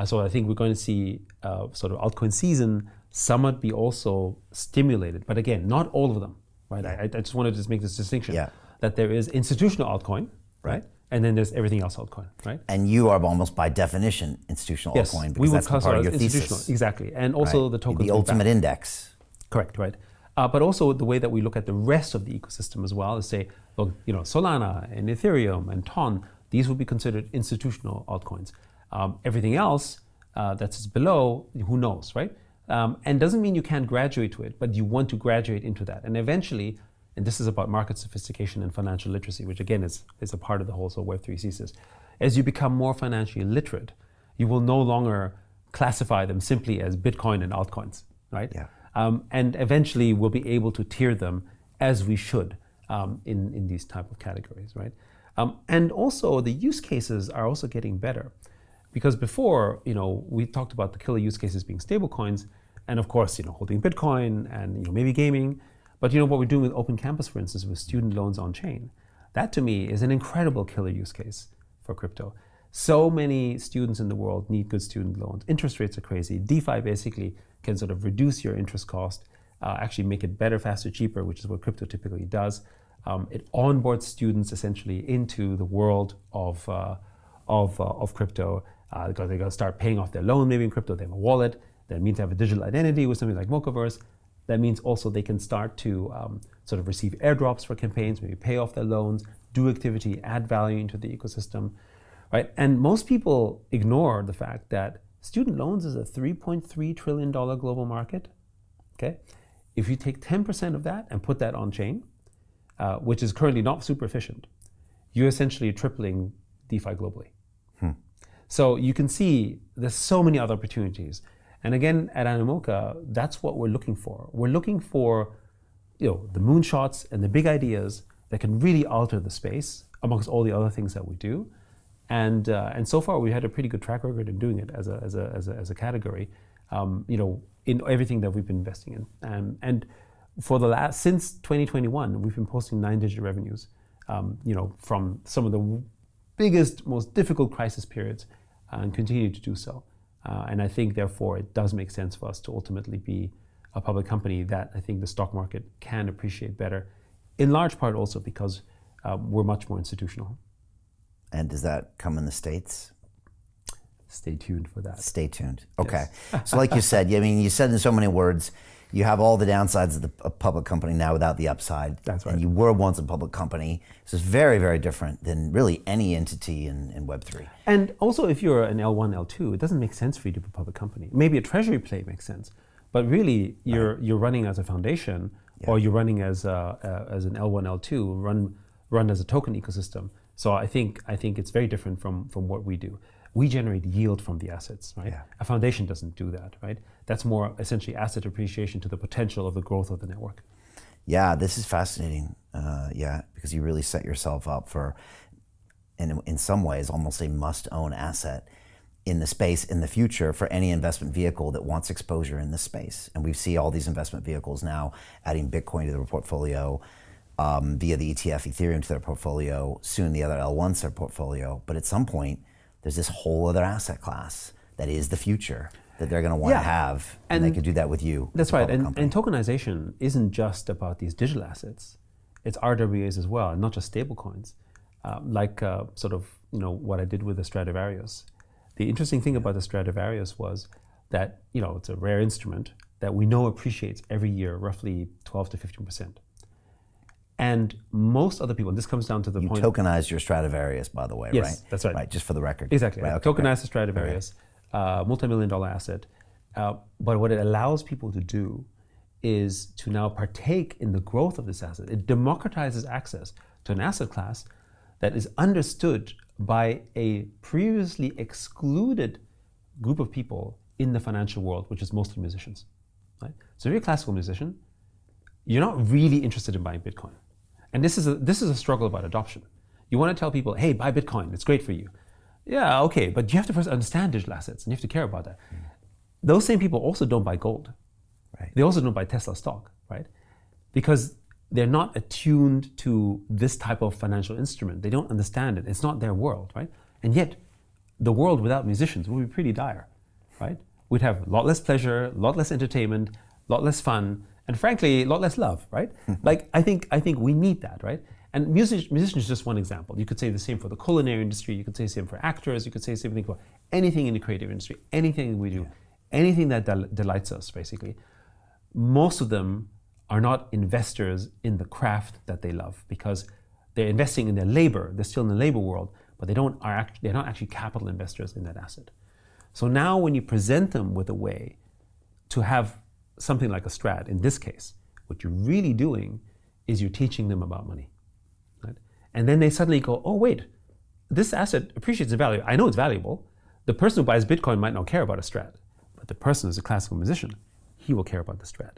So I think we're going to see sort of altcoin season somewhat be also stimulated. But again, not all of them, right? I just wanted to make this distinction that there is institutional altcoin, right? And then there's everything else altcoin, right? And you are almost by definition institutional altcoin because that's part of your thesis. Exactly. And also the tokens. The ultimate index. Correct, right. But also the way that we look at the rest of the ecosystem as well is say, look, Solana and Ethereum and Ton, these will be considered institutional altcoins. Everything else that's below, who knows, right? And doesn't mean you can't graduate to it, but you want to graduate into that. And eventually, and this is about market sophistication and financial literacy, which again is a part of the whole Web3 thesis. As you become more financially literate, you will no longer classify them simply as Bitcoin and altcoins, right? Yeah. And eventually we'll be able to tier them as we should in these type of categories, right? And also the use cases are also getting better. Because before, we talked about the killer use cases being stablecoins, and of course, holding Bitcoin and maybe gaming. But what we're doing with Open Campus, for instance, with student loans on chain, that to me is an incredible killer use case for crypto. So many students in the world need good student loans. Interest rates are crazy. DeFi basically can sort of reduce your interest cost, actually make it better, faster, cheaper, which is what crypto typically does. It onboards students essentially into the world of crypto. They're going to start paying off their loan maybe in crypto. They have a wallet. That means they have a digital identity with something like Mochaverse. That means also they can start to sort of receive airdrops for campaigns, maybe pay off their loans, do activity, add value into the ecosystem, right? And most people ignore the fact that student loans is a $3.3 trillion global market, okay? If you take 10% of that and put that on chain, which is currently not super efficient, you're essentially tripling DeFi globally. So you can see there's so many other opportunities. And again, at Animoca, that's what we're looking for. We're looking for, the moonshots and the big ideas that can really alter the space amongst all the other things that we do. And so far, we had a pretty good track record in doing it as a category, in everything that we've been investing in. And for since 2021, we've been posting 9-digit revenues, from some of the biggest, most difficult crisis periods, and continue to do so. And I think, therefore, it does make sense for us to ultimately be a public company that I think the stock market can appreciate better, in large part also because we're much more institutional. And does that come in the States? Stay tuned for that. Stay tuned. Okay. Yes. So like you said, you said in so many words, you have all the downsides of a public company now without the upside. That's right. And you were once a public company. So it's very, very different than really any entity in Web3. And also, if you're an L1, L2, it doesn't make sense for you to be a public company. Maybe a treasury play makes sense, but really you're running as a foundation, or you're running as an L1, L2, run as a token ecosystem. So I think it's very different from what we do. We generate yield from the assets, right? Yeah. A foundation doesn't do that, right? That's more essentially asset appreciation to the potential of the growth of the network. Yeah, this is fascinating. Because you really set yourself up for, in some ways, almost a must-own asset in the space in the future for any investment vehicle that wants exposure in this space. And we see all these investment vehicles now adding Bitcoin to their portfolio, via the ETF Ethereum to their portfolio, soon the other L1s to their portfolio. But at some point, there's this whole other asset class that is the future that they're going to want to have, and they can do that with you. That's right. And tokenization isn't just about these digital assets. It's RWAs as well, and not just stable coins. What I did with the Stradivarius. the interesting thing about the Stradivarius was that, it's a rare instrument that we know appreciates every year roughly 12 to 15%. And most other people, and this comes down to the You point. tokenize your Stradivarius, by the way, Yes, right? that's right. Right, just for the record. Exactly. Right, okay, Tokenize the Stradivarius, multi-million-dollar asset. But what it allows people to do is to now partake in the growth of this asset. It democratizes access to an asset class that is understood by a previously excluded group of people in the financial world, which is mostly musicians. Right? So if you're a classical musician, you're not really interested in buying Bitcoin. And this is a struggle about adoption. You want to tell people, hey, buy Bitcoin, it's great for you. Yeah, okay, but you have to first understand digital assets and you have to care about that. Those same people also don't buy gold. Right. They also don't buy Tesla stock, right? Because they're not attuned to this type of financial instrument. They don't understand it. It's not their world, right? And yet, the world without musicians would be pretty dire, right? We'd have a lot less pleasure, a lot less entertainment, a lot less fun, and frankly, a lot less love, right? Like, I think we need that, right? And musicians is just one example. You could say the same for the culinary industry. You could say the same for actors. You could say the same thing for anything in the creative industry, anything we do, anything that delights us, basically. Most of them are not investors in the craft that they love because they're investing in their labor. They're still in the labor world, but they're not actually capital investors in that asset. So now when you present them with a way to have something like a strat, in this case, what you're really doing is you're teaching them about money. Right? And then they suddenly go, oh wait, this asset appreciates in value. I know it's valuable. The person who buys Bitcoin might not care about a strat, but the person who's a classical musician, he will care about the strat.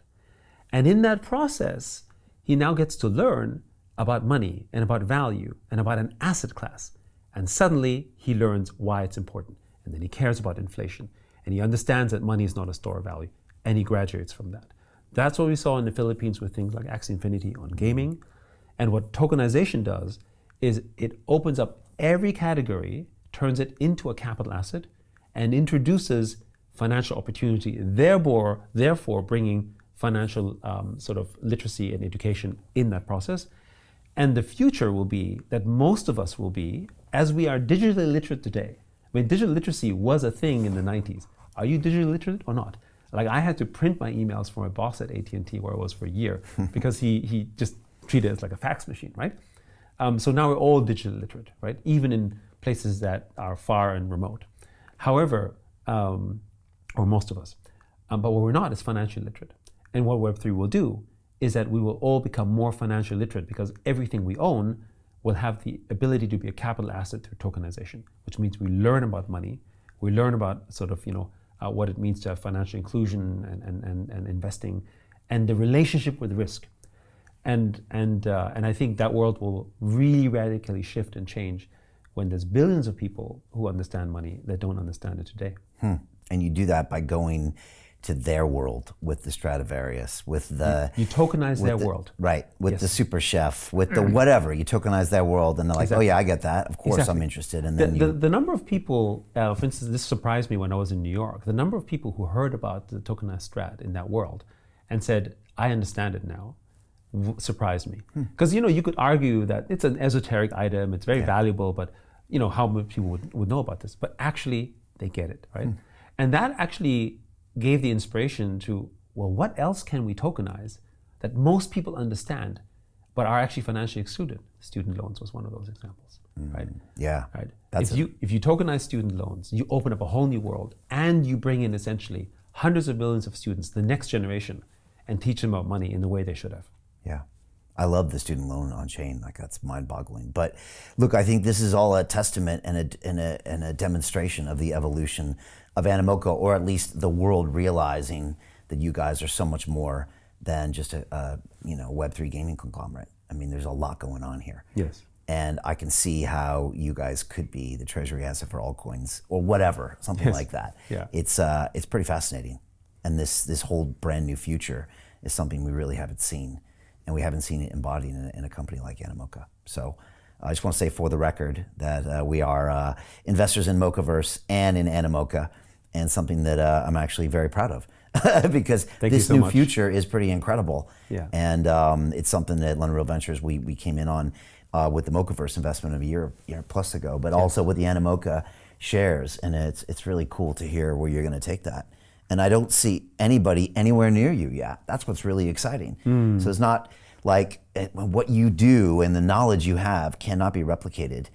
And in that process, he now gets to learn about money and about value and about an asset class. And suddenly he learns why it's important. And then he cares about inflation. And he understands that money is not a store of value. And he graduates from that. That's what we saw in the Philippines with things like Axie Infinity on gaming. And what tokenization does is it opens up every category, turns it into a capital asset, and introduces financial opportunity, therefore bringing financial sort of literacy and education in that process. And the future will be that most of us will be, as we are digitally literate today. I mean, digital literacy was a thing in the 90s. Are you digitally literate or not? Like, I had to print my emails for my boss at AT&T, where I was for a year, because he just treated it as like a fax machine, right? So now we're all digitally literate, right? Even in places that are far and remote. However, or most of us. But what we're not is financially literate. And what Web3 will do is that we will all become more financially literate because everything we own will have the ability to be a capital asset through tokenization, which means we learn about money, we learn about sort of, what it means to have financial inclusion and investing, and the relationship with risk. And I think that world will really radically shift and change when there's billions of people who understand money that don't understand it today. And you do that by going to their world with the Stradivarius, with the... You tokenize their world. Right, with the super chef, with the whatever. You tokenize their world and they're like, oh yeah, I get that. Of course I'm interested. And then the number of people, for instance, this surprised me when I was in New York, the number of people who heard about the tokenized strat in that world and said, I understand it now, surprised me. Because, you could argue that it's an esoteric item, it's very valuable, but, how many people would know about this? But actually, they get it, right? And that actually gave the inspiration to, well, what else can we tokenize that most people understand but are actually financially excluded? Student loans was one of those examples, right? Yeah. Right. If you tokenize student loans, you open up a whole new world and you bring in essentially hundreds of millions of students, the next generation, and teach them about money in the way they should have. Yeah. I love the student loan on chain. Like, that's mind-boggling. But look, I think this is all a testament and a demonstration of the evolution of Animoca, or at least the world realizing that you guys are so much more than just a Web3 gaming conglomerate. I mean, there's a lot going on here. Yes. And I can see how you guys could be the treasury asset for altcoins or whatever, something like that. Yeah. It's pretty fascinating. And this whole brand new future is something we really haven't seen. And we haven't seen it embodied in a company like Animoca. So I just want to say for the record that we are investors in Mochaverse and in Animoca, and something that I'm actually very proud of because this new future is pretty incredible. Yeah. And it's something that London Real Ventures, we came in on with the Mochaverse investment of a year plus ago, but also with the Animoca shares, and it's really cool to hear where you're going to take that. And I don't see anybody anywhere near you yet. That's what's really exciting. So it's not like what you do and the knowledge you have cannot be replicated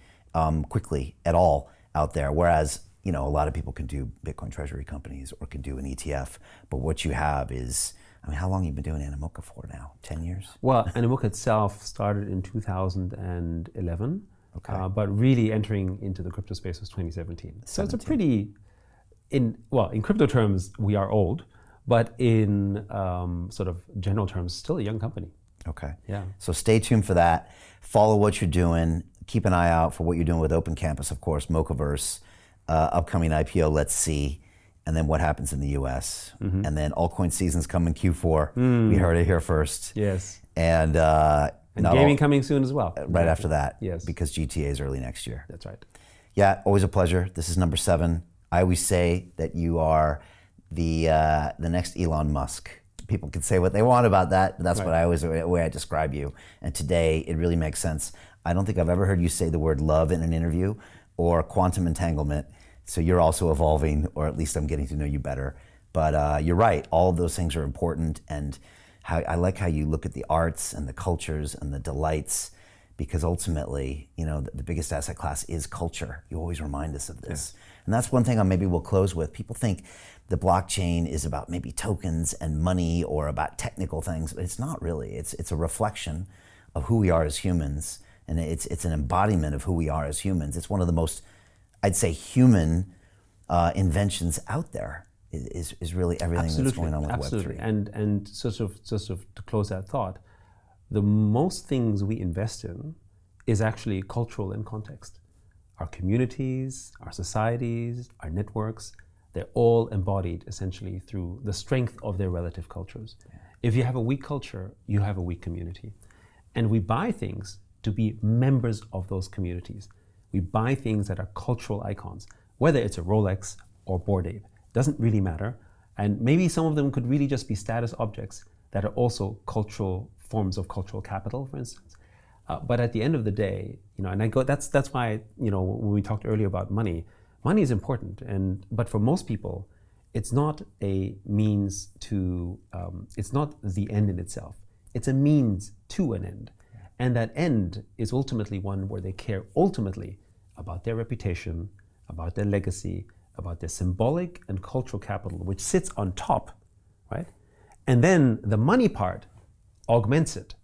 quickly at all out there. Whereas, a lot of people can do Bitcoin treasury companies or can do an ETF, but what you have is, how long have you been doing Animoca for now? 10 years? Well, Animoca itself started in 2011, Okay. but really entering into the crypto space was 2017. So it's a pretty, in crypto terms, we are old, but in sort of general terms, still a young company. Okay. Yeah. So stay tuned for that. Follow what you're doing. Keep an eye out for what you're doing with Open Campus, of course, Mochaverse, upcoming IPO, let's see, and then what happens in the US. And then altcoin season's coming Q4. We heard it here first. Yes. And gaming coming soon as well. Right after that. Yes. Because GTA is early next year. That's right. Yeah, always a pleasure. This is number 7. I always say that you are the next Elon Musk. People can say what they want about that, but that's the way I describe you. And today, it really makes sense. I don't think I've ever heard you say the word love in an interview or quantum entanglement. So you're also evolving, or at least I'm getting to know you better. But you're right, all of those things are important. And I like how you look at the arts and the cultures and the delights, because ultimately, the biggest asset class is culture. You always remind us of this. Yeah. And that's one thing maybe we'll close with. People think the blockchain is about maybe tokens and money or about technical things, but it's not really. It's a reflection of who we are as humans, and it's an embodiment of who we are as humans. It's one of the most, I'd say, human inventions out there. Is really everything that's going on with Absolutely. Web3. And sort of to close that thought, the most things we invest in is actually cultural in context. Our communities, our societies, our networks, they're all embodied essentially through the strength of their relative cultures. Yeah. If you have a weak culture, you have a weak community. And we buy things to be members of those communities. We buy things that are cultural icons, whether it's a Rolex or Bored Ape. Doesn't really matter. And maybe some of them could really just be status objects that are also cultural forms of cultural capital, for instance. But at the end of the day, and that's why, when we talked earlier about money is important. But for most people, it's not a means to, it's not the end in itself. It's a means to an end. And that end is ultimately one where they care ultimately about their reputation, about their legacy, about their symbolic and cultural capital, which sits on top, right? And then the money part augments it,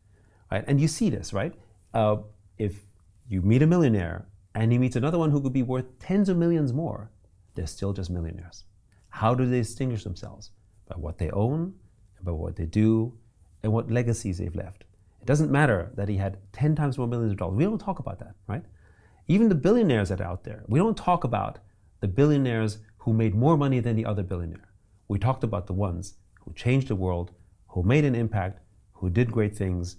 right? And you see this, right? If you meet a millionaire and he meets another one who could be worth tens of millions more, they're still just millionaires. How do they distinguish themselves? By what they own, by what they do, and what legacies they've left. It doesn't matter that he had 10 times more millions of dollars. We don't talk about that, right? Even the billionaires that are out there, we don't talk about the billionaires who made more money than the other billionaire. We talked about the ones who changed the world, who made an impact, who did great things,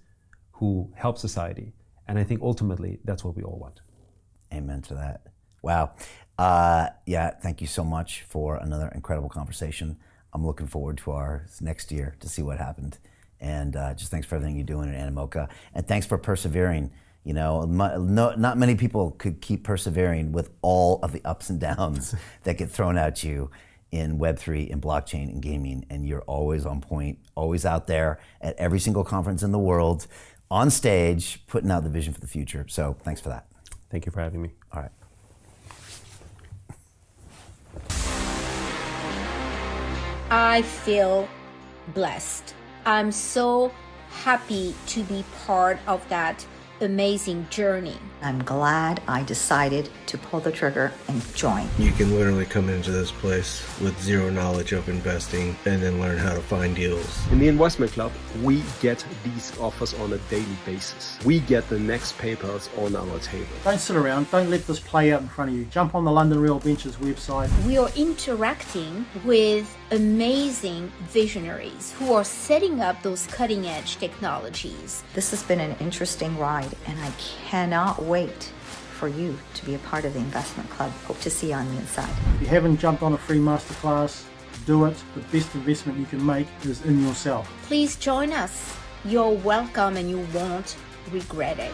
who helped society. And I think ultimately that's what we all want. Amen to that. Wow. Thank you so much for another incredible conversation. I'm looking forward to our next year to see what happened. And just thanks for everything you're doing at Animoca. And thanks for persevering. Not many people could keep persevering with all of the ups and downs that get thrown at you in Web3 and blockchain and gaming. And you're always on point, always out there at every single conference in the world, on stage, putting out the vision for the future. So thanks for that. Thank you for having me. All right. I feel blessed. I'm so happy to be part of that amazing journey. I'm glad I decided to pull the trigger and join. You can literally come into this place with zero knowledge of investing and then learn how to find deals. In the Investment Club, we get these offers on a daily basis. We get the next papers on our table. Don't sit around. Don't let this play out in front of you. Jump on the London Real Ventures website. We are interacting with amazing visionaries who are setting up those cutting-edge technologies. This has been an interesting ride, and I cannot wait for you to be a part of the Investment Club. Hope to see you on the inside. If you haven't jumped on a free masterclass, do it. The best investment you can make is in yourself. Please join us. You're welcome and you won't regret it.